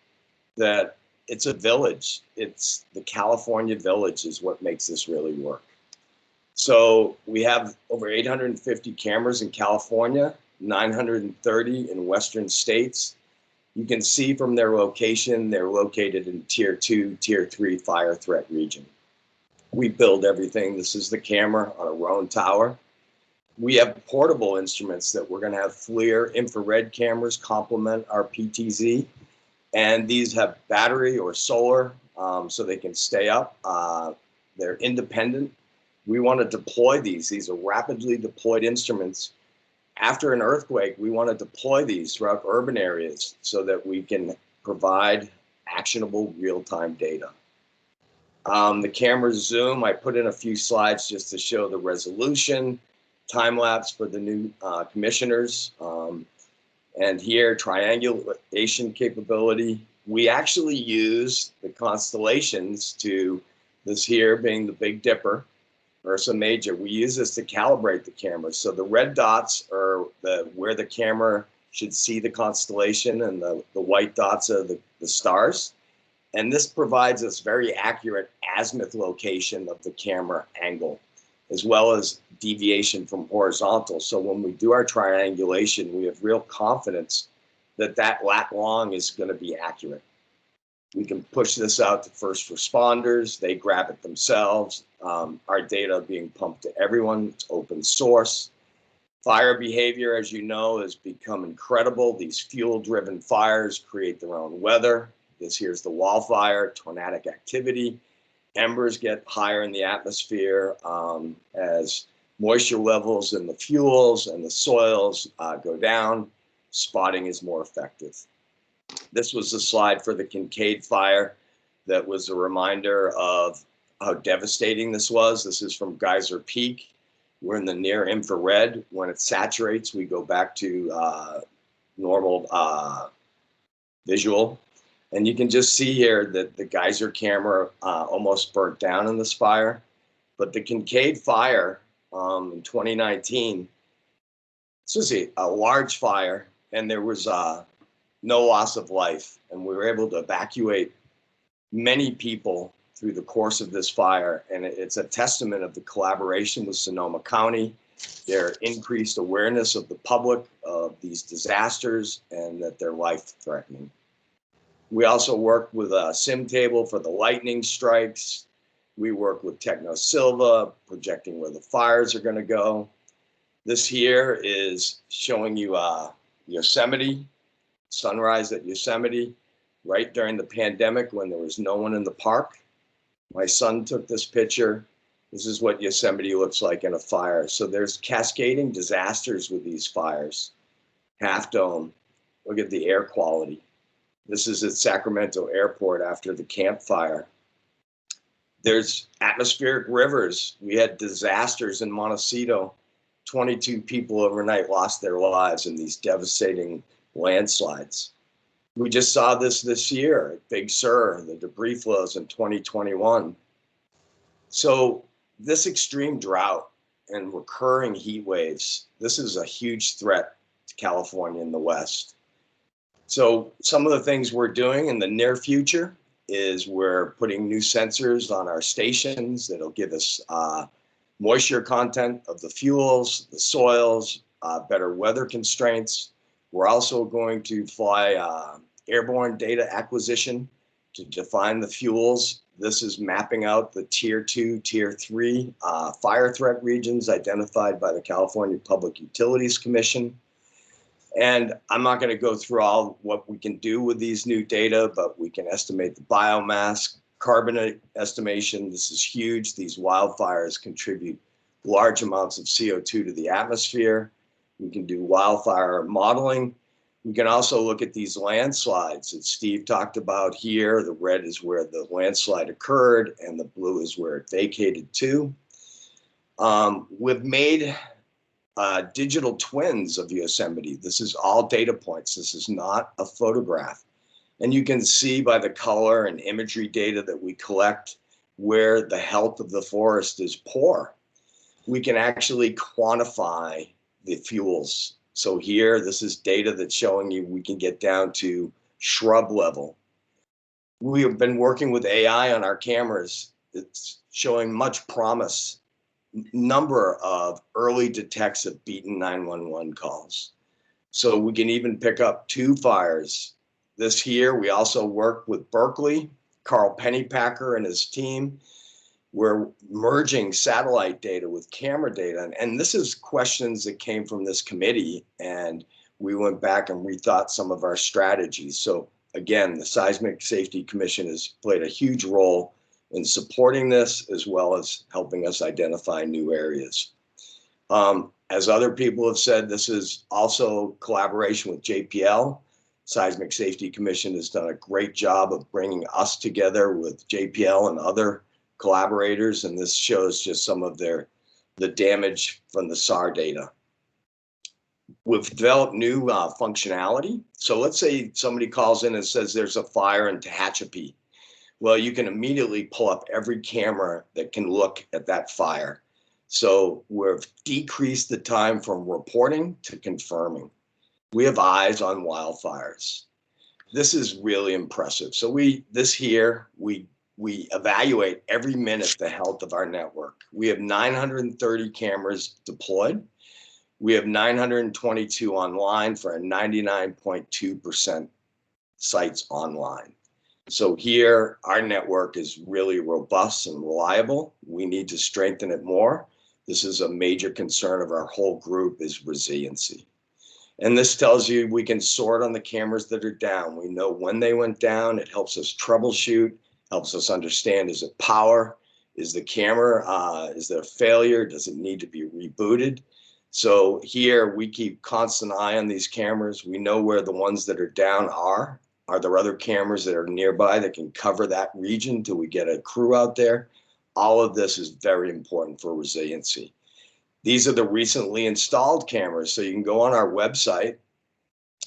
That it's a village. It's the California village is what makes this really work. So we have over 850 cameras in California, 930 in Western states. You can see from their location, they're located in Tier 2, Tier 3 fire threat region. We build everything. This is the camera on a Roan tower. We have portable instruments that we're going to have FLIR infrared cameras complement our PTZ. And these have battery or solar, so they can stay up. They're independent. We want to deploy these. These are rapidly deployed instruments. After an earthquake, we want to deploy these throughout urban areas so that we can provide actionable real-time data. The camera's zoom, I put in a few slides just to show the resolution, time lapse for the new commissioners. And here, triangulation capability. We actually use the constellations to, this here being the Big Dipper, Ursa Major. We use this to calibrate the camera. So the red dots are where the camera should see the constellation, and the white dots are the stars. And this provides us very accurate azimuth location of the camera angle, as well as deviation from horizontal. So when we do our triangulation, we have real confidence that that lat long is going to be accurate. We can push this out to first responders. They grab it themselves. Our data being pumped to everyone. It's open source. Fire behavior, as you know, has become incredible. These fuel-driven fires create their own weather. This here's the wildfire, tornadic activity. Embers get higher in the atmosphere as moisture levels in the fuels and the soils go down. Spotting is more effective. This was a slide for the Kincaid fire that was a reminder of how devastating this was. This is from Geyser Peak. We're in the near infrared. When it saturates, we go back to normal visual. And you can just see here that the geyser camera almost burnt down in this fire. But the Kincaid fire in 2019, this was a large fire, and there was no loss of life. And we were able to evacuate many people through the course of this fire, and it's a testament of the collaboration with Sonoma County, their increased awareness of the public of these disasters and that they're life-threatening. We also work with a SimTable for the lightning strikes. We work with Techno Silva, projecting where the fires are going to go. This here is showing you Yosemite, sunrise at Yosemite, right during the pandemic when there was no one in the park. My son took this picture. This is what Yosemite looks like in a fire. So there's cascading disasters with these fires. Half Dome, look at the air quality. This is at Sacramento Airport after the Camp Fire. There's atmospheric rivers. We had disasters in Montecito. 22 people overnight lost their lives in these devastating landslides. We just saw this year at Big Sur, the debris flows in 2021. So this extreme drought and recurring heat waves, this is a huge threat to California and the West. So some of the things we're doing in the near future is we're putting new sensors on our stations that'll give us moisture content of the fuels, the soils, better weather constraints. We're also going to fly airborne data acquisition to define the fuels. This is mapping out the tier 2, tier 3 fire threat regions identified by the California Public Utilities Commission. And I'm not going to go through all what we can do with these new data, but we can estimate the biomass, carbon estimation. This is huge. These wildfires contribute large amounts of CO2 to the atmosphere. We can do wildfire modeling. We can also look at these landslides that Steve talked about here. The red is where the landslide occurred, and the blue is where it vacated to. We've made digital twins of Yosemite. This is all data points. This is not a photograph. And you can see by the color and imagery data that we collect where the health of the forest is poor. We can actually quantify the fuels. So here, this is data that's showing you we can get down to shrub level. We have been working with AI on our cameras. It's showing much promise. Number of early detects of beaten 911 calls. So we can even pick up 2 fires. This here, we also work with Berkeley, Carl Pennypacker and his team. We're merging satellite data with camera data. And this is questions that came from this committee, and we went back and rethought some of our strategies. So again, the Seismic Safety Commission has played a huge role in supporting this, as well as helping us identify new areas. As other people have said, this is also collaboration with JPL. Seismic Safety Commission has done a great job of bringing us together with JPL and other collaborators, and this shows just some of the damage from the SAR data. We've developed new functionality. So let's say somebody calls in and says there's a fire in Tehachapi. Well, you can immediately pull up every camera that can look at that fire. So we've decreased the time from reporting to confirming. We have eyes on wildfires. This is really impressive. So we evaluate every minute the health of our network. We have 930 cameras deployed. We have 922 online for a 99.2% sites online. So here, our network is really robust and reliable. We need to strengthen it more. This is a major concern of our whole group, is resiliency. And this tells you we can sort on the cameras that are down. We know when they went down. It helps us troubleshoot, helps us understand, is it power? Is the camera, is there a failure? Does it need to be rebooted? So here we keep constant eye on these cameras. We know where the ones that are down are. Are there other cameras that are nearby that can cover that region till we get a crew out there? All of this is very important for resiliency. These are the recently installed cameras. So you can go on our website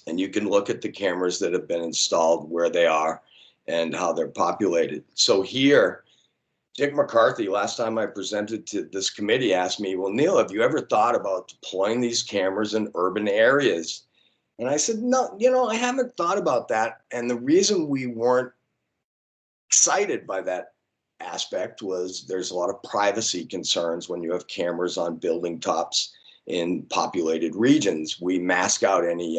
and you can look at the cameras that have been installed, where they are and how they're populated. So here, Dick McCarthy, last time I presented to this committee, asked me, well, Neil, have you ever thought about deploying these cameras in urban areas? And I said, no, I haven't thought about that. And the reason we weren't excited by that aspect was there's a lot of privacy concerns when you have cameras on building tops in populated regions. We mask out any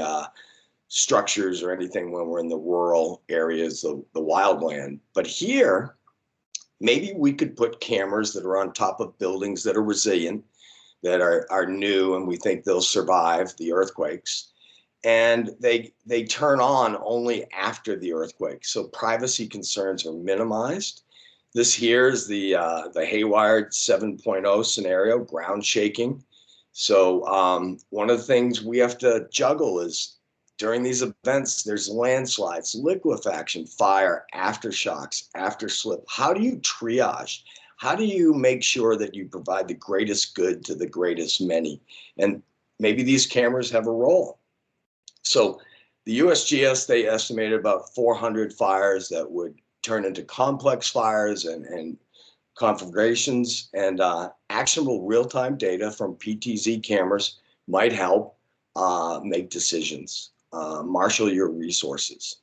structures or anything when we're in the rural areas of the wildland. But here, maybe we could put cameras that are on top of buildings that are resilient, that are new, and we think they'll survive the earthquakes. And they turn on only after the earthquake. So privacy concerns are minimized. This here is the Hayward 7.0 scenario, ground shaking. So one of the things we have to juggle is during these events, there's landslides, liquefaction, fire, aftershocks, afterslip. How do you triage? How do you make sure that you provide the greatest good to the greatest many? And maybe these cameras have a role. So the USGS, they estimated about 400 fires that would turn into complex fires and conflagrations, and actionable real-time data from PTZ cameras might help make decisions. Marshal your resources.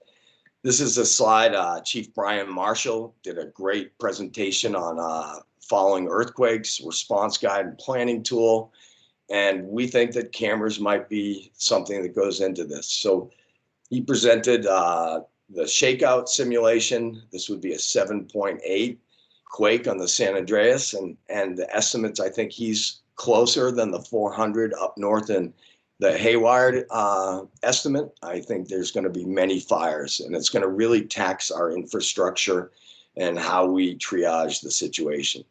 This is a slide. Chief Brian Marshall did a great presentation on following earthquakes, response guide and planning tool. And we think that cameras might be something that goes into this. So he presented the shakeout simulation. This would be a 7.8 quake on the San Andreas. And the estimates, I think he's closer than the 400 up north in the Hayward estimate. I think there's going to be many fires, and it's going to really tax our infrastructure and how we triage the situation.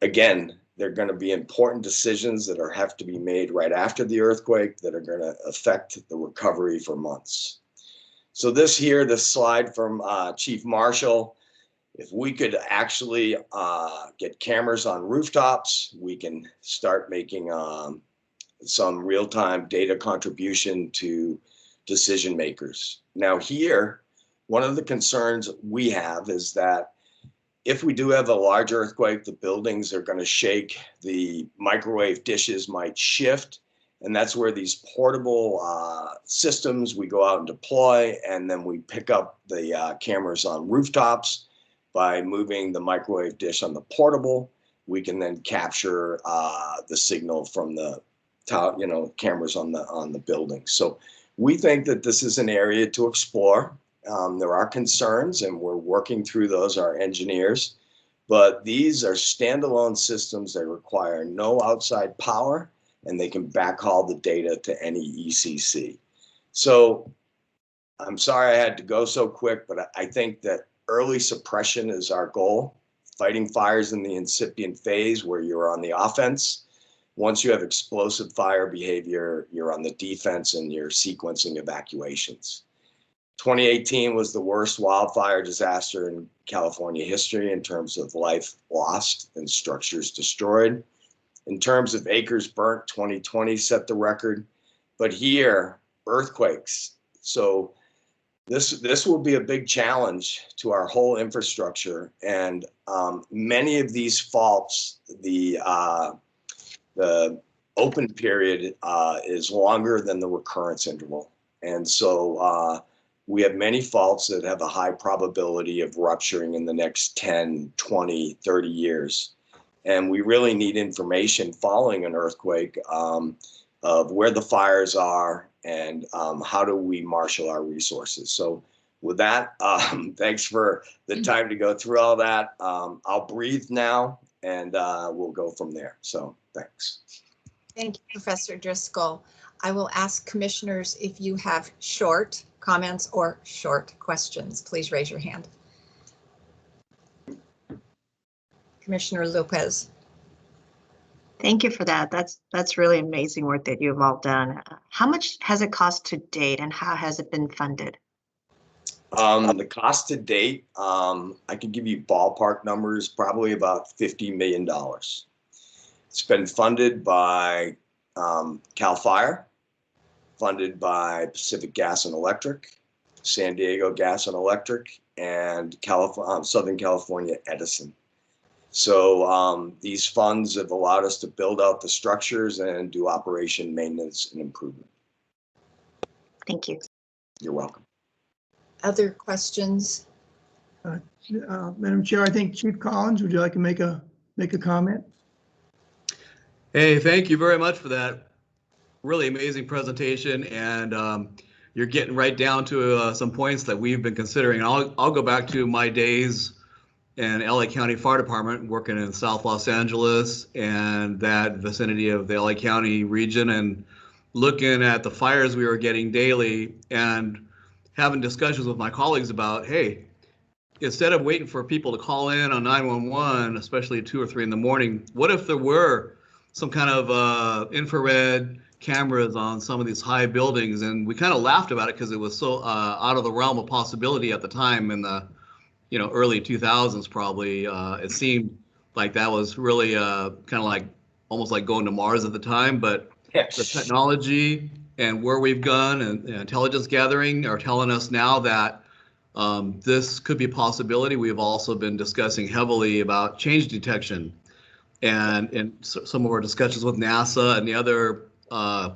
Again, there are going to be important decisions that have to be made right after the earthquake that are going to affect the recovery for months. So this slide from Chief Marshall, if we could actually get cameras on rooftops, we can start making some real-time data contribution to decision makers. Now here, one of the concerns we have is that if we do have a large earthquake, the buildings are going to shake, the microwave dishes might shift, and that's where these portable systems we go out and deploy, and then we pick up the cameras on rooftops. By moving the microwave dish on the portable, we can then capture the signal from the cameras on the building. So we think that this is an area to explore. There are concerns, and we're working through those, our engineers, but these are standalone systems that require no outside power, and they can backhaul the data to any ECC. So I'm sorry I had to go so quick, but I think that early suppression is our goal. Fighting fires in the incipient phase where you're on the offense. Once you have explosive fire behavior, you're on the defense and you're sequencing evacuations. 2018 was the worst wildfire disaster in California history in terms of life lost and structures destroyed. In terms of acres burnt, 2020 set the record. But here, earthquakes. So this will be a big challenge to our whole infrastructure. And many of these faults, the open period is longer than the recurrence interval. And so we have many faults that have a high probability of rupturing in the next 10, 20, 30 years. And we really need information following an earthquake of where the fires are and how do we marshal our resources. So with that, thanks for the time to go through all that. I'll breathe now and we'll go from there. So thanks. Thank you, Professor Driscoll. I will ask commissioners if you have short comments or short questions. Please raise your hand. Commissioner Lopez. Thank you for that. That's really amazing work that you've all done. How much has it cost to date and how has it been funded? The cost to date, I could give you ballpark numbers, probably about $50 million. It's been funded by CAL FIRE, funded by Pacific Gas and Electric, San Diego Gas and Electric, and Southern California Edison. So these funds have allowed us to build out the structures and do operation, maintenance, and improvement. Thank you. You're welcome. Other questions? Madam Chair, I think Chief Collins, would you like to make a comment? Hey, thank you very much for that really amazing presentation, and you're getting right down to some points that we've been considering. I'll go back to my days in LA County Fire Department, working in South Los Angeles and that vicinity of the LA County region, and looking at the fires we were getting daily and having discussions with my colleagues about, hey, instead of waiting for people to call in on 911, especially 2 or 3 in the morning, what if there were some kind of infrared cameras on some of these high buildings? And we kind of laughed about it because it was so out of the realm of possibility at the time in the early 2000s probably. It seemed like that was really kind of like almost like going to Mars at the time, but the technology and where we've gone and intelligence gathering are telling us now that this could be a possibility. We've also been discussing heavily about change detection, and in some of our discussions with NASA and the other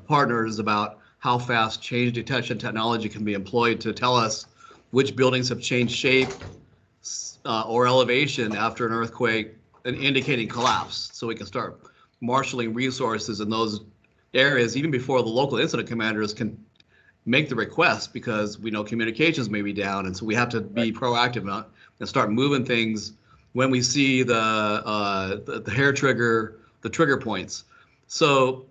partners about how fast change detection technology can be employed to tell us which buildings have changed shape or elevation after an earthquake and indicating collapse, so we can start marshaling resources in those areas even before the local incident commanders can make the request, because we know communications may be down, and so we have to be proactive and start moving things when we see the hair trigger, the trigger points. So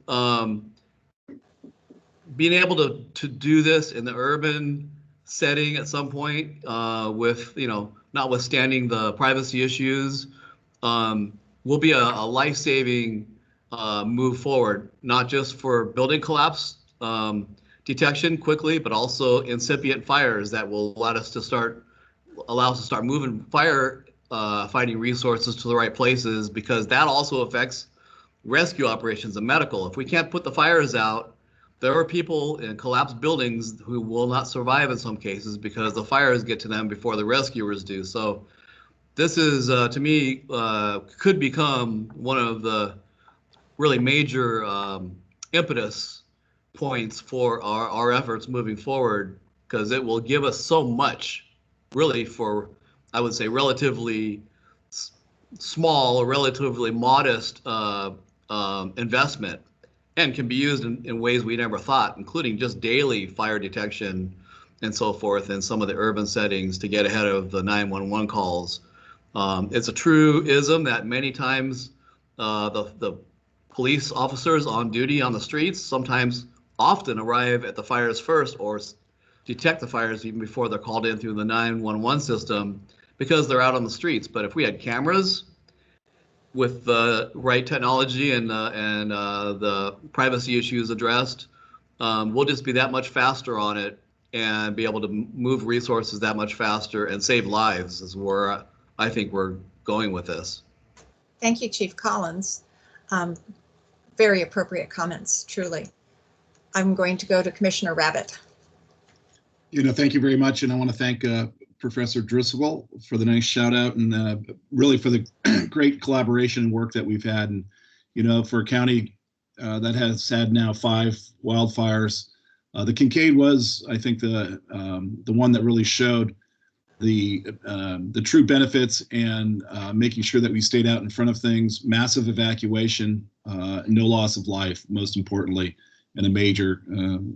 being able to do this in the urban setting at some point, with notwithstanding the privacy issues, will be a life-saving move forward, not just for building collapse detection quickly, but also incipient fires that will allow us to start moving fire fighting resources to the right places, because that also affects rescue operations and medical. If we can't put the fires out, there are people in collapsed buildings who will not survive in some cases because the fires get to them before the rescuers do. So this is, to me, could become one of the really major impetus points for our efforts moving forward, because it will give us so much, really, for, I would say, relatively small or relatively modest investment, and can be used in ways we never thought, including just daily fire detection and so forth in some of the urban settings to get ahead of the 911 calls. It's a truism that many times the police officers on duty on the streets often arrive at the fires first, or detect the fires even before they're called in through the 911 system, because they're out on the streets. But if we had cameras with the right technology and the privacy issues addressed, we'll just be that much faster on it and be able to move resources that much faster and save lives, is where I think we're going with this. Thank you, Chief Collins. Very appropriate comments, truly. I'm going to go to Commissioner Rabbit. Thank you very much. And I want to thank Professor Driscoll for the nice shout out, and really for the great collaboration and work that we've had. And, for a county that has had now 5 wildfires, the Kincaid was, I think, the one that really showed the true benefits, and making sure that we stayed out in front of things, massive evacuation, no loss of life, most importantly, and a major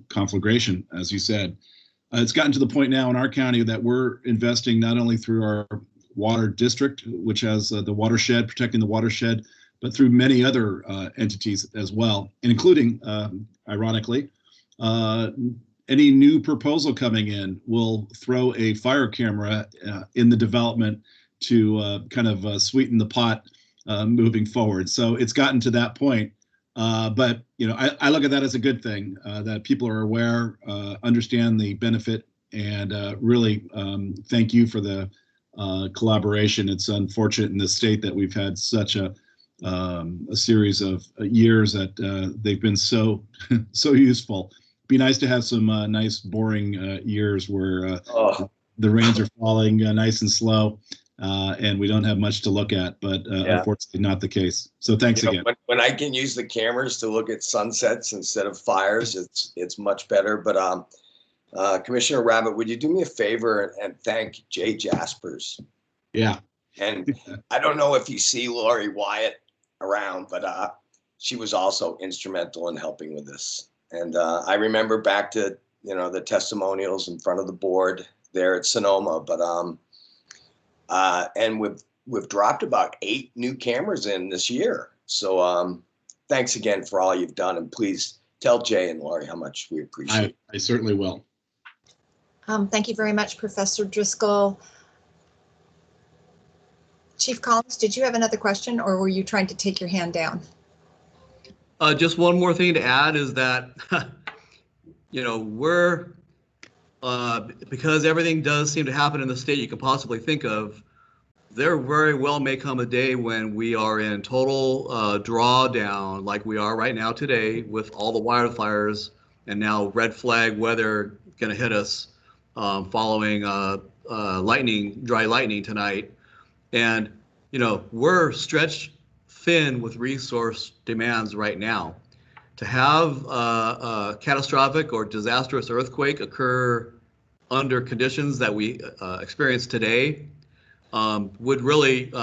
conflagration, as you said. It's gotten to the point now in our county that we're investing not only through our water district, which has the watershed, protecting the watershed, but through many other entities as well, including, ironically, any new proposal coming in will throw a fire camera in the development to kind of sweeten the pot moving forward. So it's gotten to that point. But I look at that as a good thing, that people are aware, understand the benefit, and really thank you for the collaboration. It's unfortunate in this state that we've had such a series of years that they've been so useful. Be nice to have some nice boring years where the rains are falling nice and slow. And we don't have much to look at, but unfortunately not the case. So thanks again. When I can use the cameras to look at sunsets instead of fires, it's much better. But Commissioner Rabbit, would you do me a favor and thank Jay Jaspers? Yeah. And I don't know if you see Lori Wyatt around, but she was also instrumental in helping with this. And I remember back to, the testimonials in front of the board there at Sonoma, but and we've dropped about 8 new cameras in this year. So thanks again for all you've done, and please tell Jay and Lori how much we appreciate it. I certainly will. Thank you very much, Professor Driscoll. Chief Collins, did you have another question, or were you trying to take your hand down? Just one more thing to add is that, we're, because everything does seem to happen in the state you could possibly think of, there very well may come a day when we are in total drawdown like we are right now today with all the wildfires and now red flag weather going to hit us following dry lightning tonight. And, we're stretched thin with resource demands right now. To have a catastrophic or disastrous earthquake occur under conditions that we experience today would really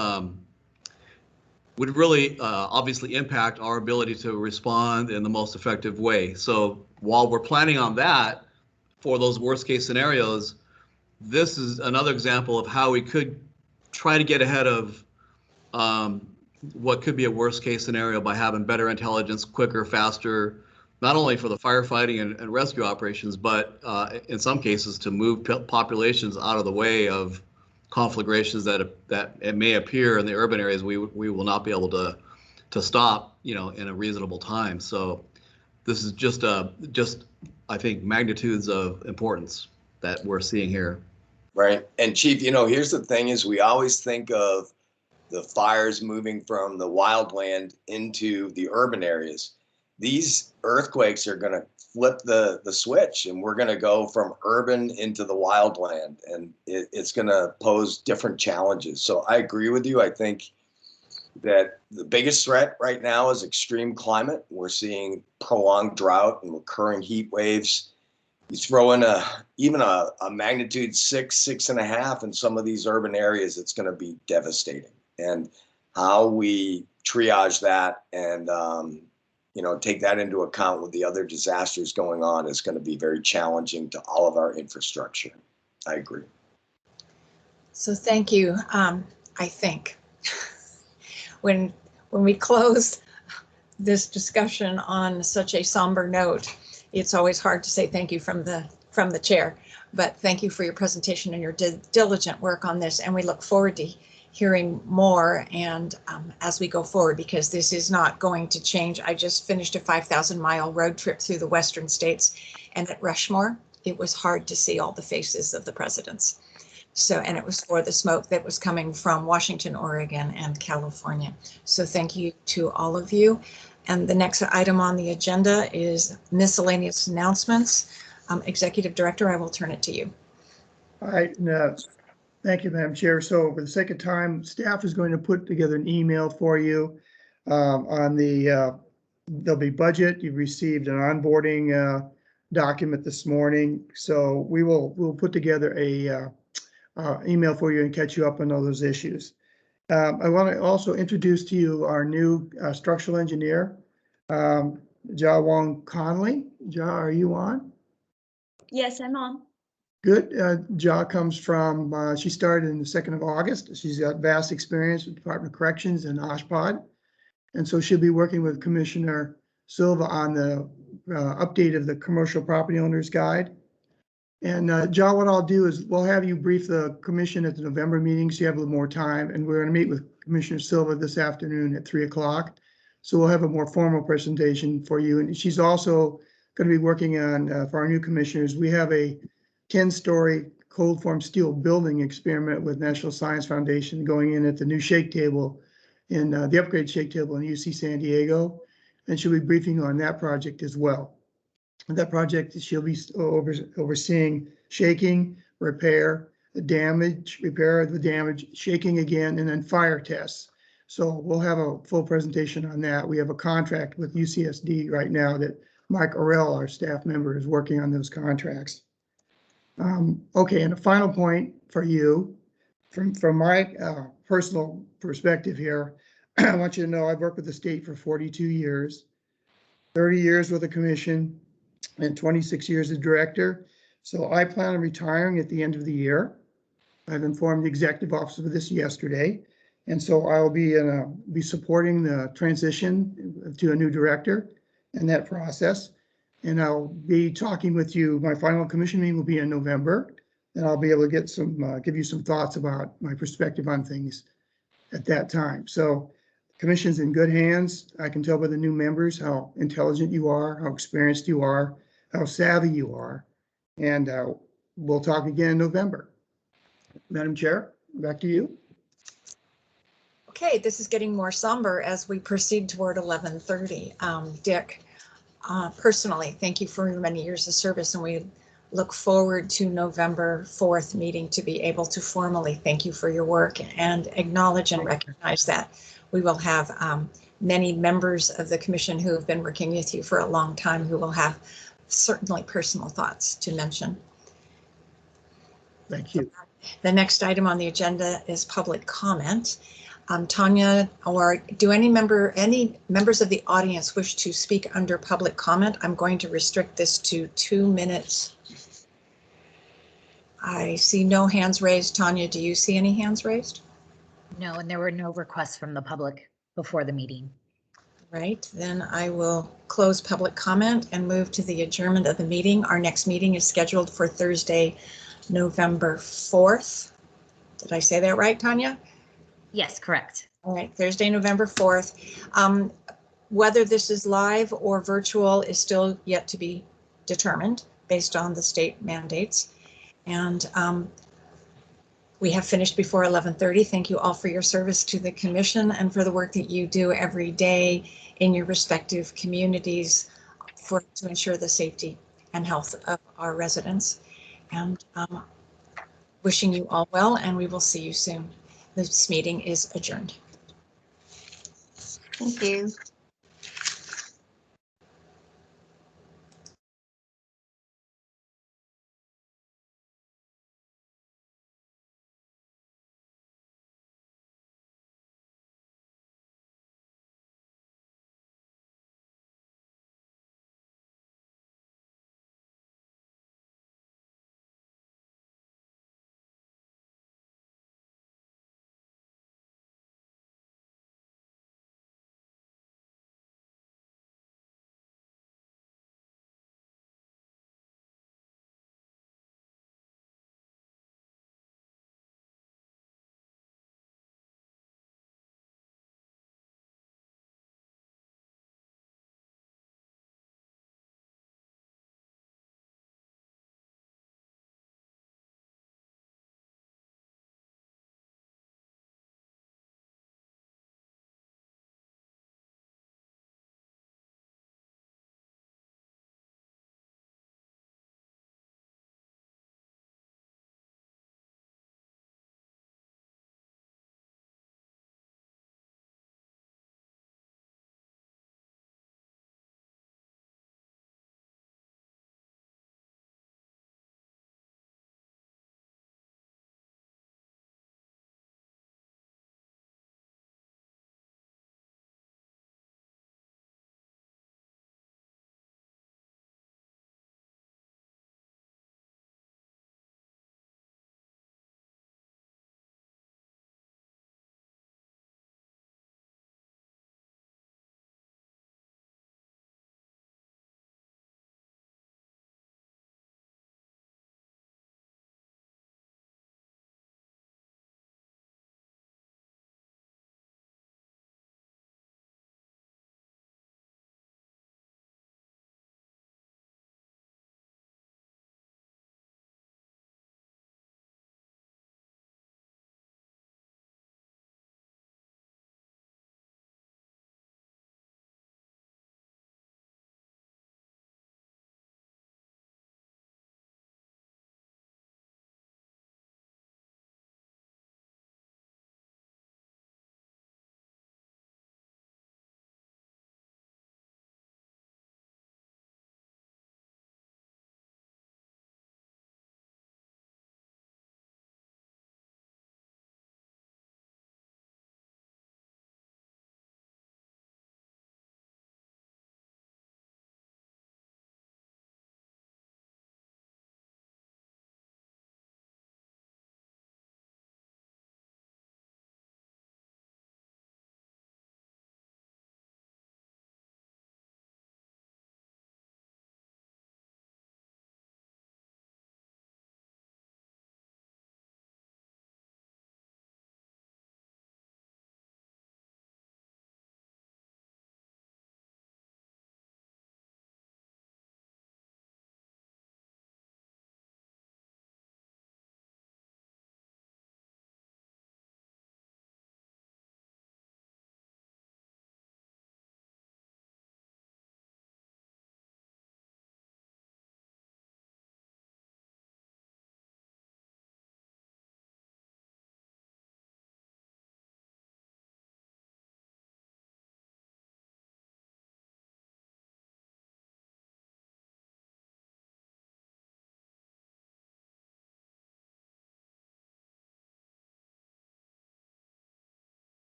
obviously impact our ability to respond in the most effective way. So while we're planning on that for those worst case scenarios, this is another example of how we could try to get ahead of what could be a worst case scenario by having better intelligence, quicker, faster, not only for the firefighting and rescue operations, but in some cases to move populations out of the way of conflagrations that it may appear in the urban areas we will not be able to stop, in a reasonable time. So this is just I think magnitudes of importance that we're seeing here. Right. And Chief, here's the thing is we always think of the fires moving from the wildland into the urban areas. These earthquakes are going to flip the switch, and we're going to go from urban into the wildland, and it's going to pose different challenges. So I agree with you. I think that the biggest threat right now is extreme climate. We're seeing prolonged drought and recurring heat waves. You throw in even a magnitude 6, 6.5 in some of these urban areas, it's going to be devastating. And how we triage that and take that into account with the other disasters going on is going to be very challenging to all of our infrastructure. I agree. So thank you. I think when we close this discussion on such a somber note, it's always hard to say thank you from the chair, but thank you for your presentation and your diligent work on this. And we look forward to hearing more and as we go forward, because this is not going to change. I just finished a 5,000-mile road trip through the western states, and at Rushmore, it was hard to see all the faces of the presidents. So, and it was for the smoke that was coming from Washington, Oregon, and California. So thank you to all of you. And the next item on the agenda is miscellaneous announcements. Executive Director, I will turn it to you. All right. Thank you, Madam Chair. So for the sake of time, staff is going to put together an email for you on there'll be budget. You've received an onboarding document this morning. So we'll put together a email for you and catch you up on all those issues. I want to also introduce to you our new structural engineer, Ja Wong Conley. Ja, are you on? Yes, I'm on. Good. Ja comes from, she started in the 2nd of August. She's got vast experience with Department of Corrections and OSHPD. And so she'll be working with Commissioner Silva on the update of the Commercial Property Owners Guide. And Ja, what I'll do is we'll have you brief the commission at the November meeting so you have a little more time. And we're going to meet with Commissioner Silva this afternoon at 3 o'clock. So we'll have a more formal presentation for you. And she's also going to be working on, for our new commissioners, we have a 10-story cold form steel building experiment with National Science Foundation going in at the new shake table in the upgrade shake table in UC San Diego. And she'll be briefing on that project as well. That project, she'll be overseeing shaking, repair, the damage, repair of the damage, shaking again, and then fire tests. So we'll have a full presentation on that. We have a contract with UCSD right now that Mike Orell, our staff member, is working on those contracts. Okay, and a final point for you, from my personal perspective here, I want you to know I've worked with the state for 42 years, 30 years with the commission, and 26 years as director. So I plan on retiring at the end of the year. I've informed the executive officer of this yesterday. And so I'll be supporting the transition to a new director in that process. And I'll be talking with you. My final commission meeting will be in November, and I'll be able to get some, give you some thoughts about my perspective on things at that time. So the commission's in good hands. I can tell by the new members how intelligent you are, how experienced you are, how savvy you are. And we'll talk again in November. Madam Chair, back to you. Okay, this is getting more somber as we proceed toward 11:30. Dick, personally, thank you for your many years of service, and we look forward to November 4th meeting to be able to formally thank you for your work and acknowledge and recognize that. We will have many members of the commission who have been working with you for a long time who will have certainly personal thoughts to mention. Thank you. The next item on the agenda is public comment. Tanya, or do any members of the audience wish to speak under public comment? I'm going to restrict this to 2 minutes. I see no hands raised. Tanya, do you see any hands raised? No, and there were no requests from the public before the meeting. Right, then I will close public comment and move to the adjournment of the meeting. Our next meeting is scheduled for Thursday, November 4th. Did I say that right, Tanya? Yes, correct. All right, Thursday, November 4th. Whether this is live or virtual is still yet to be determined based on the state mandates. And we have finished before 11:30. Thank you all for your service to the commission and for the work that you do every day in your respective communities to ensure the safety and health of our residents. And wishing you all well, and we will see you soon. This meeting is adjourned. Thank you.